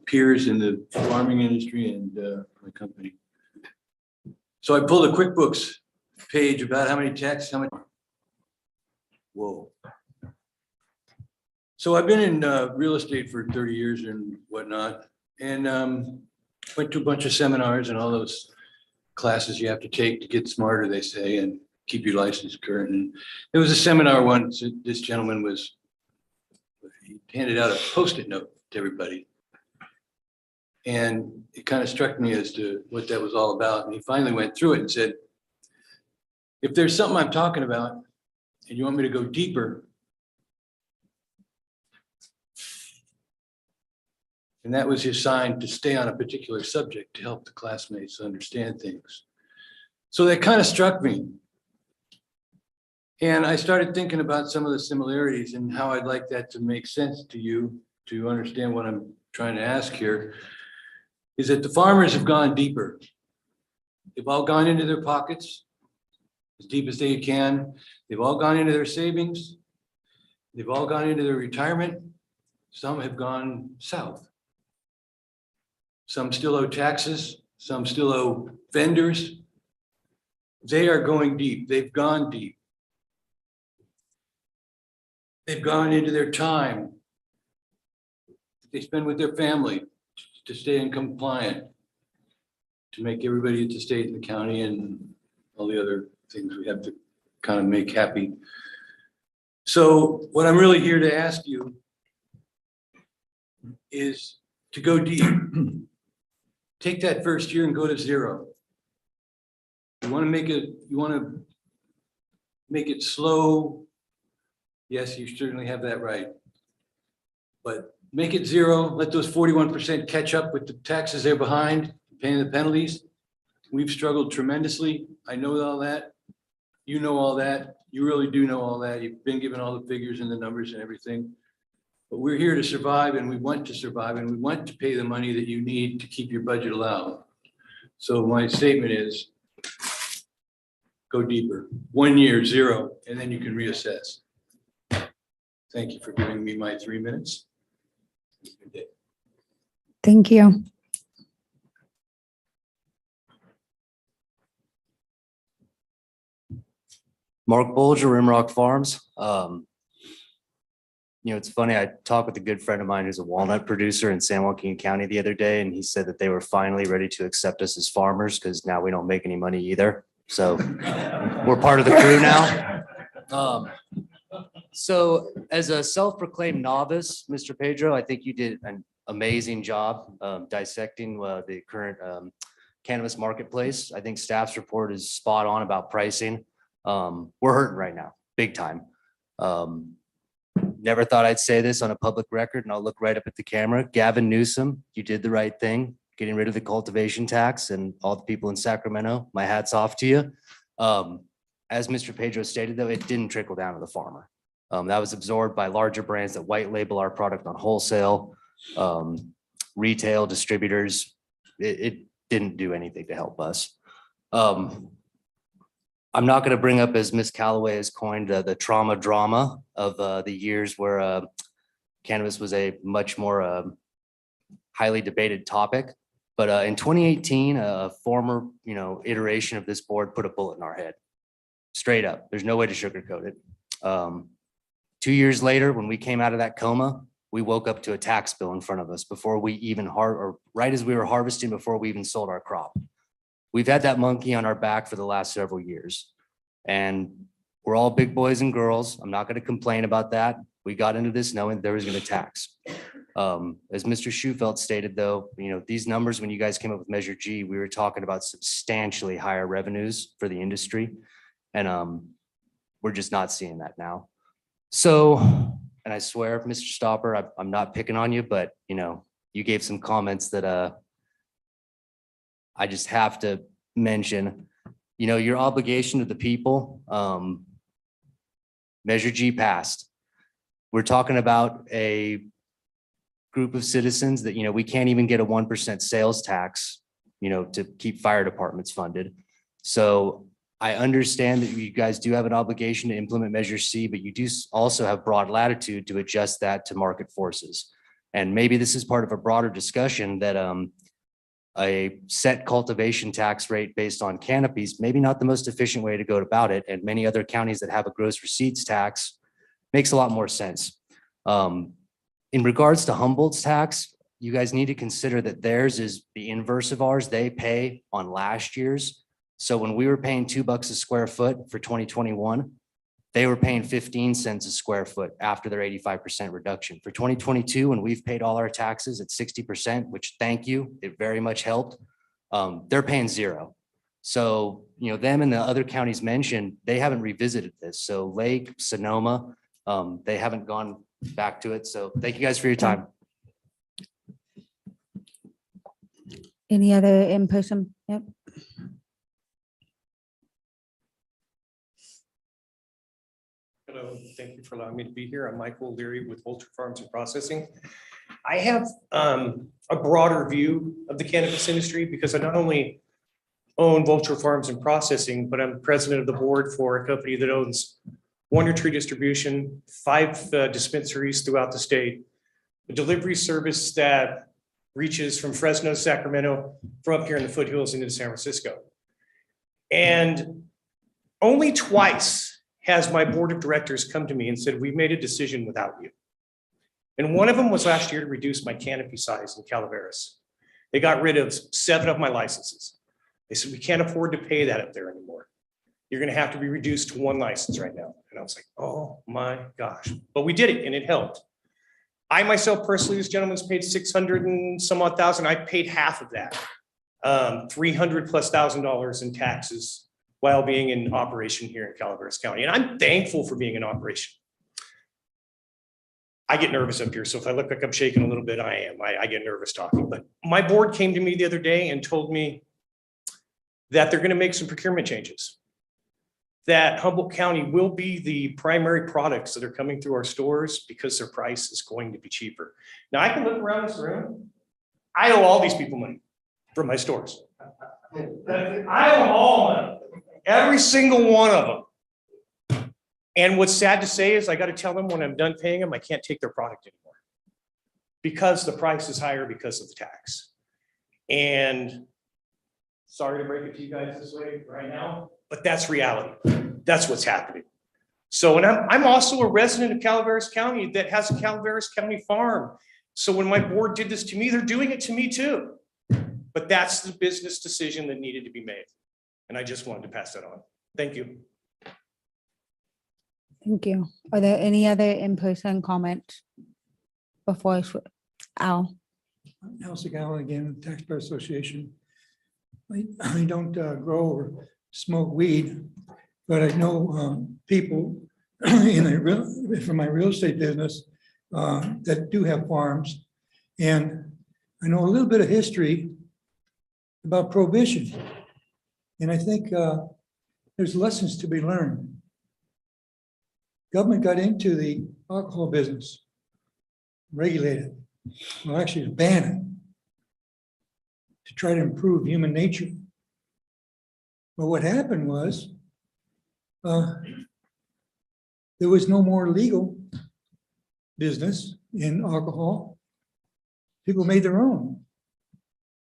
peers in the farming industry and my company. So I pulled a QuickBooks page about how many taxes, whoa. So I've been in real estate for 30 years and whatnot, and went to a bunch of seminars and all those classes you have to take to get smarter, they say, and keep your license current. And there was a seminar once, this gentleman he handed out a Post-it note to everybody. And it kind of struck me as to what that was all about. And he finally went through it and said, if there's something I'm talking about and you want me to go deeper, and that was his sign to stay on a particular subject to help the classmates understand things. So that kind of struck me. And I started thinking about some of the similarities and how I'd like that to make sense to you to understand what I'm trying to ask here, is that the farmers have gone deeper. They've all gone into their pockets as deep as they can. They've all gone into their savings. They've all gone into their retirement. Some have gone south. Some still owe taxes. Some still owe vendors. They are going deep. They've gone deep. They've gone into their time they spend with their family to stay in compliant, to make everybody at the state and the county and all the other things we have to kind of make happy. So what I'm really here to ask you is to go deep. Take that first year and go to zero. You want to make it slow. Yes, you certainly have that right. But make it zero, let those 41% catch up with the taxes they're behind, paying the penalties. We've struggled tremendously. I know all that. You know all that. You really do know all that. You've been given all the figures and the numbers and everything. But we're here to survive, and we want to survive, and we want to pay the money that you need to keep your budget allowed. So my statement is, go deeper. 1 year, zero, and then you can reassess. Thank you for giving me my 3 minutes. Good day. Thank you. Mark Bolger, Rimrock Farms. You know, it's funny, I talked with a good friend of mine who's a walnut producer in San Joaquin County the other day, and he said that they were finally ready to accept us as farmers because now we don't make any money either. So we're part of the crew now. So as a self-proclaimed novice, Mr. Pedro, I think you did an amazing job dissecting the current cannabis marketplace. I think staff's report is spot on about pricing. We're hurting right now, big time. Never thought I'd say this on a public record, and I'll look right up at the camera. Gavin Newsom, you did the right thing, getting rid of the cultivation tax, and all the people in Sacramento, my hat's off to you. As Mr. Pedro stated, though, it didn't trickle down to the farmer. That was absorbed by larger brands that white label our product on wholesale, retail distributors. It didn't do anything to help us. I'm not going to bring up, as Ms. Calloway has coined, the trauma drama of the years where cannabis was a much more highly debated topic. But in 2018, a former, iteration of this board put a bullet in our head. Straight up. There's no way to sugarcoat it. 2 years later, when we came out of that coma, we woke up to a tax bill in front of us before we even right as we were harvesting, before we even sold our crop. We've had that monkey on our back for the last several years, and we're all big boys and girls. I'm not going to complain about that. We got into this knowing there was going to tax. As Mr. Schufelt stated, though, these numbers, when you guys came up with Measure G, we were talking about substantially higher revenues for the industry, and we're just not seeing that now. So, and I swear, Mr. Stopper, I'm not picking on you, but you gave some comments that I just have to mention. Your obligation to the people. Measure G passed. We're talking about a group of citizens that we can't even get a 1% sales tax, to keep fire departments funded. So I understand that you guys do have an obligation to implement Measure C, but you do also have broad latitude to adjust that to market forces. And maybe this is part of a broader discussion that a set cultivation tax rate based on canopies, maybe not the most efficient way to go about it. And many other counties that have a gross receipts tax makes a lot more sense. In regards to Humboldt's tax, you guys need to consider that theirs is the inverse of ours. They pay on last year's. So when we were paying $2 a square foot for 2021, they were paying 15 cents a square foot after their 85% reduction. For 2022, when we've paid all our taxes at 60%, which thank you, it very much helped, they're paying $0. So, them and the other counties mentioned, they haven't revisited this. So Lake, Sonoma, they haven't gone back to it. So thank you guys for your time. Any other in-person? Yep. Hello, thank you for allowing me to be here. I'm Michael Leary with Vulture Farms and Processing. I have a broader view of the cannabis industry because I not only own Vulture Farms and Processing, but I'm president of the board for a company that owns Wonder Tree Distribution, 5 dispensaries throughout the state, a delivery service that reaches from Fresno, Sacramento, from up here in the foothills into San Francisco. And only twice has my board of directors come to me and said, we've made a decision without you. And one of them was last year to reduce my canopy size in Calaveras. They got rid of 7 of my licenses. They said, we can't afford to pay that up there anymore. You're going to have to be reduced to 1 license right now. And I was like, oh my gosh. But we did it and it helped. I myself personally, this gentleman's paid 600 and some odd thousand. I paid half of that, $300,000+ in taxes while being in operation here in Calaveras County. And I'm thankful for being in operation. I get nervous up here. So if I look like I'm shaking a little bit, I am. I get nervous talking. But my board came to me the other day and told me that they're going to make some procurement changes. That Humboldt County will be the primary products that are coming through our stores because their price is going to be cheaper. Now I can look around this room. I owe all these people money from my stores. I owe all money. Every single one of them. And what's sad to say is I got to tell them when I'm done paying them, I can't take their product anymore because the price is higher because of the tax. And sorry to break it to you guys this way right now, but that's reality. That's what's happening. So, and I'm also a resident of Calaveras County that has a Calaveras County farm. So when my board did this to me, they're doing it to me too. But that's the business decision that needed to be made. And I just wanted to pass that on. Thank you. Thank you. Are there any other in-person comments before Al? Al Segal again, Taxpayer Association. I don't grow or smoke weed, but I know people from my real estate business that do have farms. And I know a little bit of history about prohibition. And I think there's lessons to be learned. Government got into the alcohol business, regulated it. Well, actually to ban it, to try to improve human nature. But what happened was there was no more legal business in alcohol. People made their own.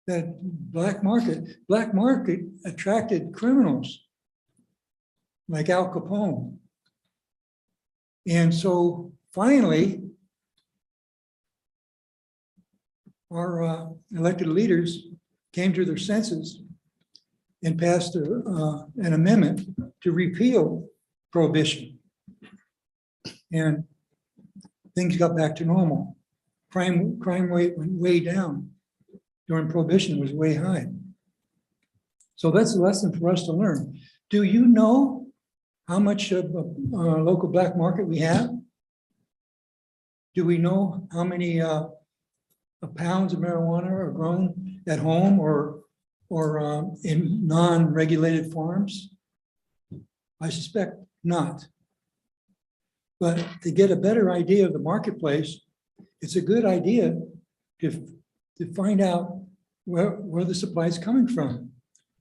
That black market attracted criminals like Al Capone. And so finally, our elected leaders came to their senses and passed an amendment to repeal prohibition. And things got back to normal. Crime rate went way down. During prohibition, it was way high. So that's a lesson for us to learn. Do you know how much of a local black market we have? Do we know how many pounds of marijuana are grown at home or in non-regulated farms? I suspect not. But to get a better idea of the marketplace, it's a good idea to find out where the supply is coming from.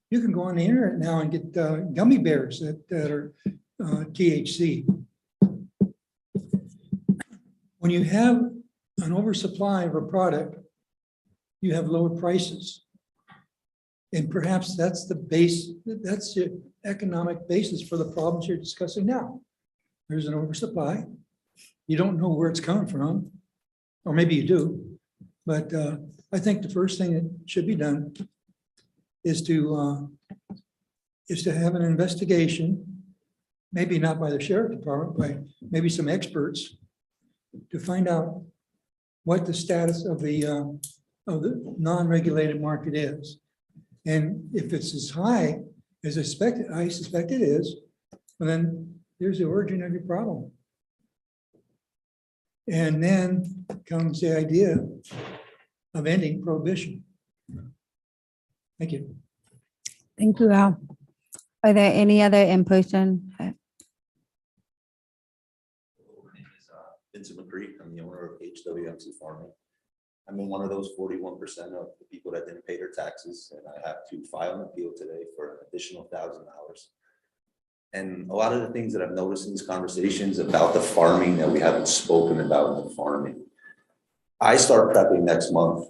You can go on the internet now and get gummy bears that are THC. When you have an oversupply of a product, you have lower prices. And perhaps that's the economic basis for the problems you're discussing now. There's an oversupply. You don't know where it's coming from, or maybe you do. But I think the first thing that should be done is to have an investigation, maybe not by the sheriff department, by maybe some experts, to find out what the status of the non-regulated market is. And if it's as high as I suspect it is, well, then there's the origin of your problem. And then comes the idea of ending prohibition. Thank you. Thank you, Al. Are there any other in-person? Vincent McCree, I'm the owner of HWMC Farming. I'm in one of those 41% of the people that didn't pay their taxes, and I have to file an appeal today for an additional $1,000. And a lot of the things that I've noticed in these conversations about the farming that we haven't spoken about in the farming. I start prepping next month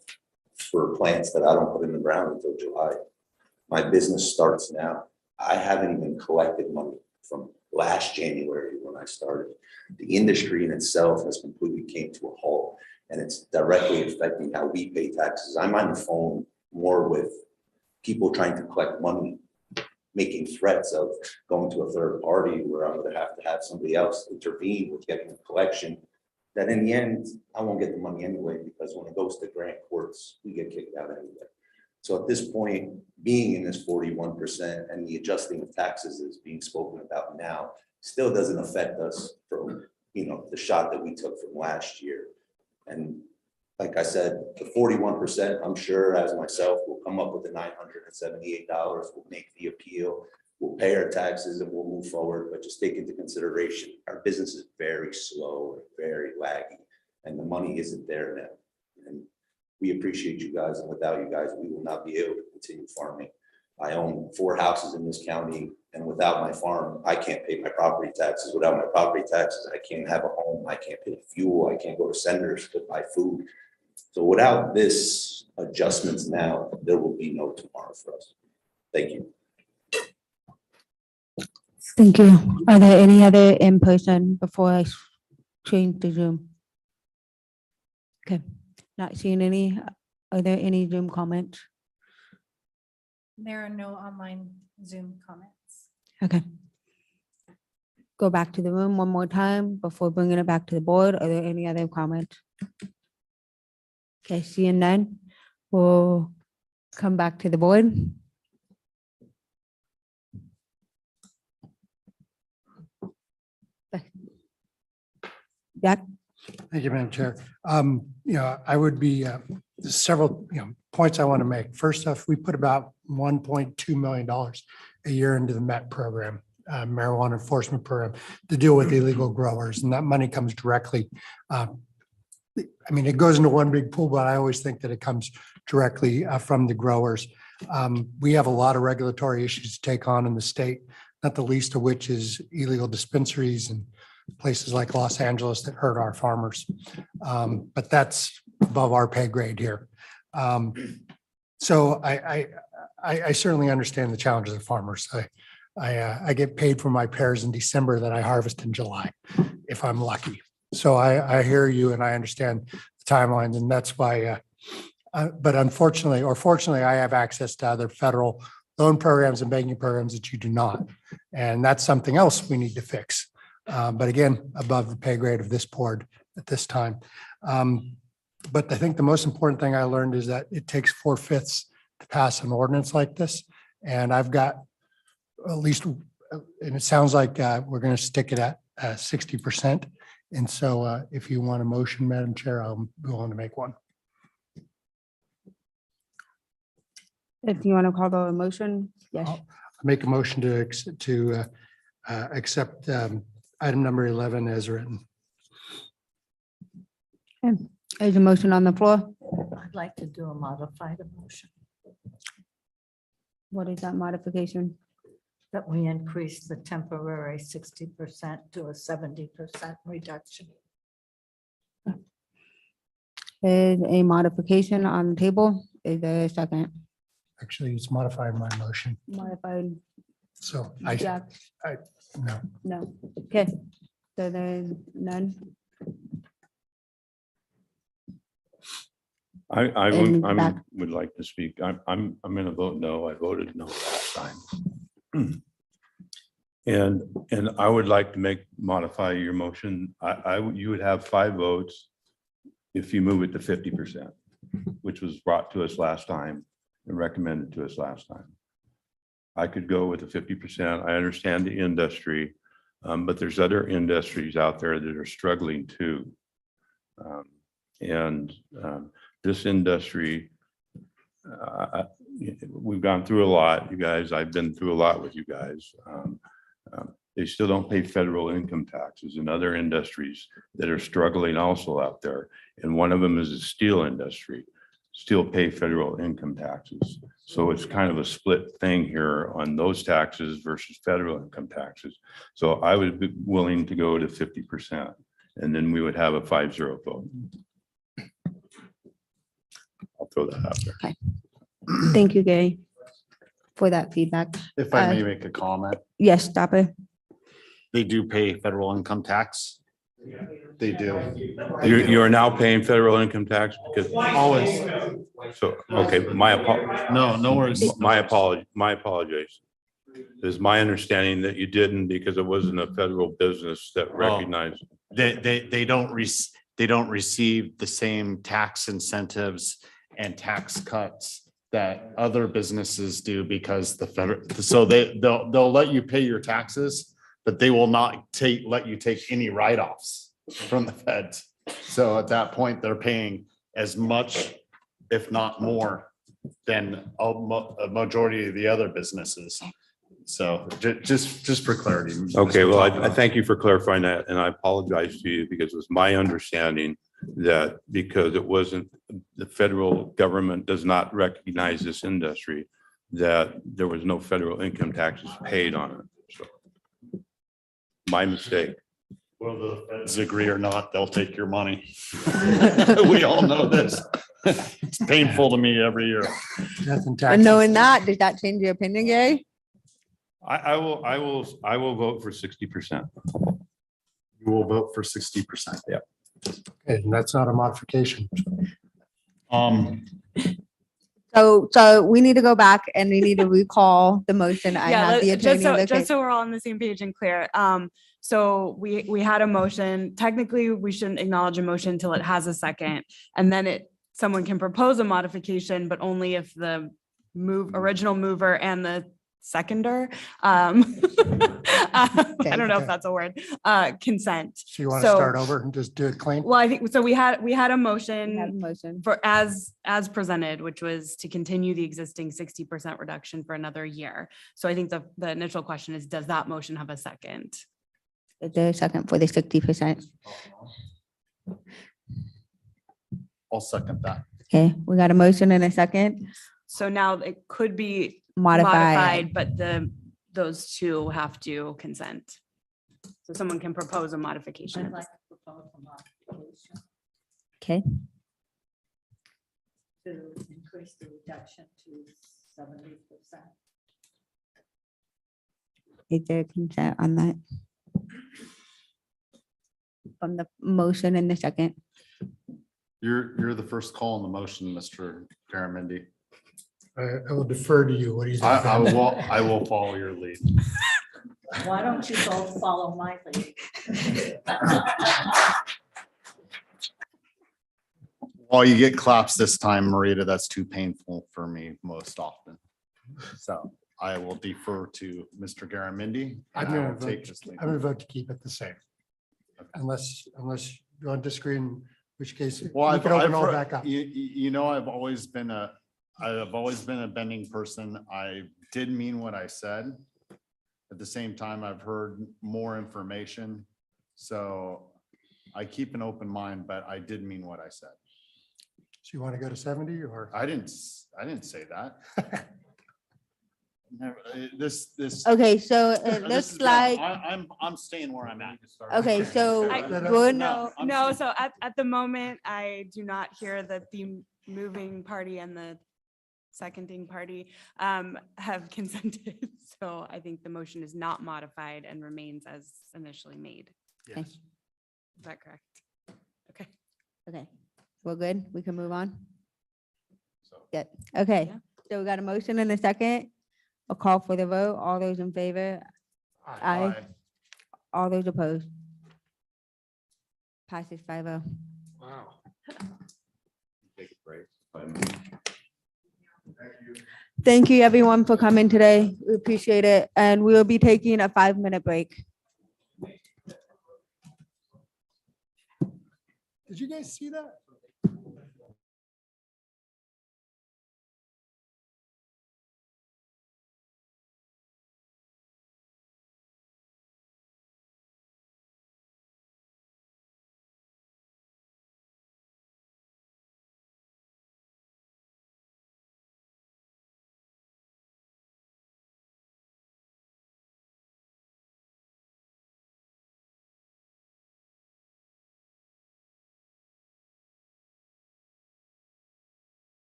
for plants that I don't put in the ground until July. My business starts now. I haven't even collected money from last January when I started. The industry in itself has completely came to a halt, and it's directly affecting how we pay taxes. I'm on the phone more with people trying to collect money, making threats of going to a third party where I'm going to have somebody else intervene with getting a collection. That in the end, I won't get the money anyway, because when it goes to grant courts, we get kicked out anyway. So at this point, being in this 41% and the adjusting of taxes is being spoken about now still doesn't affect us from, the shot that we took from last year. And like I said, the 41%, I'm sure as myself, will come up with the $978. We'll make the appeal, we'll pay our taxes, and we'll move forward. But just take into consideration, our business is very slow and very laggy, and the money isn't there now. And we appreciate you guys, and without you guys, we will not be able to continue farming. I own 4 houses in this county, and without my farm, I can't pay my property taxes. Without my property taxes, I can't have a home, I can't pay fuel, I can't go to Senders to buy food. So without this adjustments now, there will be no tomorrow for us. Thank you. Thank you. Are there any other in-person before I change the Zoom? Okay, not seeing any. Are there any Zoom comments? There are no online Zoom comments. Okay. Go back to the room one more time before bringing it back to the board. Are there any other comments? Okay, seeing none, we'll come back to the board. Jack? Thank you, Madam Chair. I would be, there's several, points I want to make. First off, we put about $1.2 million a year into the MET program, marijuana enforcement program, to deal with illegal growers, and that money comes directly. It goes into one big pool, but I always think that it comes directly from the growers. We have a lot of regulatory issues to take on in the state, not the least of which is illegal dispensaries and places like Los Angeles that hurt our farmers. But that's above our pay grade here. So I certainly understand the challenges of farmers. I get paid for my pears in December that I harvest in July, if I'm lucky. So I hear you and I understand the timelines, and that's why, but unfortunately, or fortunately, I have access to other federal loan programs and banking programs that you do not. And that's something else we need to fix. But again, above the pay grade of this board at this time. But I think the most important thing I learned is that it takes 4/5 to pass an ordinance like this. And I've got at least, and it sounds like we're going to stick it at 60%. And so if you want a motion, Madam Chair, I'll go on to make one. If you want to call the motion, yes. I'll make a motion to accept item number 11 as written. There's a motion on the floor. I'd like to do a modified motion What is that modification? that we increase the temporary 60% to a 70% reduction. Is a modification on the table? Is there a second? Actually, it's modifying my motion. Modified, So Jack? no. No. Okay, so there's none. I And would, back. would like to speak. I'm going to vote no. I voted no last time. And I would like to modify your motion. You would have 5 votes if you move it to 50%, which was brought to us last time and recommended to us last time. I could go with the 50%. I understand the industry, but there's other industries out there that are struggling too. This industry, we've gone through a lot, you guys. I've been through a lot with you guys. They still don't pay federal income taxes in other industries that are struggling also out there. And one of them is the steel industry, still pay federal income taxes. So it's kind of a split thing here on those taxes versus federal income taxes. So I would be willing to go to 50%, and then we would have a 5-0 vote. I'll throw that out there. Okay. Thank you, Gary, for that feedback. If I may make a comment, Yes, stop it. they do pay federal income tax. They do. You are now paying federal income tax because. Always. So, okay, my apologies. No worries. My apologies. It's my understanding that you didn't because it wasn't a federal business that recognized. They don't receive the same tax incentives and tax cuts that other businesses do because the federal, so they'll let you pay your taxes, but they will not let you take any write-offs from the feds. So at that point, they're paying as much, if not more, than a majority of the other businesses. So just for clarity. Okay, well, I thank you for clarifying that, and I apologize to you because it was my understanding that because it wasn't, the federal government does not recognize this industry, that there was no federal income taxes paid on it. So my mistake. Whether the feds agree or not, they'll take your money. We all know this. It's painful to me every year. And knowing that, does that change your opinion, Gary? I will vote for 60%. You will vote for 60%. Yeah. And that's not a modification. So we need to go back and we need to recall the motion. I Yeah, have the just attorney so, look just at. so we're all on the same page and clear. So we had a motion. Technically, we shouldn't acknowledge a motion until it has a second. And then someone can propose a modification, but only if the original mover and the seconder, I don't know if Okay. that's a word, consent. So you want to start over and just do it clean? Well, I think, so we had a We have a motion motion. for as presented, which was to continue the existing 60% reduction for another year. So I think the initial question is, does that motion have a second? Is there a second for the 60%? I'll second that. Okay, we got a motion and a second. So now it could be Modified. modified, but those two have to consent. So someone can propose a modification. Okay, To increase the reduction to 70%. is there consent on that? From the motion and the second. You're the first call on the motion, Mr. Garamendi. I will defer to you. What do you think? I will follow your lead. Why don't you both follow my lead? While you get claps this time, Marita, that's too painful for me most often. So I will defer to Mr. Garamendi. I'm and I gonna will take vote, this lead. I'm gonna vote to keep it the same. Unless you want to disagree, in which case we Well, can open all back up. You know, I've always been a bending person. I did mean what I said. At the same time, I've heard more information. So I keep an open mind, but I did mean what I said. So you want to go to 70 or? I didn't say that. Never, this. Okay, so it this looks is- like, I'm staying where I'm at. okay, so I- we're No, no, no, so at the moment, I do not hear that the moving party and the seconding party have consented. So I think the motion is not modified and remains as initially made. Yes. Is that correct? Okay. okay, we're good. We can move on. Good. Okay, so we got a motion and a second. A call for the vote. All those in favor? Aye. All those opposed? Passes 5-0. Wow. Take a break. Thank you, everyone, for coming today. We appreciate it. And we will be taking a 5-minute break. Did you guys see that?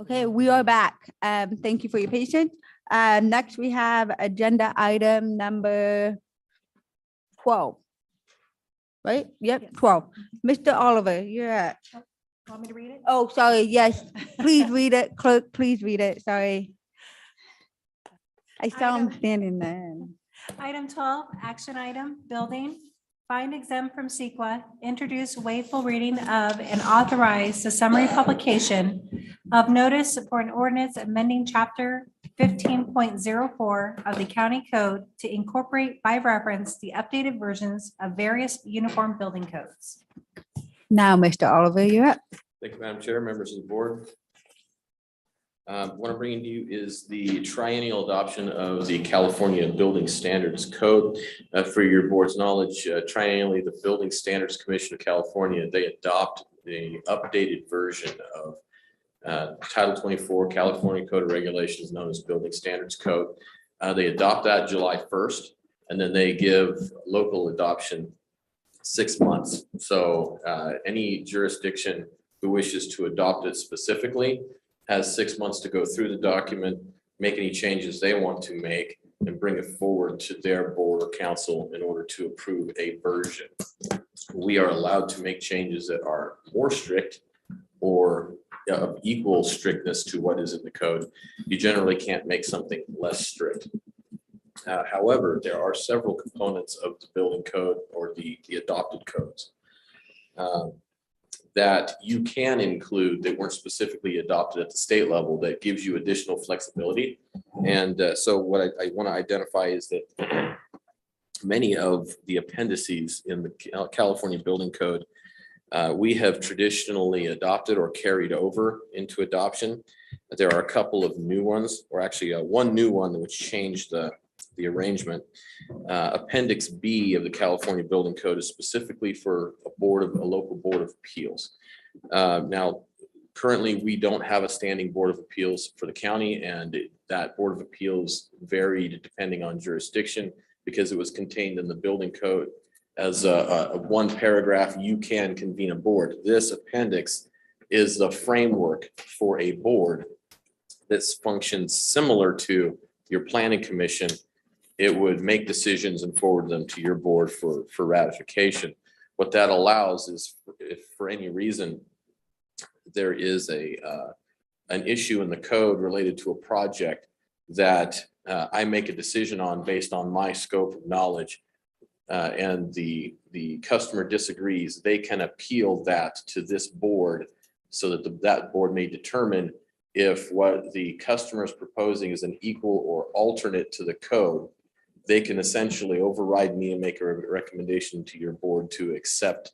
Okay, we are back. Thank you for your patience. Next, we have agenda item number 12. Right? Yep, 12. Mr. Oliver, you're at. Want me to read it? Oh, sorry. Yes, please read it. Clerk, please read it. Sorry. I saw him standing there. Item 12, action item, building. Find exempt from CEQA, introduce waive full reading of and authorize the summary publication of notice for an ordinance amending chapter 15.04 of the county code to incorporate by reference the updated versions of various uniform building codes. Now, Mr. Oliver, you're up. Thank you, Madam Chair, members of the board. What I'm bringing to you is the triennial adoption of the California Building Standards Code. For your board's knowledge, triennially, the Building Standards Commission of California, they adopt the updated version of Title 24 California Code of Regulations known as Building Standards Code. They adopt that July 1st, and then they give local adoption 6 months. So any jurisdiction who wishes to adopt it specifically has 6 months to go through the document, make any changes they want to make, and bring it forward to their board or council in order to approve a version. We are allowed to make changes that are more strict or of equal strictness to what is in the code. You generally can't make something less strict. However, there are several components of the building code or the adopted codes that you can include that weren't specifically adopted at the state level that gives you additional flexibility. And so what I want to identify is that many of the appendices in the California Building Code we have traditionally adopted or carried over into adoption. There are a couple of new ones, or actually one new one which changed the arrangement. Appendix B of the California Building Code is specifically for a local board of appeals. Now, currently, we don't have a standing board of appeals for the county, and that board of appeals varied depending on jurisdiction because it was contained in the building code as a one paragraph. You can convene a board. This appendix is the framework for a board that functions similar to your planning commission. It would make decisions and forward them to your board for ratification. What that allows is if for any reason there is an issue in the code related to a project that I make a decision on based on my scope of knowledge and the customer disagrees, they can appeal that to this board so that that board may determine if what the customer is proposing is an equal or alternate to the code. They can essentially override me and make a recommendation to your board to accept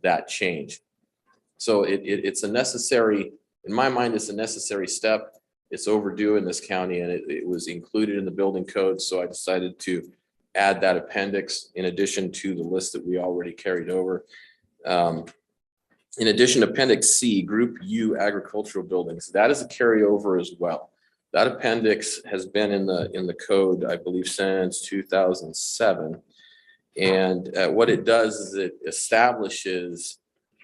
that change. So it's a necessary, in my mind, it's a necessary step. It's overdue in this county, and it was included in the building code. So I decided to add that appendix in addition to the list that we already carried over. In addition, Appendix C, Group U agricultural buildings, that is a carryover as well. That appendix has been in the code, I believe, since 2007. And what it does is it establishes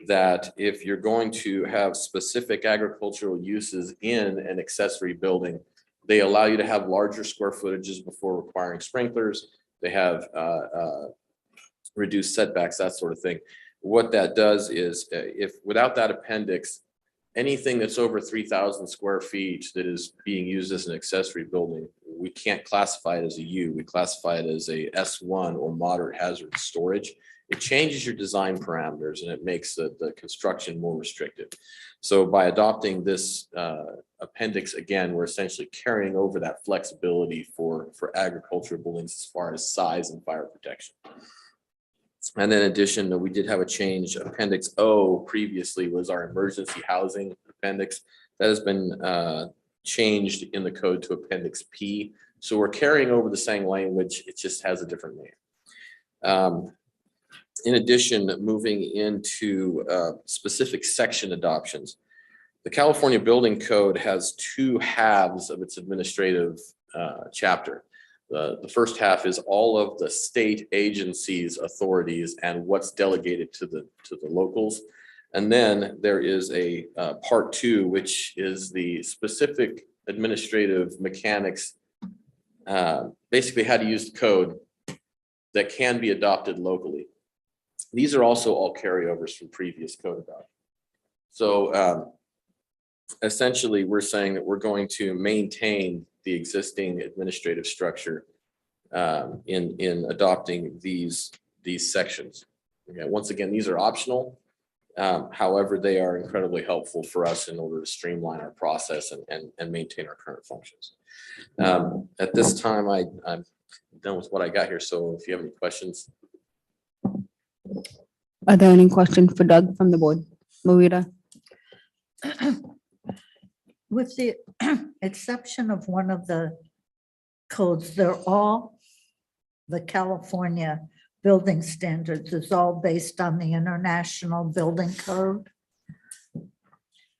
that if you're going to have specific agricultural uses in an accessory building, they allow you to have larger square footages before requiring sprinklers. They have reduced setbacks, that sort of thing. What that does is if without that appendix, anything that's over 3,000 square feet that is being used as an accessory building, we can't classify it as a U. We classify it as a S1 or moderate hazard storage. It changes your design parameters and it makes the construction more restrictive. So by adopting this appendix, again, we're essentially carrying over that flexibility for agricultural buildings as far as size and fire protection. And then in addition, we did have a change. Appendix O previously was our emergency housing appendix. That has been changed in the code to Appendix P. So we're carrying over the same language. It just has a different name. In addition, moving into specific section adoptions, the California Building Code has two halves of its administrative chapter. The first half is all of the state agencies, authorities, and what's delegated to the locals. And then there is a part two, which is the specific administrative mechanics, basically how to use the code that can be adopted locally. These are also all carryovers from previous code adoption. So essentially, we're saying that we're going to maintain the existing administrative structure in adopting these sections. Okay, once again, these are optional. However, they are incredibly helpful for us in order to streamline our process and maintain our current functions. At this time, I'm done with what I got here. So if you have any questions. Are there any questions for Doug from the board? Marita? With the exception of one of the codes, they're all the California building standards is all based on the International Building Code.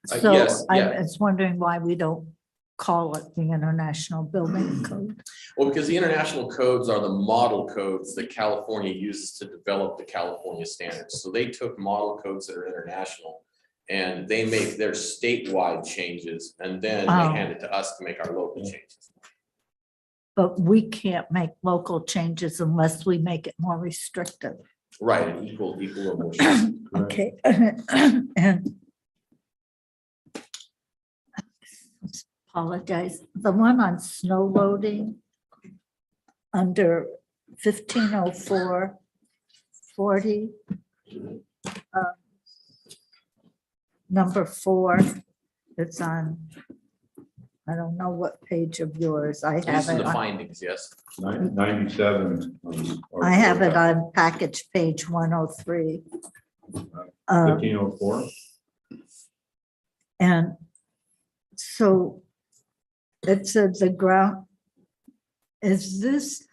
So Yes, I yeah. was wondering why we don't call it the International Building Code. Well, because the international codes are the model codes that California uses to develop the California standards. So they took model codes that are international and they make their statewide changes and then they hand it to us to make our local changes. But we can't make local changes unless we make it more restrictive. Right, and equal or more. Okay. And apologize, the one on snow loading under 1504-40, number 4, it's on, I don't know what page of yours. I These have are it the on, findings, yes. 97. I have it on package page 103. 1504. And so it said the ground, is this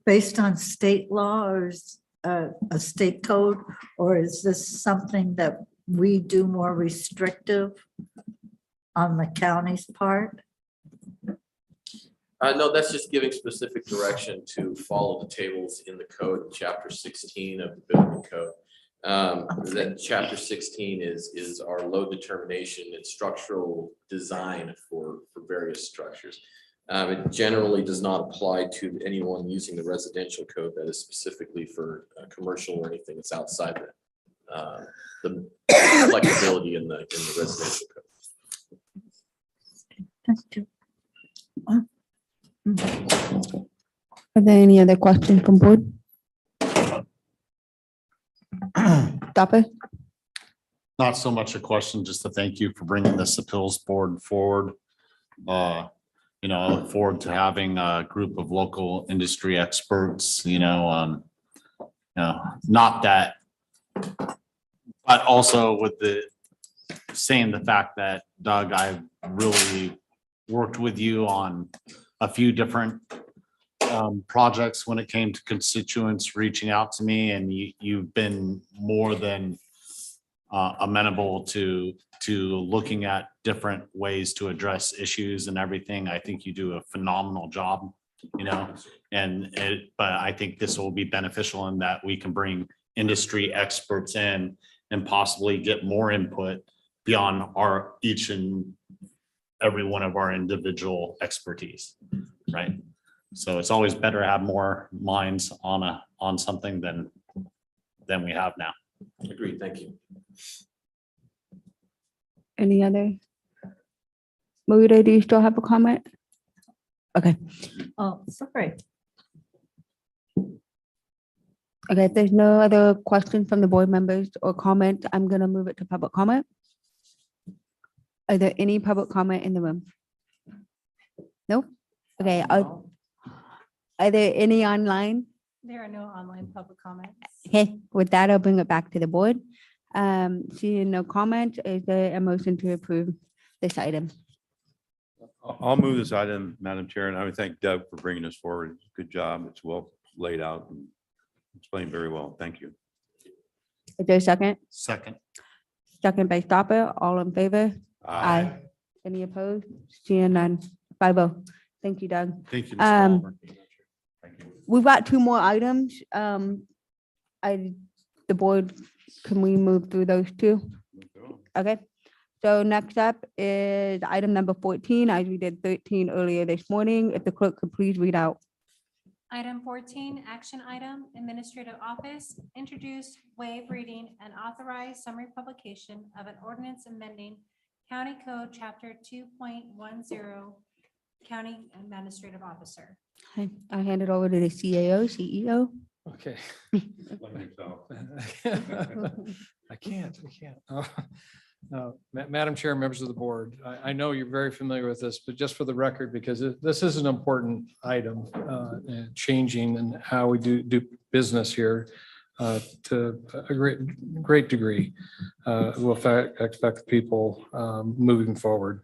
based on state law or is a state code? Or is this something that we do more restrictive on the county's part? No, that's just giving specific direction to follow the tables in the code, in chapter 16 of the building code. Then chapter 16 is our load determination and structural design for various structures. It generally does not apply to anyone using the residential code that is specifically for commercial or anything that's outside the flexibility in the residential code. Thank you. Are there any other questions from board? Stop. Not so much a question, just a thank you for bringing this appeals board forward. I look forward to having a group of local industry experts, not that, but also with the fact that Doug, I've really worked with you on a few different projects when it came to constituents reaching out to me, and you've been more than amenable to looking at different ways to address issues and everything. I think you do a phenomenal job, but I think this will be beneficial in that we can bring industry experts in and possibly get more input beyond our each and every one of our individual expertise, right? So it's always better to have more minds on something than we have now. Agreed, thank you. Any other? Marita, do you still have a comment? Okay. Oh, sorry. Okay, if there's no other questions from the board members or comments, I'm gonna move it to public comment. Are there any public comment in the room? Nope. Okay, are there any online? There are no online public comments. Okay, with that, I'll bring it back to the board. Seeing no comment, is there a motion to approve this item? I'll move this item, Madam Chair, and I would thank Doug for bringing this forward. Good job. It's well laid out and explained very well. Thank you. Is there a second? Second. Second by Stopper, all in favor? Aye. Any opposed? Seeing none. 5-0. Thank you, Doug. Thank you, Mr. Oliver. We've got 2 more items. I the board, can we move through those two? Okay, so next up is item number 14, as we did 13 earlier this morning. If the clerk could please read out. Item 14, action item, administrative office, introduce, waive reading, and authorize summary publication of an ordinance amending County Code Chapter 2.10, County Administrative Officer. I hand it over to the CAO, CEO. Okay. I can't. Madam Chair, members of the board, I know you're very familiar with this, but just for the record, because this is an important item, changing in how we do business here to a great degree. Will affect people moving forward.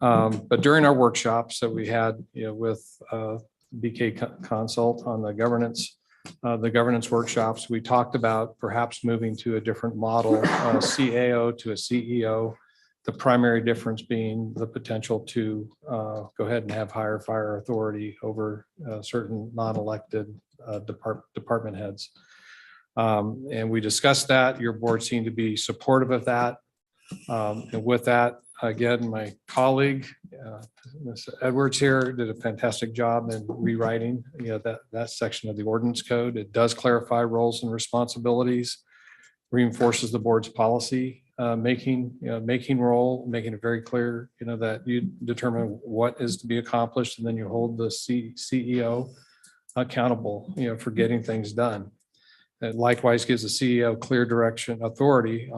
But during our workshops that we had, with BK Consult on the governance workshops, we talked about perhaps moving to a different model, CAO to a CEO. The primary difference being the potential to go ahead and have higher fire authority over certain non-elected department heads. And we discussed that. Your board seemed to be supportive of that. And with that, again, my colleague, Ms. Edwards here, did a fantastic job in rewriting, that section of the ordinance code. It does clarify roles and responsibilities, reinforces the board's policy making role, making it very clear, that you determine what is to be accomplished, and then you hold the CEO accountable, for getting things done. It likewise gives the CEO clear direction, authority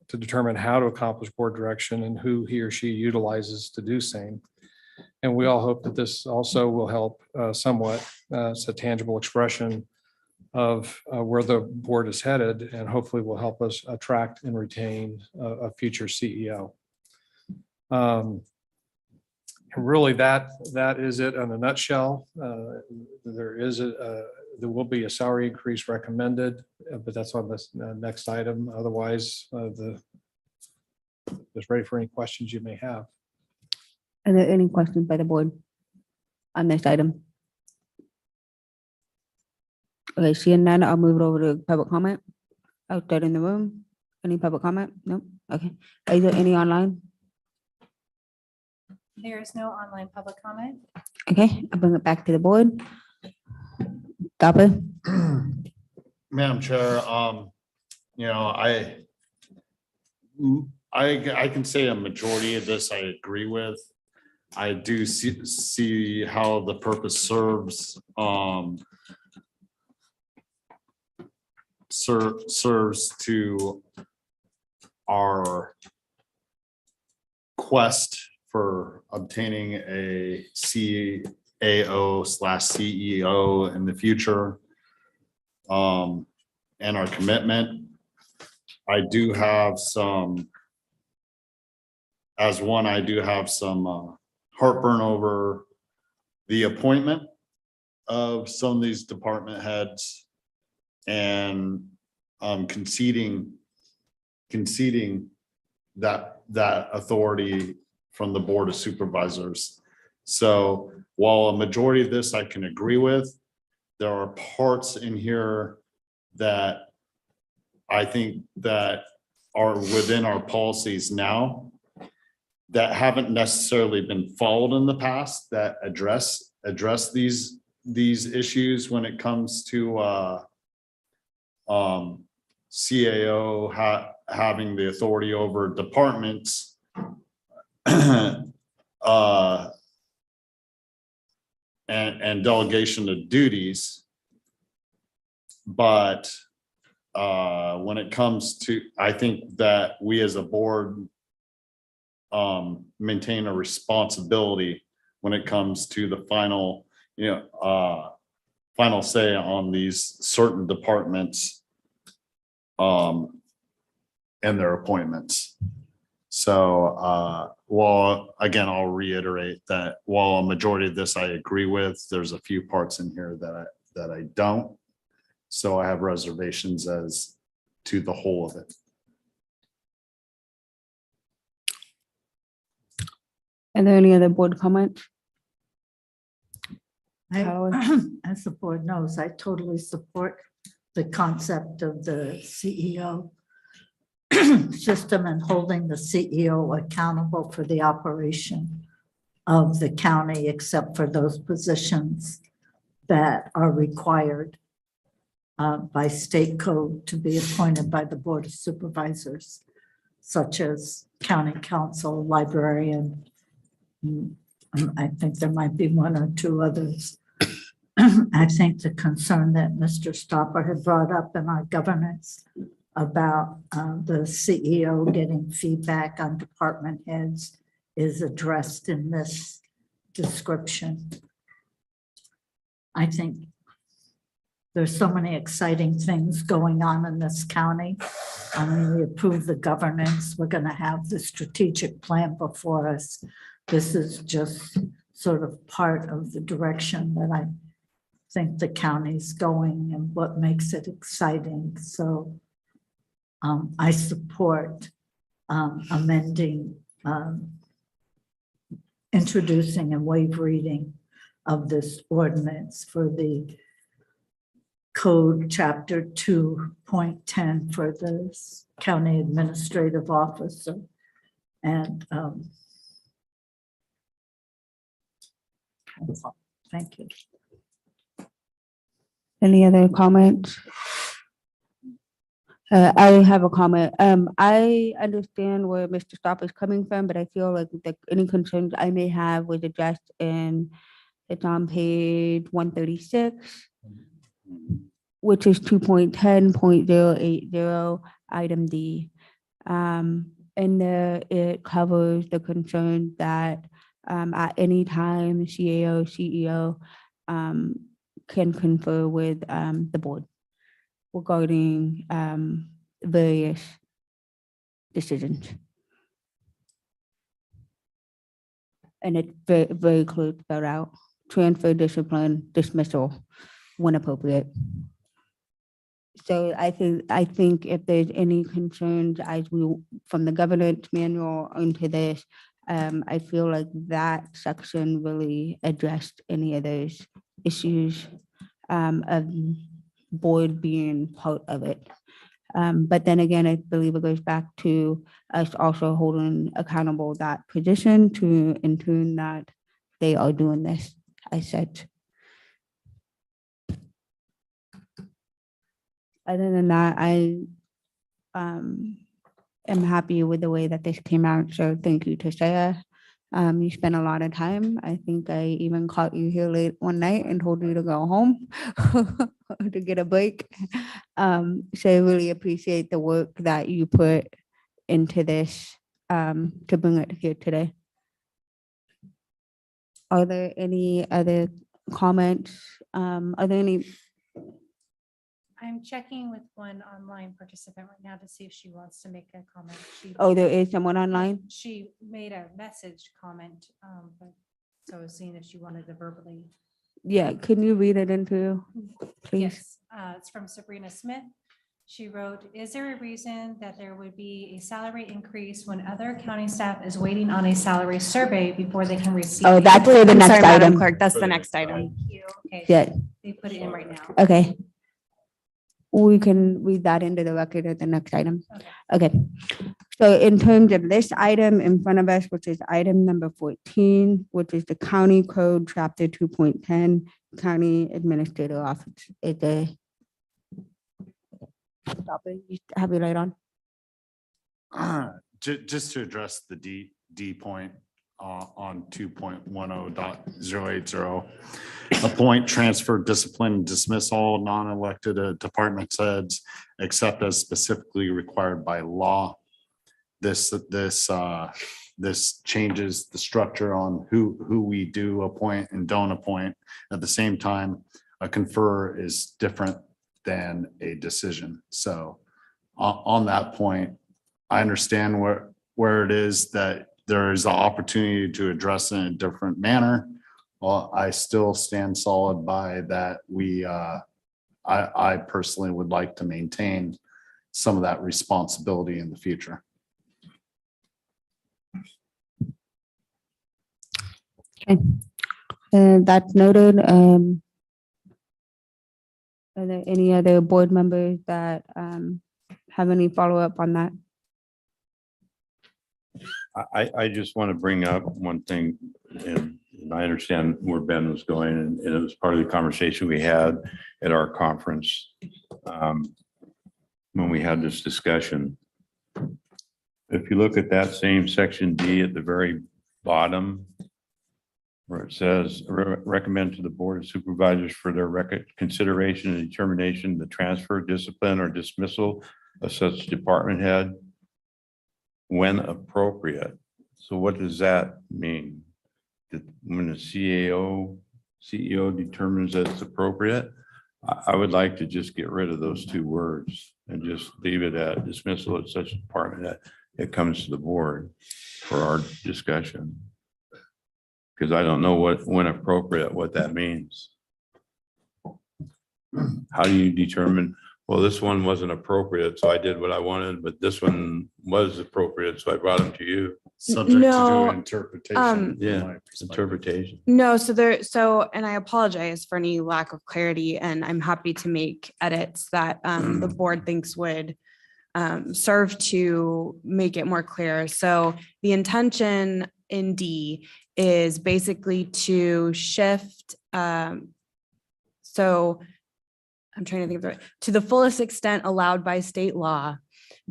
to determine how to accomplish board direction and who he or she utilizes to do same. And we all hope that this also will help somewhat. It's a tangible expression of where the board is headed, and hopefully will help us attract and retain a future CEO. Really, that is it in a nutshell. There will be a salary increase recommended, but that's on this next item. Otherwise, just ready for any questions you may have. Are there any questions by the board on this item? Okay, seeing none, I'll move it over to public comment. Out there in the room. Any public comment? No? Okay. Is there any online? There is no online public comment. Okay, I'll bring it back to the board. Dapper? Madam Chair, I can say a majority of this I agree with. I do see how the purpose serves to our quest for obtaining a CAO/CEO in the future, and our commitment. I do have some heartburn over the appointment of some of these department heads and conceding that authority from the Board of Supervisors. So while a majority of this I can agree with, there are parts in here that I think that are within our policies now that haven't necessarily been followed in the past, that address these issues when it comes to CAO having the authority over departments. And delegation of duties. But when it comes to, I think that we as a board maintain a responsibility when it comes to the final say on these certain departments and their appointments. So while, again, I'll reiterate that while a majority of this I agree with, there's a few parts in here that I don't. So I have reservations as to the whole of it. Are there any other board comments? As the board knows, I totally support the concept of the CEO system and holding the CEO accountable for the operation of the county, except for those positions that are required by state code to be appointed by the Board of Supervisors, such as county council, librarian. I think there might be one or two others. I think the concern that Mr. Stopper had brought up in our governance about the CEO getting feedback on department heads is addressed in this description. I think there's so many exciting things going on in this county. I mean, we approved the governance. We're going to have the strategic plan before us. This is just sort of part of the direction that I think the county's going and what makes it exciting. So I support amending, introducing and waive reading of this ordinance for the code chapter 2.10 for the county administrative officer. And that's all. Thank you. Any other comments? I have a comment. I understand where Mr. Stop is coming from, but I feel like any concerns I may have was addressed it's on page 136, which is 2.10.080, item D. And there it covers the concern that at any time CAO, CEO can confer with the board regarding various decisions. And it's very, very clear spelled out: transfer, discipline, dismissal, when appropriate. So I think if there's any concerns from the governance manual into this, I feel like that section really addressed any of those issues of board being part of it. But then again, I believe it goes back to us also holding accountable that position to ensure that they are doing this, I said. Other than that, I am happy with the way that this came out. So thank you to Sarah. You spent a lot of time. I think I even caught you here late one night and told you to go home to get a break. So I really appreciate the work that you put into this to bring it here today. Are there any other comments? Are there any? I'm checking with one online participant right now to see if she wants to make a comment. Oh, there is someone online? She made a message comment, but so I was seeing if she wanted to verbally. Yeah, can you read it into, please? Yes, it's from Sabrina Smith. She wrote, "Is there a reason that there would be a salary increase when other county staff is waiting on a salary survey before they can receive?" Oh, that's for the I'm next sorry, Madam item. Clerk, that's the next item. Thank you. Okay, Yeah. they put it in right now. Okay. We can read that into the record at the next item. Okay. So in terms of this item in front of us, which is item number 14, which is the county code chapter 2.10, county administrator office. It's a. Stop it. You have your light on. Just to address the D point on 2.10.080. Appoint, transfer, discipline, dismiss all non-elected department heads except as specifically required by law. This changes the structure on who we do appoint and don't appoint. At the same time, a confer is different than a decision. So on that point, I understand where it is that there is the opportunity to address it in a different manner. Well, I still stand solid by that. I personally would like to maintain some of that responsibility in the future. Okay. That's noted. Are there any other board members that have any follow-up on that? I just want to bring up one thing, and I understand where Ben was going, and it was part of the conversation we had at our conference when we had this discussion. If you look at that same section D at the very bottom, where it says, recommend to the Board of Supervisors for their consideration and determination, the transfer, discipline, or dismissal of such department head when appropriate. So what does that mean? That when the CEO determines that it's appropriate? I would like to just get rid of those two words and just leave it at dismissal of such department that it comes to the board for our discussion. Because I don't know when appropriate, what that means. How do you determine, well, this one wasn't appropriate, so I did what I wanted, but this one was appropriate, so I brought them to you. Subject to No, interpretation. from Yeah, my perspective. interpretation. No, and I apologize for any lack of clarity, and I'm happy to make edits that the board thinks would serve to make it more clear. So the intention in D is basically to shift, so I'm trying to think of it, to the fullest extent allowed by state law,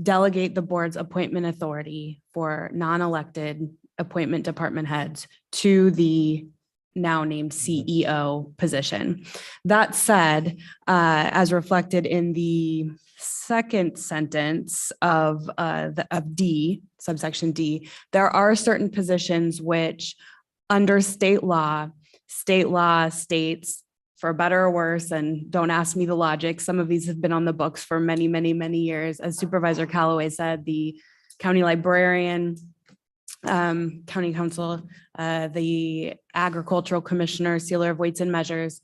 delegate the board's appointment authority for non-elected appointment department heads to the now named CEO position. That said, as reflected in the second sentence of D, subsection D, there are certain positions which under state law states, for better or worse, and don't ask me the logic, some of these have been on the books for many, many, many years. As Supervisor Calloway said, the county librarian, county council, the agricultural commissioner, sealer of weights and measures,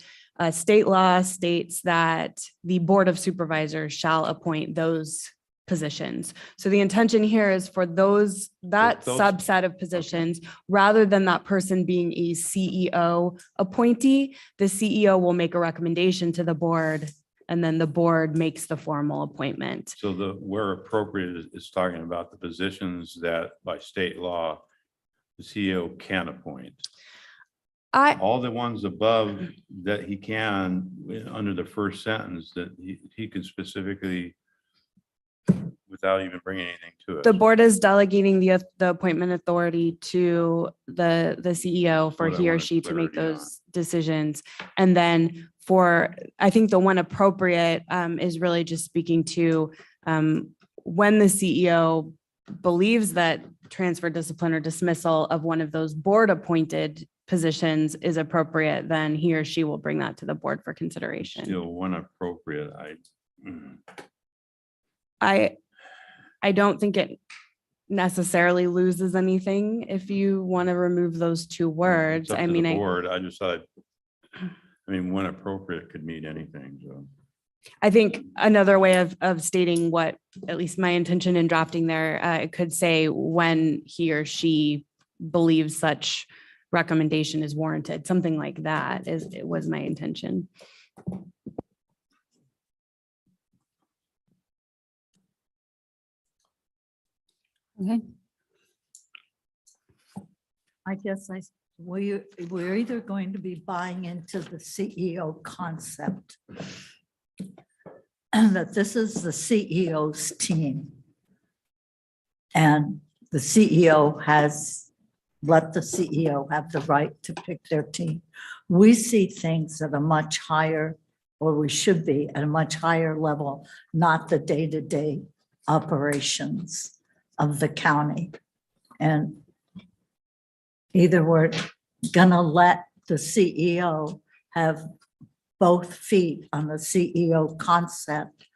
state law states that the Board of Supervisors shall appoint those positions. So the intention here is for those subset of positions, rather than that person being a CEO appointee, the CEO will make a recommendation to the board, and then the board makes the formal appointment. So where appropriate is talking about the positions that by state law, the CEO can appoint. All the ones above that he can, under the first sentence, that he can specifically, without even bringing anything to it. The board is delegating the appointment authority to the CEO for What I he or wanted she to make clarity those decisions. And then I think the one appropriate is really just speaking to when the CEO believes that transfer, discipline, or dismissal of one of those board appointed positions is appropriate, then he or she will bring that to the board for consideration. Still one appropriate, I don't think it necessarily loses anything if you want to remove those two words. It's up I to mean, the board. I just thought, when appropriate could mean anything, so. I think another way of stating what, at least my intention in drafting there, it could say when he or she believes such recommendation is warranted, something like that was my intention. Okay. I guess we're either going to be buying into the CEO concept and that this is the CEO's team. And the CEO let the CEO have the right to pick their team. We see things at a much higher, or we should be at a much higher level, not the day-to-day operations of the county. And either we're gonna let the CEO have both feet on the CEO concept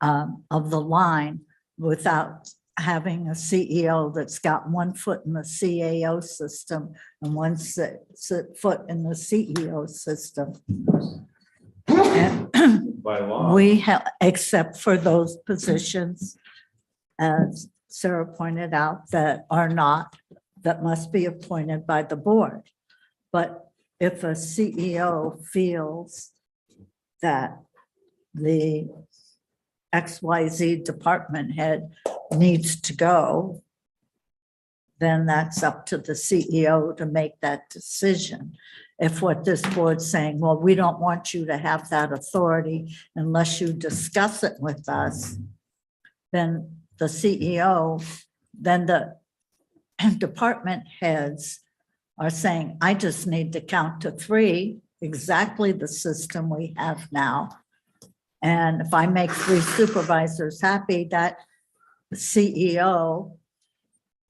of the line without having a CEO that's got one foot in the CAO system and one foot in the CEO system. And by law, we have, except for those positions, as Sarah pointed out, that must be appointed by the board. But if a CEO feels that the XYZ department head needs to go, then that's up to the CEO to make that decision. If what this board's saying, well, we don't want you to have that authority unless you discuss it with us, then the CEO, then the department heads are saying, I just need to count to 3, exactly the system we have now. And if I make 3 supervisors happy, that CEO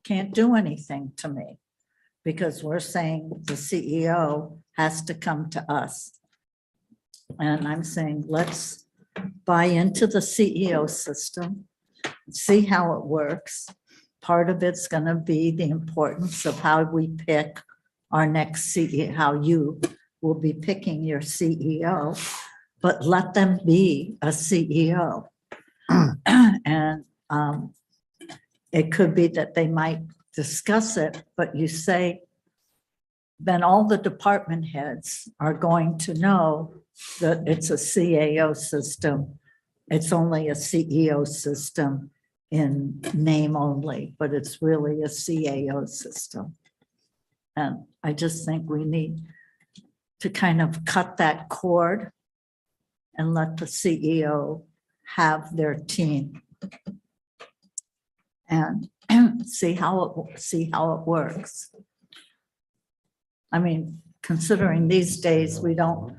can't do anything to me because we're saying the CEO has to come to us. And I'm saying, let's buy into the CEO system, see how it works. Part of it's going to be the importance of how we pick our next CEO, how you will be picking your CEO, but let them be a CEO. And it could be that they might discuss it, but you say, then all the department heads are going to know that it's a CAO system. It's only a CEO system in name only, but it's really a CAO system. And I just think we need to kind of cut that cord and let the CEO have their team and see how it works. I mean, considering these days we don't,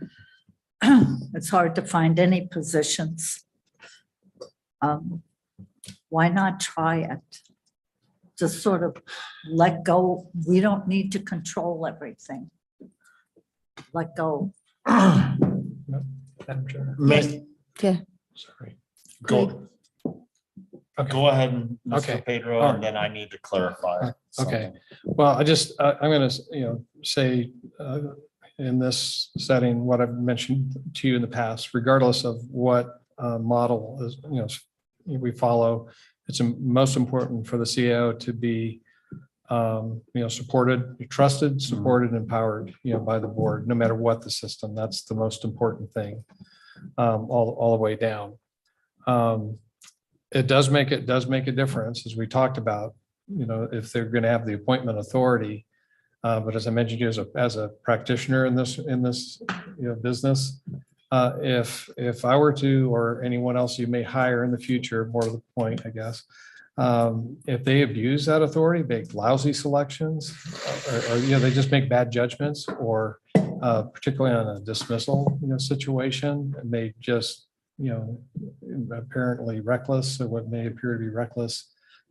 it's hard to find any positions. Why not try it? Just sort of let go. We don't need to control everything. Let go. May- Yeah. Sorry. Go. Go ahead, Okay. Mr. Pedro, and then I need to clarify. Okay. something. Well, I'm going to, say in this setting, what I've mentioned to you in the past, regardless of what model is, we follow, it's most important for the CEO to be, supported, trusted, supported, empowered, by the board, no matter what the system. That's the most important thing, all the way down. It does make a difference, as we talked about, if they're going to have the appointment authority. But as I mentioned, as a practitioner in this business, if I were to, or anyone else you may hire in the future, more to the point, I guess, if they abuse that authority, make lousy selections, or they just make bad judgments, or particularly on a dismissal, situation, and they just, apparently reckless, or what may appear to be reckless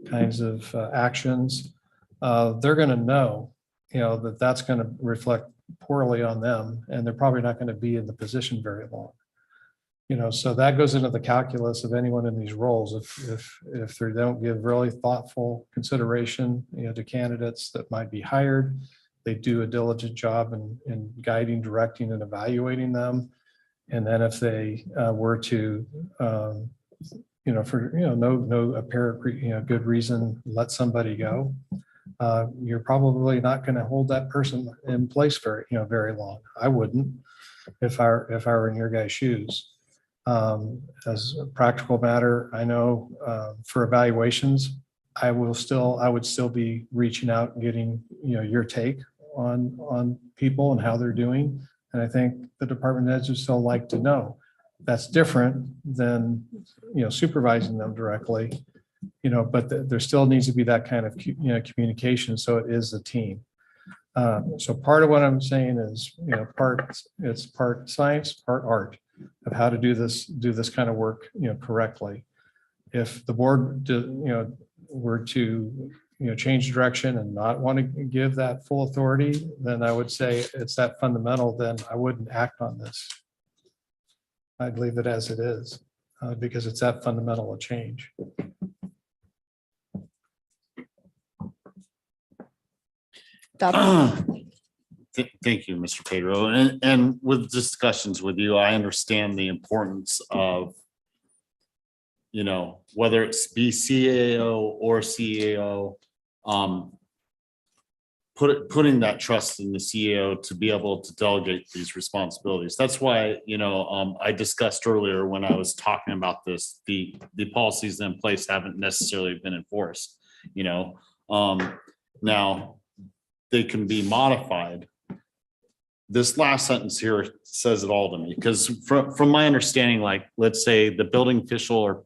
kinds of actions, they're going to know, that's going to reflect poorly on them, and they're probably not going to be in the position very long. So that goes into the calculus of anyone in these roles. If they don't give really thoughtful consideration, to candidates that might be hired, they do a diligent job in guiding, directing, and evaluating them. And then if they were to, for no apparent good reason, let somebody go, you're probably not going to hold that person in place very long. I wouldn't, if I were in your guys' shoes. As a practical matter, I know for evaluations, I would still be reaching out and getting your take on people and how they're doing. And I think the department heads would still like to know. That's different than supervising them directly. But there still needs to be that kind of communication. So it is a team. So part of what I'm saying is it's part science, part art of how to do this kind of work correctly. If the board were to change direction and not want to give that full authority, then I would say it's that fundamental. Then I wouldn't act on this. I'd leave it as it is because it's that fundamental a change. Thank you, Mr. Pedro. And with discussions with you, I understand the importance of, whether it's BCAO or CAO, putting that trust in the CEO to be able to delegate these responsibilities. That's why, I discussed earlier when I was talking about this, the policies in place haven't necessarily been enforced, now they can be modified. This last sentence here says it all to me, because from my understanding, like, let's say the building official or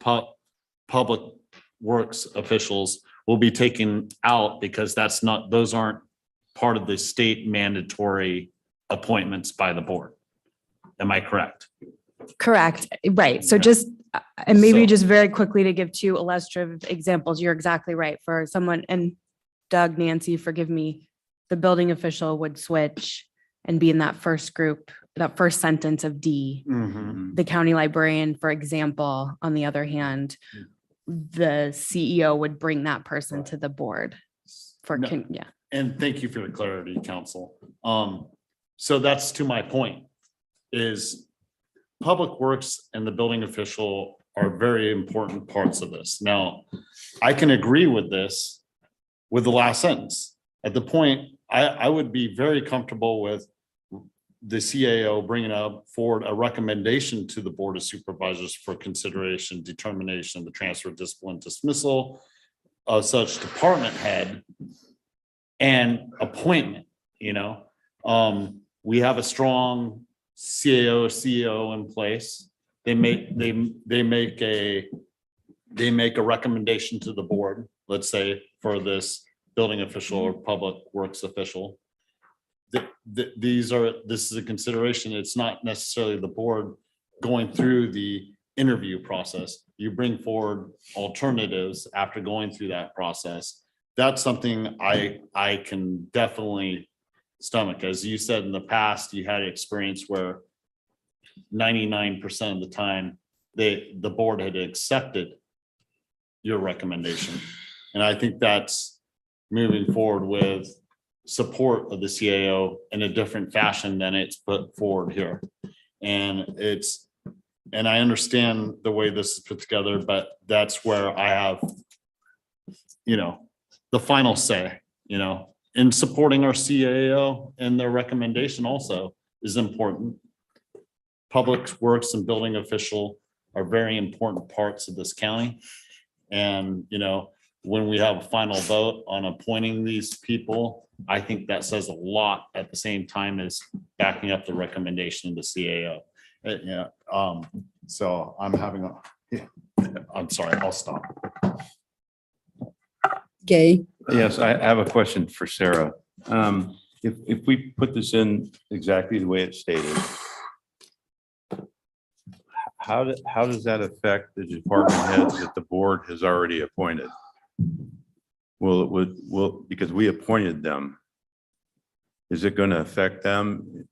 public works officials will be taken out because those aren't part of the state mandatory appointments by the board. Am I correct? Correct, right. So just, and maybe just very quickly to give two illustrative examples, you're exactly right. For someone, and Doug, Nancy, forgive me, the building official would switch and be in that first group, that first sentence of D. The county librarian, for example, on the other hand, the CEO would bring that person to the board for, yeah. And thank you for the clarity, council. So that's to my point, is public works and the building official are very important parts of this. Now, I can agree with this with the last sentence. At the point, I would be very comfortable with the CAO bringing forward a recommendation to the Board of Supervisors for consideration, determination of the transfer, discipline, dismissal of such department head and appointment. We have a strong CAO, CEO in place. They make a recommendation to the board, let's say for this building official or public works official. This is a consideration. It's not necessarily the board going through the interview process. You bring forward alternatives after going through that process. That's something I can definitely stomach. As you said in the past, you had experience where 99% of the time the board had accepted your recommendation. And I think that's moving forward with support of the CAO in a different fashion than it's put forward here. And I understand the way this is put together, but that's where I have, the final say, in supporting our CAO, and their recommendation also is important. Public works and building official are very important parts of this county. And, when we have a final vote on appointing these people, I think that says a lot at the same time as backing up the recommendation of the CAO. So I'm sorry, I'll stop. Gay. Yes, I have a question for Sarah. If we put this in exactly the way it's stated, how does that affect the department heads that the board has already appointed? Will because we appointed them, is it going to affect them,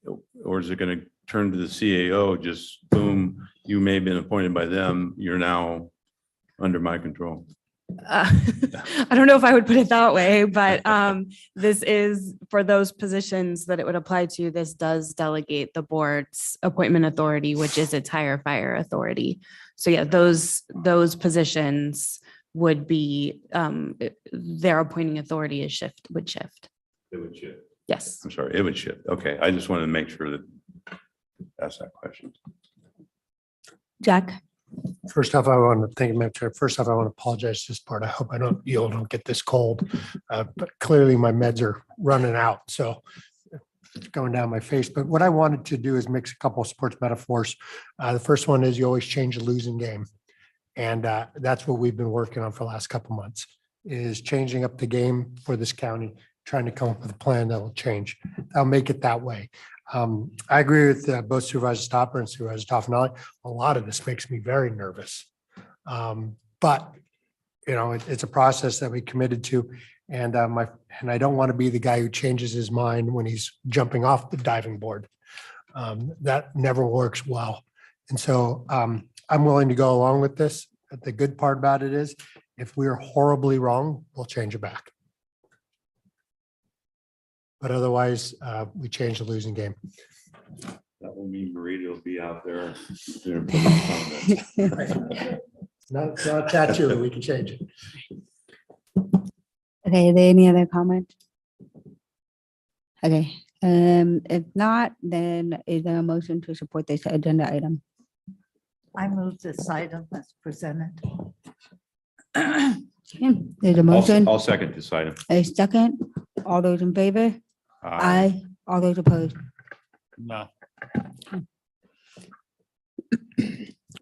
or is it going to turn to the CAO, just boom, you may have been appointed by them, you're now under my control? I don't know if I would put it that way, but this is for those positions that it would apply to. This does delegate the board's appointment authority, which is its hire fire authority. So yeah, those positions would be their appointing authority would shift. It would shift. Yes. I'm sorry, it would shift. Okay, I just wanted to make sure that that's that question. Jack. First off, I want to thank you, Madam Chair. First off, I want to apologize for this part. I hope you all don't get this cold. But clearly my meds are running out, so it's going down my face. But what I wanted to do is mix a couple of sports metaphors. The first one is you always change a losing game. And that's what we've been working on for the last couple of months, is changing up the game for this county, trying to come up with a plan that will change. I'll make it that way. I agree with both Supervisor Stopper and Supervisor Toffenali. A lot of this makes me very nervous. But it's a process that we committed to. And I don't want to be the guy who changes his mind when he's jumping off the diving board. That never works well. And so I'm willing to go along with this. But the good part about it is if we're horribly wrong, we'll change it back. But otherwise, we change the losing game. That will mean Marita will be out there. It's not a tattoo, we can change it. Okay, are there any other comments? Okay, if not, then is there a motion to support this agenda item? I move this item as presented. Okay, there's a motion, I'll second this item. a second. All those in favor? Aye. All those opposed? No.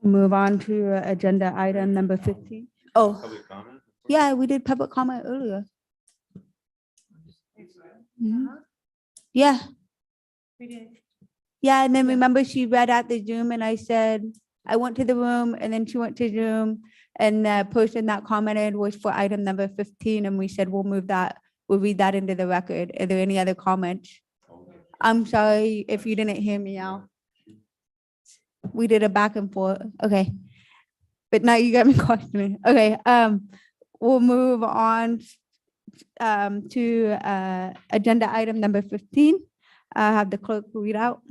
Move on to agenda item number 15. Oh, yeah, we did public comment earlier. Mhm. Yeah, yeah, and then remember she read out the Zoom and I said, I went to the room and then she went to Zoom and the person that commented was for item number 15 and we said, we'll move that, we'll read that into the record. Are there any other comments? I'm sorry if you didn't hear me out. We did a back and forth, okay. But now you got me questioning. Okay, we'll move on to agenda item number 15. Have the clerk read out.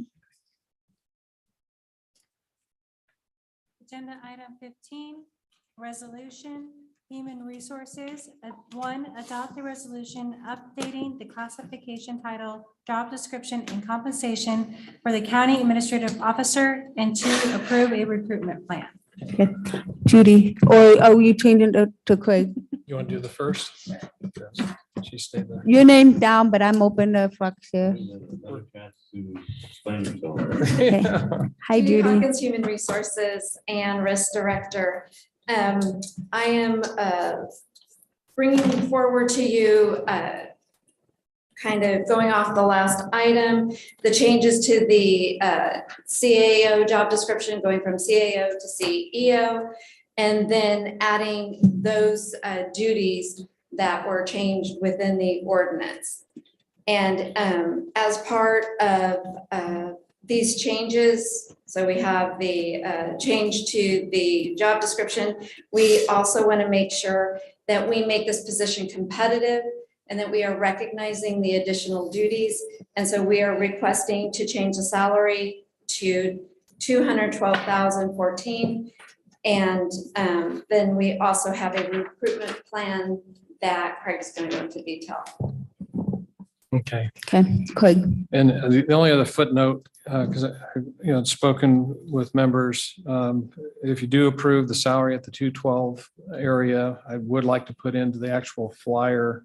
Agenda item 15, resolution, human resources. One, adopt the resolution updating the classification title, job description, and compensation for the county administrative officer, and two, approve a recruitment plan. Okay. Judy, or are you changing to Craig? You want to do the first? She stayed there. Your name's down, but I'm open to flex here. Okay. Hi, Judy Judy. Hawkins, Human Resources and Risk Director. I am bringing forward to you, kind of going off the last item, the changes to the CAO job description, going from CAO to CEO, and then adding those duties that were changed within the ordinance. And as part of these changes, so we have the change to the job description. We also want to make sure that we make this position competitive and that we are recognizing the additional duties. And so we are requesting to change the salary to $212,014. And then we also have a recruitment plan that Craig's going to go into detail. Okay. Okay, Craig. And the only other footnote, because I've spoken with members, if you do approve the salary at the 212 area, I would like to put into the actual flyer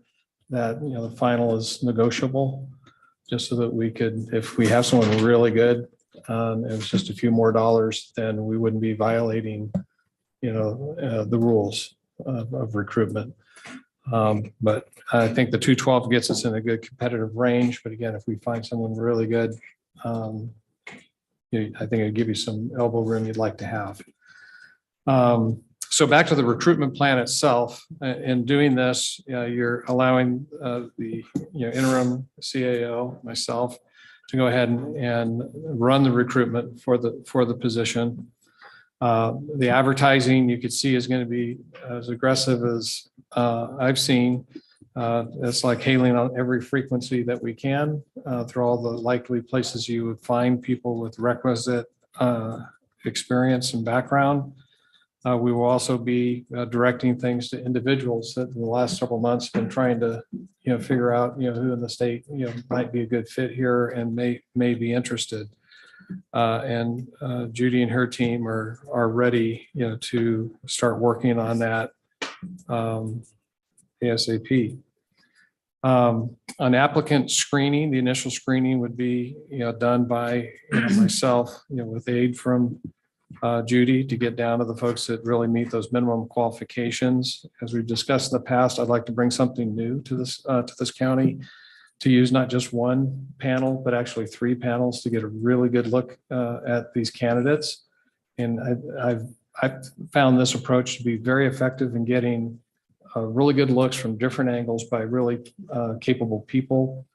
that, the final is negotiable, just so that we could, if we have someone really good, it was just a few more dollars, then we wouldn't be violating, the rules of recruitment. But I think the 212 gets us in a good competitive range. But again, if we find someone really good, I think it'd give you some elbow room you'd like to have. So back to the recruitment plan itself. In doing this, you're allowing the interim CAO, myself, to go ahead and run the recruitment for the position. The advertising you could see is going to be as aggressive as I've seen. It's like hailing on every frequency that we can through all the likely places you would find people with requisite experience and background. We will also be directing things to individuals that in the last several months have been trying to figure out who in the state might be a good fit here and may be interested. And Judy and her team are ready to start working on that ASAP. On applicant screening, the initial screening would be done by myself with aid from Judy to get down to the folks that really meet those minimum qualifications. As we've discussed in the past, I'd like to bring something new to this county, to use not just one panel, but actually 3 panels to get a really good look at these candidates. And I've found this approach to be very effective in getting really good looks from different angles by really capable people.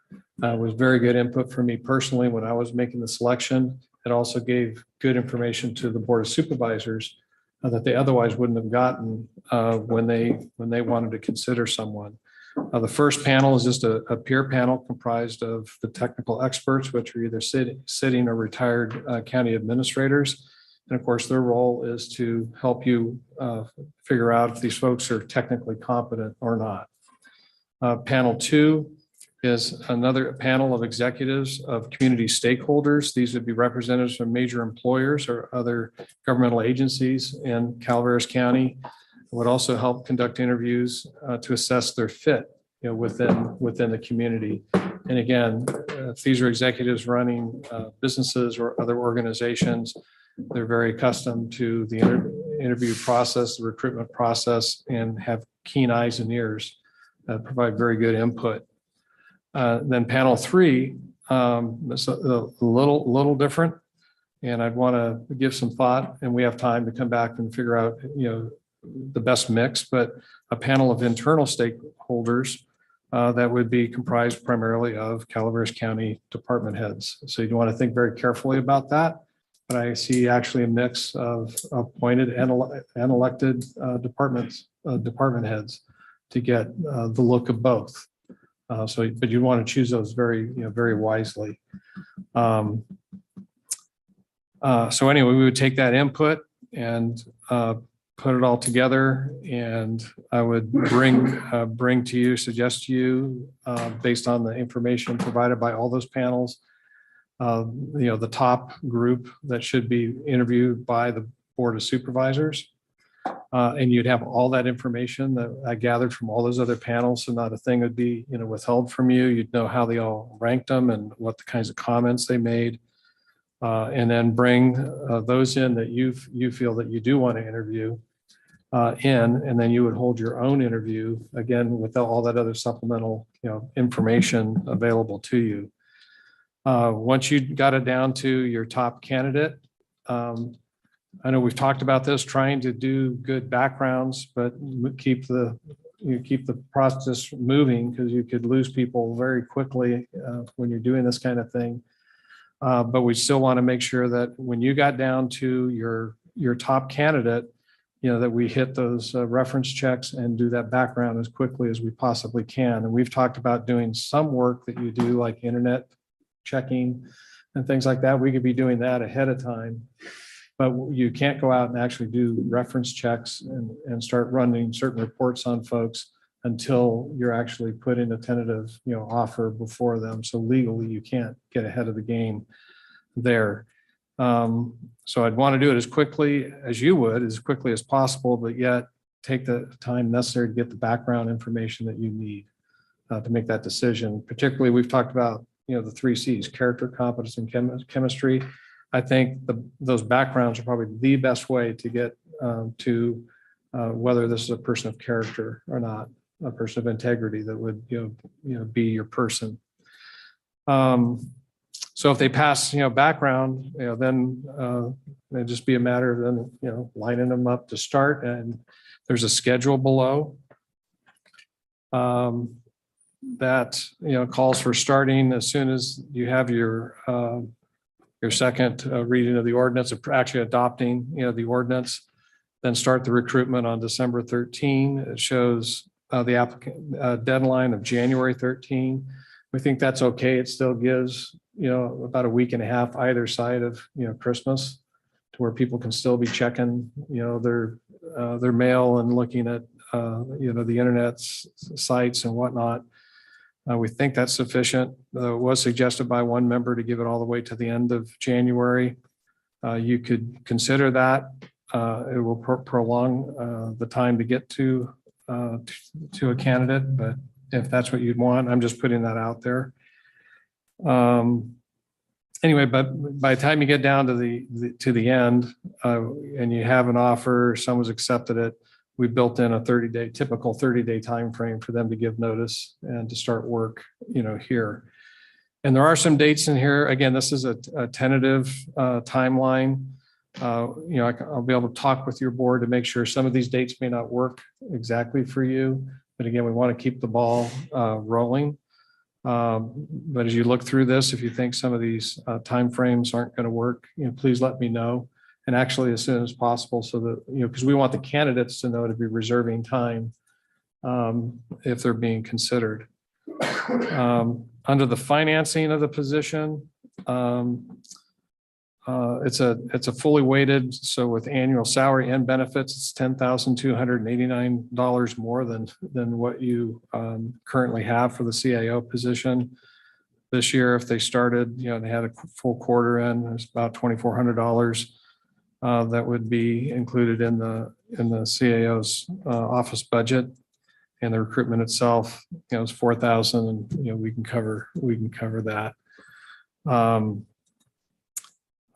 It was very good input for me personally when I was making the selection. It also gave good information to the Board of Supervisors that they otherwise wouldn't have gotten when they wanted to consider someone. The first panel is just a peer panel comprised of the technical experts, which are either sitting or retired county administrators. And of course, their role is to help you figure out if these folks are technically competent or not. Panel 2 is another panel of executives of community stakeholders. These would be representatives from major employers or other governmental agencies in Calaveras County. It would also help conduct interviews to assess their fit, within the community. And again, if these are executives running businesses or other organizations, they're very accustomed to the interview process, the recruitment process, and have keen eyes and ears that provide very good input. Then panel 3 is a little different, and I'd want to give some thought, and we have time to come back and figure out, the best mix, but a panel of internal stakeholders that would be comprised primarily of Calaveras County department heads. So you want to think very carefully about that. But I see actually a mix of appointed and elected department heads to get the look of both. But you want to choose those very wisely. So anyway, we would take that input and put it all together, and I would suggest to you, based on the information provided by all those panels, the top group that should be interviewed by the Board of Supervisors. And you'd have all that information that I gathered from all those other panels, so not a thing would be, withheld from you. You'd know how they all ranked them and what the kinds of comments they made. And then bring those in that you feel that you do want to interview and then you would hold your own interview, again, with all that other supplemental, information available to you. Once you got it down to your top candidate, I know we've talked about this, trying to do good backgrounds, but keep the process moving, because you could lose people very quickly when you're doing this kind of thing. But we still want to make sure that when you got down to your top candidate, that we hit those reference checks and do that background as quickly as we possibly can. And we've talked about doing some work that you do, like internet checking and things like that. We could be doing that ahead of time, but you can't go out and actually do reference checks and start running certain reports on folks until you're actually putting a tentative, offer before them. So legally, you can't get ahead of the game there. So I'd want to do it as quickly as you would, as quickly as possible, but yet take the time necessary to get the background information that you need to make that decision. Particularly, we've talked about, the 3 C's: character, competence, and chemistry. I think those backgrounds are probably the best way to get to whether this is a person of character or not, a person of integrity that would, be your person. So if they pass, background, then it'd just be a matter of then, lining them up to start. And there's a schedule below that, calls for starting as soon as you have your second reading of the ordinance, actually adopting, the ordinance, then start the recruitment on December 13. It shows the applicant deadline of January 13. We think that's okay. It still gives, about a week and a half either side of, Christmas, to where people can still be checking, their mail and looking at, the internet sites and whatnot. We think that's sufficient. It was suggested by one member to give it all the way to the end of January. You could consider that. It will prolong the time to get to a candidate, but if that's what you'd want, I'm just putting that out there. Anyway, but by the time you get down to the end and you have an offer, someone's accepted it, we built in a typical 30-day time frame for them to give notice and to start work, here. And there are some dates in here. Again, this is a tentative timeline. I'll be able to talk with your board to make sure some of these dates may not work exactly for you. But again, we want to keep the ball rolling. But as you look through this, if you think some of these timeframes aren't going to work, please let me know. And actually as soon as possible, so that, because we want the candidates to know to be reserving time if they're being considered. Under the financing of the position, It's a fully weighted, so with annual salary and benefits, it's $10,289 more than what you currently have for the CIO position. This year, if they started, they had a full quarter in, it's about $2,400 that would be included in the CIO's office budget. And the recruitment itself, is 4,000, and we can cover that.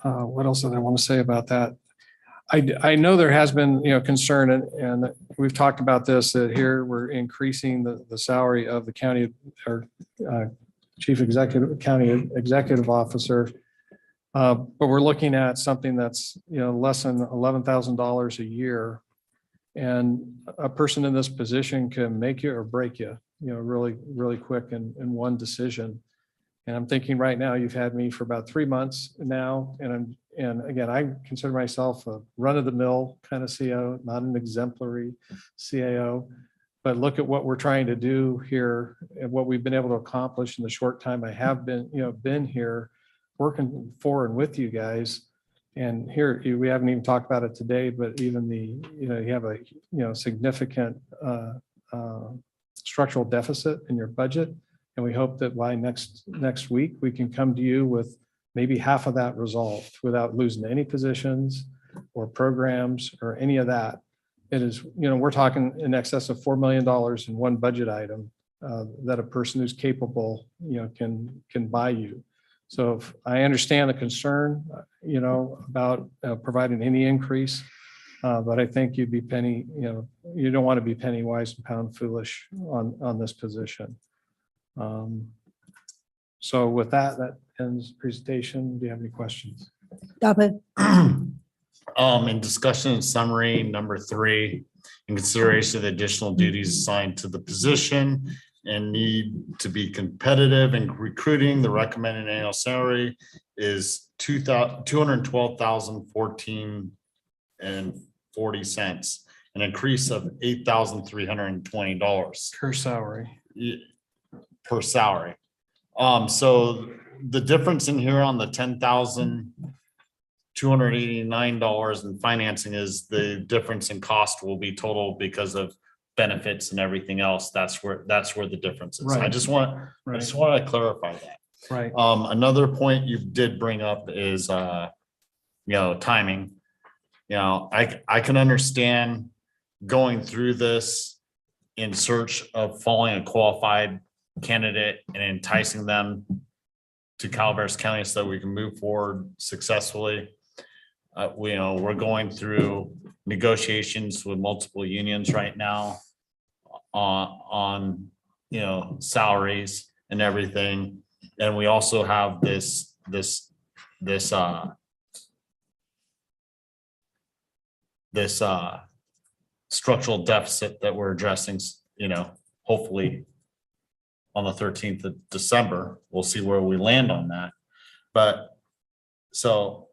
What else did I want to say about that? I know there has been, concern, and we've talked about this, that here we're increasing the salary of the county or county executive officer. But we're looking at something that's, less than $11,000 a year. And a person in this position can make you or break you, really, really quick in one decision. And I'm thinking right now, you've had me for about 3 months now. And again, I consider myself a run-of-the-mill kind of CIO, not an exemplary CIO. But look at what we're trying to do here and what we've been able to accomplish in the short time I have been here working for and with you guys. And here, we haven't even talked about it today, but even you have a, significant structural deficit in your budget. And we hope that by next week, we can come to you with maybe half of that resolved without losing any positions or programs or any of that. It is, we're talking in excess of $4 million in one budget item that a person who's capable, can buy you. So if I understand the concern, about providing any increase, but I think you'd be you don't want to be penny wise and pound foolish on this position. So with that ends the presentation. Do you have any questions? In discussion and summary, number 3, in consideration of the additional duties assigned to the position and need to be competitive in recruiting, the recommended annual salary is $212,014.40, an increase of $8,320 Per salary. per salary. So the difference in here on the $10,289 in financing is the difference in cost will be total because of benefits and everything else. That's where the difference is. I Right. just want to clarify that. Right. Another point you did bring up is timing. I can understand going through this in search of following a qualified candidate and enticing them to Calaveras County so that we can move forward successfully. We're going through negotiations with multiple unions right now on salaries and everything. And we also have this structural deficit that we're addressing, hopefully on the 13th of December. We'll see where we land on that. But so,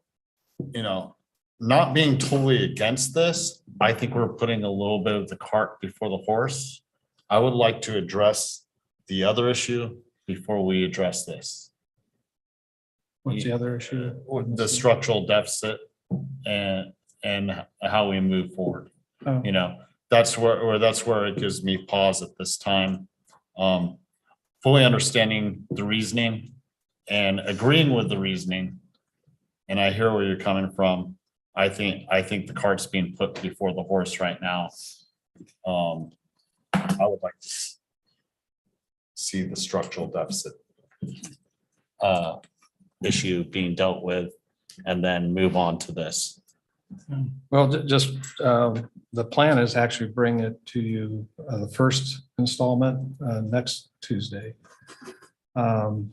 not being totally against this, I think we're putting a little bit of the cart before the horse. I would like to address the other issue before we address this. What's the other issue? The structural deficit and how we move forward. Oh. That's where it gives me pause at this time. Fully understanding the reasoning and agreeing with the reasoning. And I hear where you're coming from. I think the cart's being put before the horse right now. I would like to see the structural deficit issue being dealt with and then move on to this. Well, just the plan is actually bring it to you, the first installment next Tuesday. But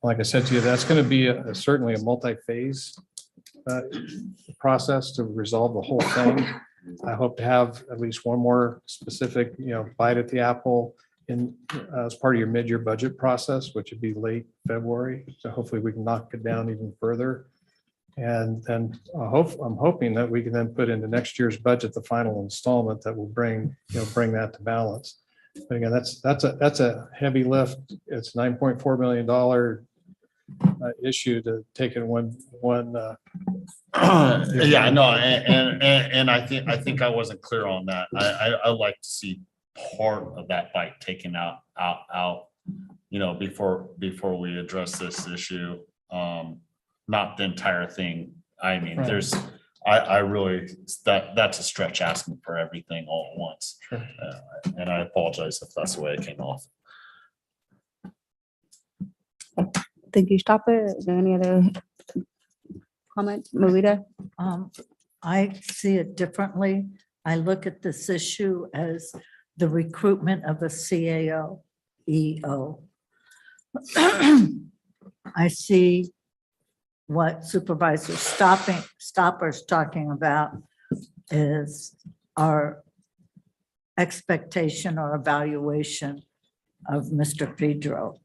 like I said to you, that's going to be certainly a multi-phase process to resolve the whole thing. I hope to have at least one more specific, bite at the apple as part of your mid-year budget process, which would be late February. So hopefully we can knock it down even further. And then I'm hoping that we can then put into next year's budget the final installment that will bring that to balance. But again, that's a heavy lift. It's $9.4 million issue to take it one. Yeah, no, and I think I wasn't clear on that. I like to see part of that bike taken out, before we address this issue. Not the entire thing. I mean, Right. I really, that's a stretch asking for everything all at once. Sure. And I apologize if that's the way it came off. Thank you, Stopper. Is there any other comments, Marita? I see it differently. I look at this issue as the recruitment of a CAO, EO. I see what Supervisor Stopper's talking about is our expectation or evaluation of Mr. Pedro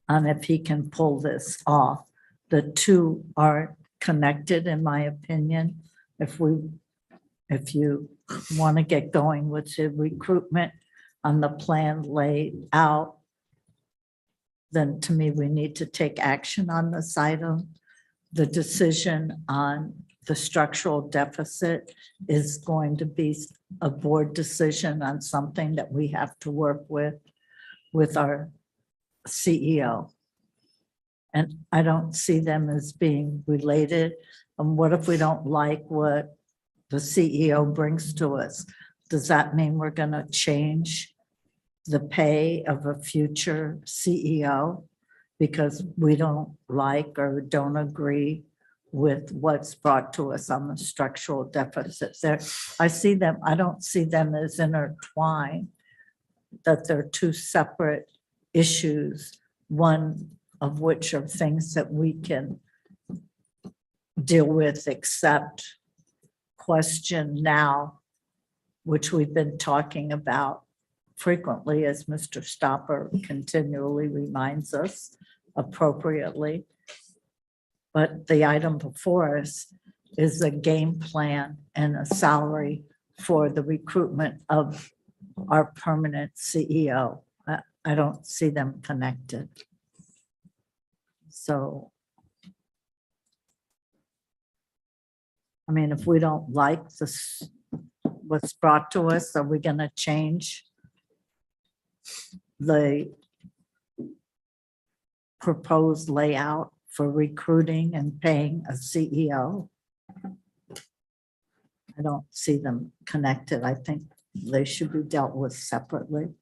on if he can pull this off. The two are connected, in my opinion. If you want to get going with the recruitment on the plan laid out, then to me, we need to take action on this item. The decision on the structural deficit is going to be a board decision on something that we have to work with our CEO. And I don't see them as being related. And what if we don't like what the CEO brings to us? Does that mean we're going to change the pay of a future CEO because we don't like or don't agree with what's brought to us on the structural deficits? I don't see them as intertwined, that they're two separate issues, one of which are things that we can deal with, accept, question now, which we've been talking about frequently, as Mr. Stopper continually reminds us appropriately. But the item before us is a game plan and a salary for the recruitment of our permanent CEO. I don't see them connected. So, I mean, if we don't like this, what's brought to us, are we going to change the proposed layout for recruiting and paying a CEO? I don't see them connected. I think they should be dealt with separately.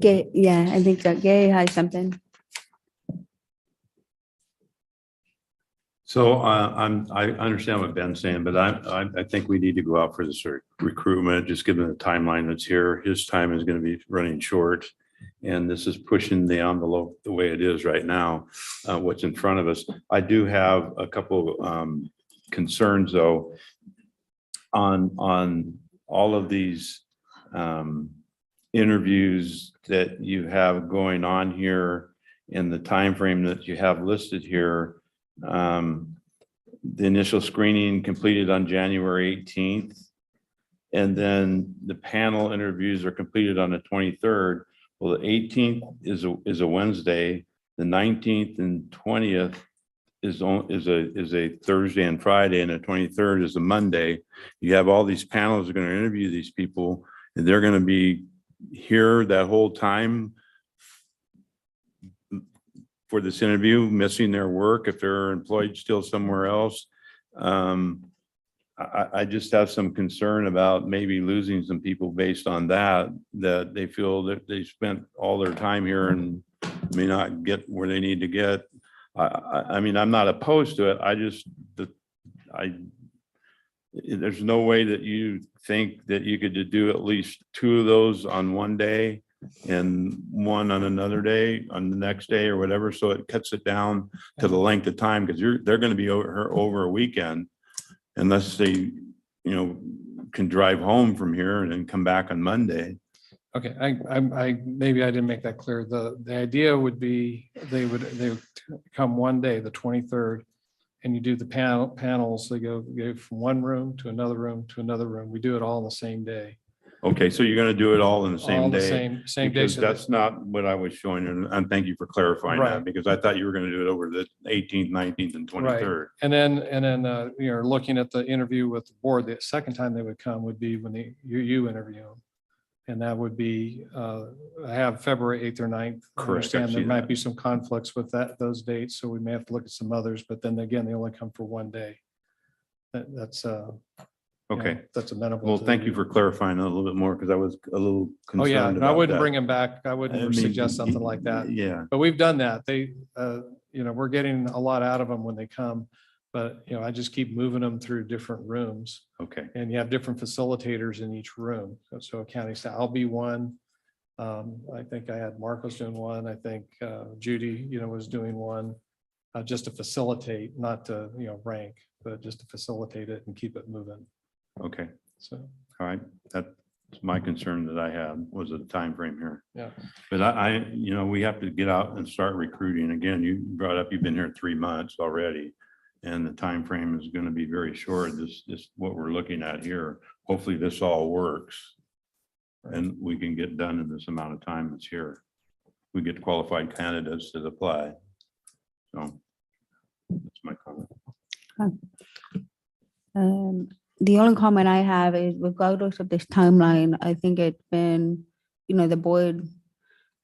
Yeah, I think that Gary has something. So I understand what Ben's saying, but I think we need to go out for this recruitment, just given the timeline that's here. His time is going to be running short. And this is pushing the envelope the way it is right now, what's in front of us. I do have a couple concerns though on all of these interviews that you have going on here in the time frame that you have listed here. The initial screening completed on January 18th. And then the panel interviews are completed on the 23rd. Well, the 18th is a Wednesday. The 19th and 20th is a Thursday and Friday, and the 23rd is a Monday. You have all these panels that are going to interview these people, and they're going to be here that whole time for this interview, missing their work if they're employed still somewhere else. I just have some concern about maybe losing some people based on that they feel that they spent all their time here and may not get where they need to get. I mean, I'm not opposed to it. There's no way that you think that you could do at least two of those on one day and one on another day, on the next day or whatever. So it cuts it down to the length of time, because they're going to be over a weekend unless they, can drive home from here and then come back on Monday. Okay, I maybe I didn't make that clear. The idea would be they would come one day, the 23rd, and you do the panels. They go from one room to another room to another room. We do it all in the same day. Okay, so you're gonna do it all in the All same the day? same day. Because so that- that's not what I was showing, and thank you for clarifying Right. that, because I thought you were gonna do it over the 18th, 19th, and 23rd. And then, you're looking at the interview with the board, the second time they would come would be when you interview them. And that would be, have February 8th or 9th. I Correct, I understand see there might that. be some conflicts with those dates, so we may have to look at some others, but then again, they only come for one day. That's Okay, that's amenable. well, to thank you the- for clarifying a little bit more, because I was a little Oh, yeah, concerned and I about wouldn't that. bring them back. I I wouldn't mean, suggest something like that. Yeah, But we've done that. We're getting a lot out of them when they come. But, I just keep moving them through different rooms, okay, and you have different facilitators in each room. So accounting staff, I'll be one. I think I had Marcos doing one. I think Judy, was doing one. Just to facilitate, not to, rank, but just to facilitate it and keep it moving. okay, So, all right. That's my concern that I had, was the time frame here. yeah. But I, we have to get out and start recruiting. Again, you brought up, you've been here 3 months already. And the time frame is going to be very short. This what we're looking at here. Hopefully this all works. And we can get done in this amount of time that's here. We get qualified candidates to apply. So that's my comment. The only comment I have is regardless of this timeline, I think it's been, the board,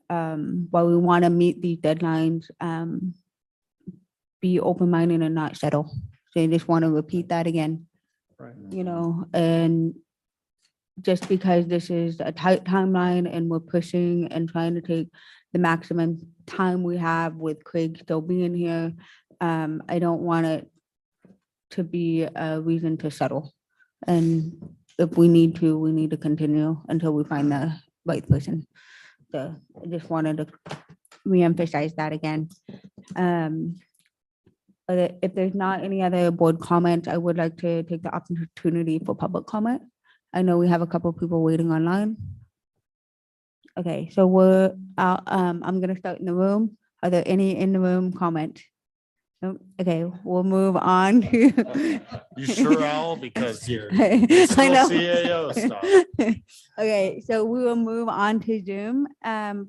while we want to meet these deadlines, be open-minded and not settle. So I just want to repeat that again, Right. and just because this is a tight timeline and we're pushing and trying to take the maximum time we have with Craig still being here, I don't want it to be a reason to settle. And if we need to continue until we find the right person. So I just wanted to reemphasize that again. But if there's not any other board comments, I would like to take the opportunity for public comment. I know we have a couple of people waiting online. Okay, so I'm gonna start in the room. Are there any in the room comment? Nope. Okay, we'll move on to. You sure, Al? Because you're I still know. CAO stuff. Okay, so we will move on to Zoom.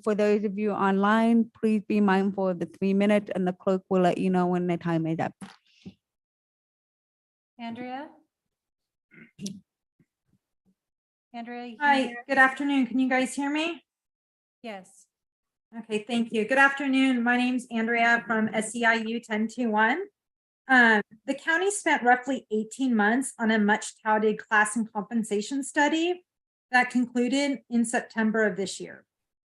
For those of you online, please be mindful of the 3 minutes and the clerk will let you know when the time is up. Andrea? Andrea? you can Hi, hear- good afternoon. Can you guys hear me? Yes. Okay, thank you. Good afternoon. My name's Andrea from SEIU 1021. The county spent roughly 18 months on a much touted class and compensation study that concluded in September of this year.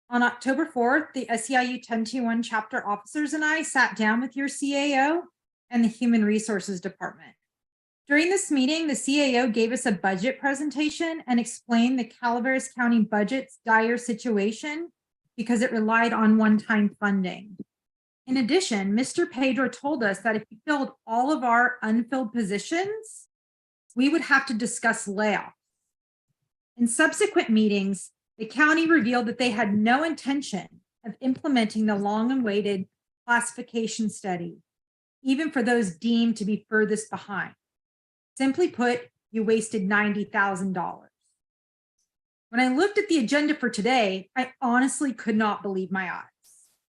On October 4th, the SEIU 1021 chapter officers and I sat down with your CAO and the Human Resources Department. During this meeting, the CAO gave us a budget presentation and explained the Calaveras County budget's dire situation because it relied on one-time funding. In addition, Mr. Pedro told us that if we filled all of our unfilled positions, we would have to discuss layoffs. In subsequent meetings, the county revealed that they had no intention of implementing the long-awaited classification study, even for those deemed to be furthest behind. Simply put, you wasted $90,000. When I looked at the agenda for today, I honestly could not believe my eyes.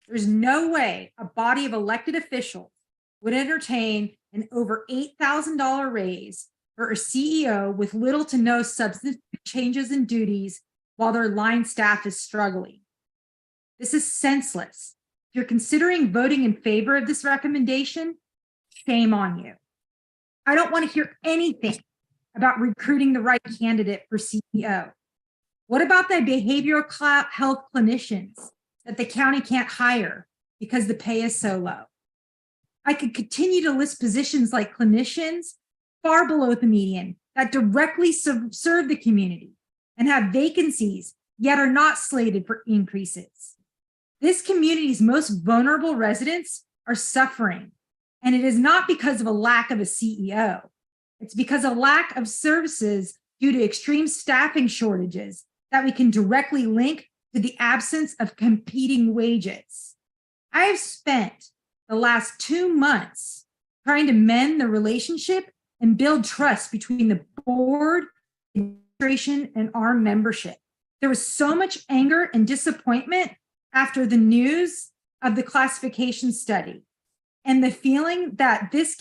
There's no way a body of elected officials would entertain an over $8,000 raise for a CEO with little to no substantive changes in duties while their line staff is struggling. This is senseless. If you're considering voting in favor of this recommendation, shame on you. I don't want to hear anything about recruiting the right candidate for CEO. What about the behavioral health clinicians that the county can't hire because the pay is so low? I could continue to list positions like clinicians far below the median that directly serve the community and have vacancies, yet are not slated for increases. This community's most vulnerable residents are suffering, and it is not because of a lack of a CEO. It's because of lack of services due to extreme staffing shortages that we can directly link to the absence of competing wages. I have spent the last 2 months trying to mend the relationship and build trust between the board and frustration in our membership. There was so much anger and disappointment after the news of the classification study and the feeling that this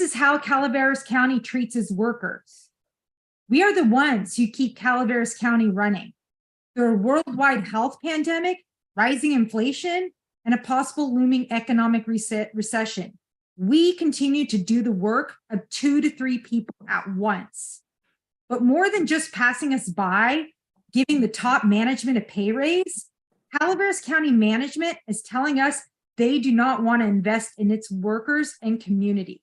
is how Calaveras County treats its workers. We are the ones who keep Calaveras County running. Through a worldwide health pandemic, rising inflation, and a possible looming economic recession, we continue to do the work of 2 to 3 people at once. But more than just passing us by, giving the top management a pay raise, Calaveras County management is telling us they do not want to invest in its workers and community.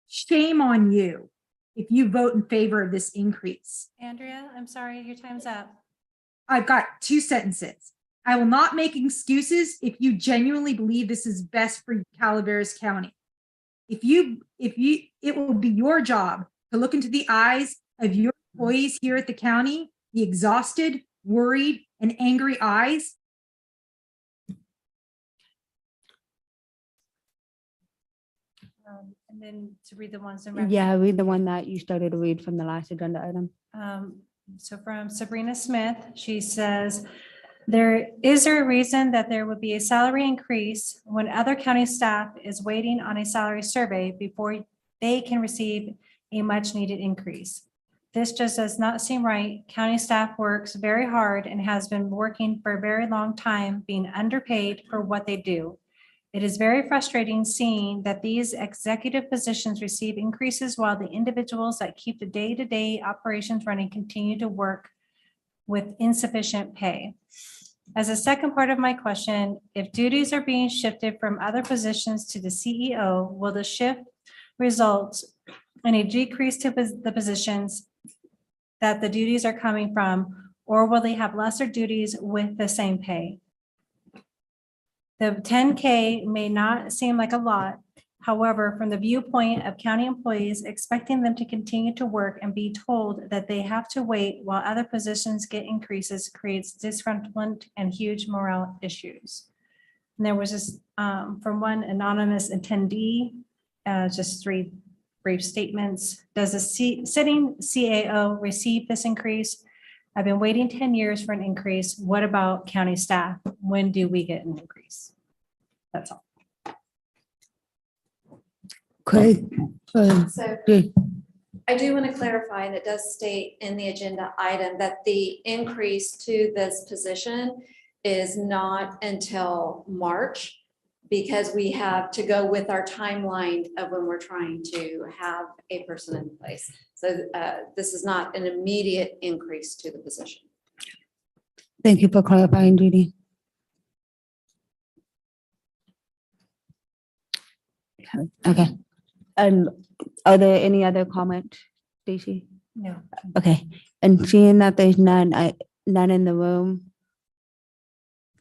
Shame on you if you vote in favor of this increase. Andrea, I'm sorry, your time's up. I've got 2 sentences. I will not make excuses if you genuinely believe this is best for Calaveras County. It will be your job to look into the eyes of your employees here at the county, the exhausted, worried, and angry eyes. And then to read the ones in. Yeah, read the one that you started to read from the last agenda item. So from Sabrina Smith, she says, is there a reason that there would be a salary increase when other county staff is waiting on a salary survey before they can receive a much needed increase? This just does not seem right. County staff works very hard and has been working for a very long time, being underpaid for what they do. It is very frustrating seeing that these executive positions receive increases while the individuals that keep the day-to-day operations running continue to work with insufficient pay. As a second part of my question, if duties are being shifted from other positions to the CEO, will the shift result in a decrease to the positions that the duties are coming from, or will they have lesser duties with the same pay? The 10K may not seem like a lot. However, from the viewpoint of county employees, expecting them to continue to work and be told that they have to wait while other positions get increases creates disgruntlement and huge morale issues. And there was this from one anonymous attendee, just 3 brief statements. Does a sitting CAO receive this increase? I've been waiting 10 years for an increase. What about county staff? When do we get an increase? That's all. Craig. So I do want to clarify, and it does state in the agenda item that the increase to this position is not until March, because we have to go with our timeline of when we're trying to have a person in place. So this is not an immediate increase to the position. Thank you for clarifying, Judy. Okay. And are there any other comments, Stacy? No. Okay. And seeing that there's none in the room.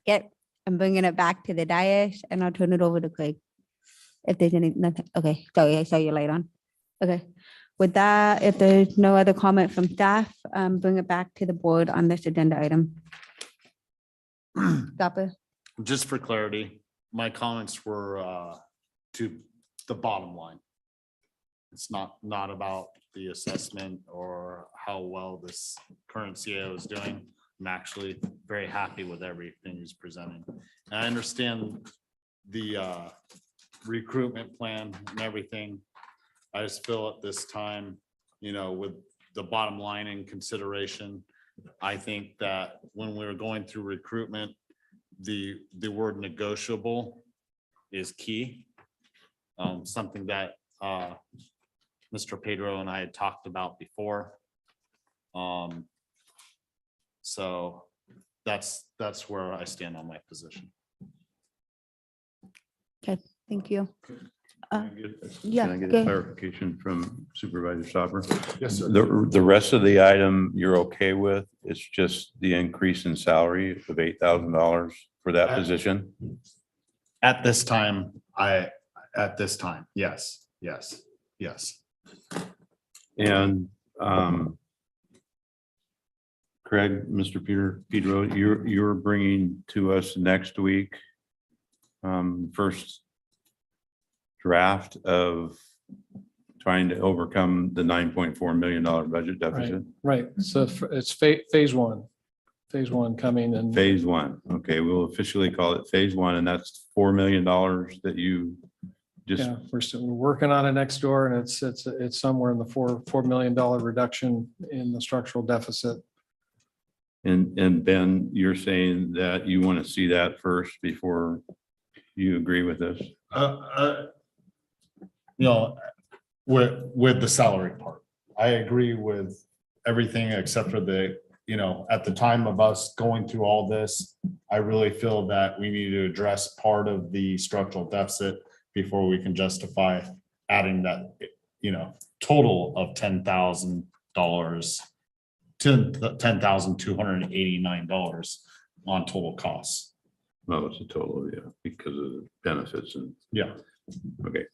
Yep. I'm bringing it back to the dais and I'll turn it over to Craig. If there's nothing. Okay. Sorry, I saw you light on. Okay. With that, if there's no other comment from staff, bring it back to the board on this agenda item. Dapper. Just for clarity, my comments were to the bottom line. It's not about the assessment or how well this current CEO is doing. I'm actually very happy with everything he's presenting. And I understand the recruitment plan and everything. I just feel at this time, with the bottom line in consideration, I think that when we were going through recruitment, the word negotiable is key. Something that Mr. Pedro and I had talked about before. So that's where I stand on my position. Okay, thank you. Can yeah, I get go a ahead. clarification from Supervisor Stopper? Yes, sir. The rest of the item you're okay with? It's just the increase in salary of $8,000 for that position? At this time, yes. And Craig, Mr. Pedro, you're bringing to us next week first draft of trying to overcome the $9.4 million budget deficit? Right. So it's phase one. Phase one coming and Phase one. Okay, we'll officially call it phase one, and that's $4 million that you just, yeah, we're working on it next door, and it's somewhere in the $4 million reduction in the structural deficit. and Ben, you're saying that you want to see that first before you agree with this? You know, with the salary part, I agree with everything except for the, you know, at the time of us going through all this, I really feel that we need to address part of the structural deficit before we can justify adding that, you know, total of $10,000 to $10,289 on total costs. No, it's a total, yeah, because of the benefits and. Yeah. Okay.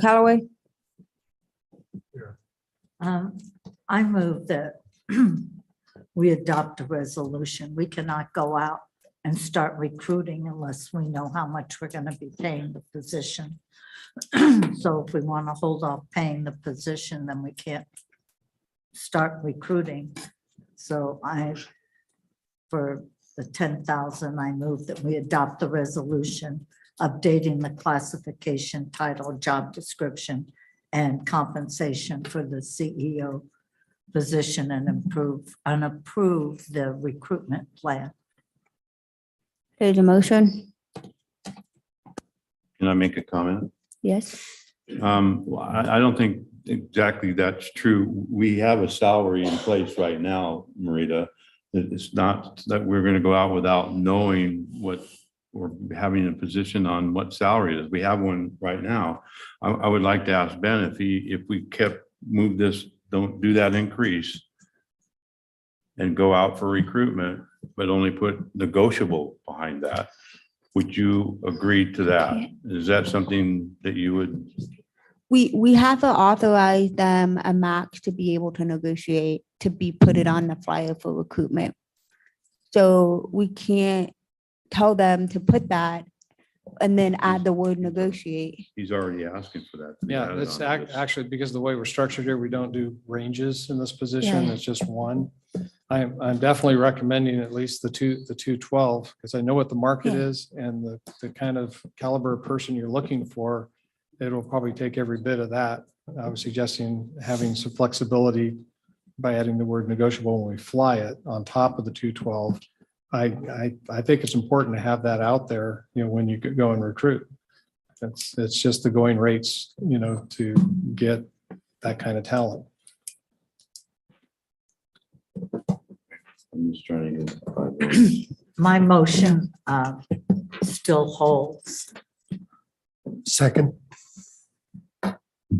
Callaway, I move that we adopt a resolution. We cannot go out and start recruiting unless we know how much we're gonna be paying the position. So if we want to hold off paying the position, then we can't start recruiting. So for the 10,000, I move that we adopt the resolution updating the classification, title, job description, and compensation for the CEO position and approve the recruitment plan. there's a motion. Can I make a comment? Yes. Well, I don't think exactly that's true. We have a salary in place right now, Marita. It's not that we're going to go out without knowing what, or having a position on what salary it is. We have one right now. I would like to ask Ben if we move this, don't do that increase and go out for recruitment, but only put negotiable behind that. Would you agree to that? Is that something that you would? We have to authorize them a max to be able to negotiate, to be put it on the flyer for recruitment. So we can't tell them to put that and then add the word negotiate. He's already asking for that. to be Yeah, added it's on this. actually because the way we're structured here, we don't do ranges in this position. Yeah. It's just one. I'm definitely recommending at least the 212 because I know what the market Yeah. is and the kind of caliber of person you're looking for. It'll probably take every bit of that. I was suggesting having some flexibility by adding the word negotiable when we fly it on top of the 212. I think it's important to have that out there, you know, when you could go and recruit. It's just the going rates, you know, to get that kind of talent. I'm just trying to get. My motion still holds. Second,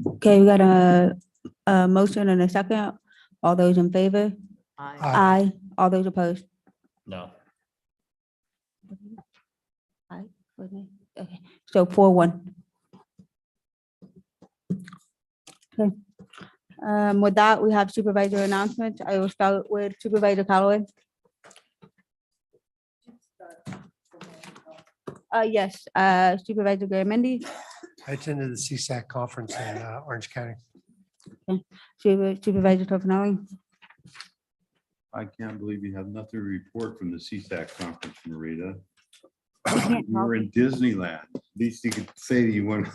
Okay, we got a motion and a second. All those in favor? Aye. Aye. All those opposed? No. Aye. Okay, so 4-1. Okay. With that, we have supervisor announcements. I will start with Supervisor Callaway. Yes, Supervisor Garamendi, I attended the CSAC conference in Orange County. Supervisor Toffenali. I can't believe you have nothing to report from the CSAC conference, Marita. can't You were in Disneyland. At least you could say you went.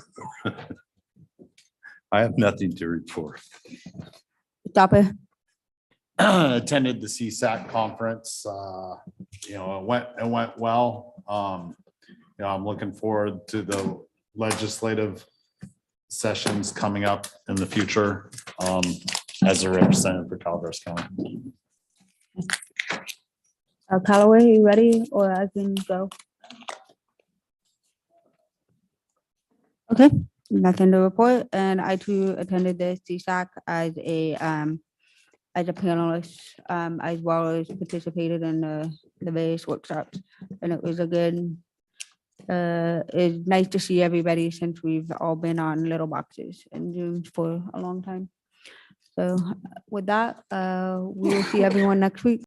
I have nothing to report. Stop it. Attended the CSAC conference. You know, it went well. You know, I'm looking forward to the legislative sessions coming up in the future as a representative for Calaveras County. Callaway, you ready or I can go? Okay, nothing to report. And I too attended the CSAC as a panelist, as well as participated in the various workshops. And it was a good, it's nice to see everybody since we've all been on little boxes and Zooms for a long time. So with that, we will see everyone next week.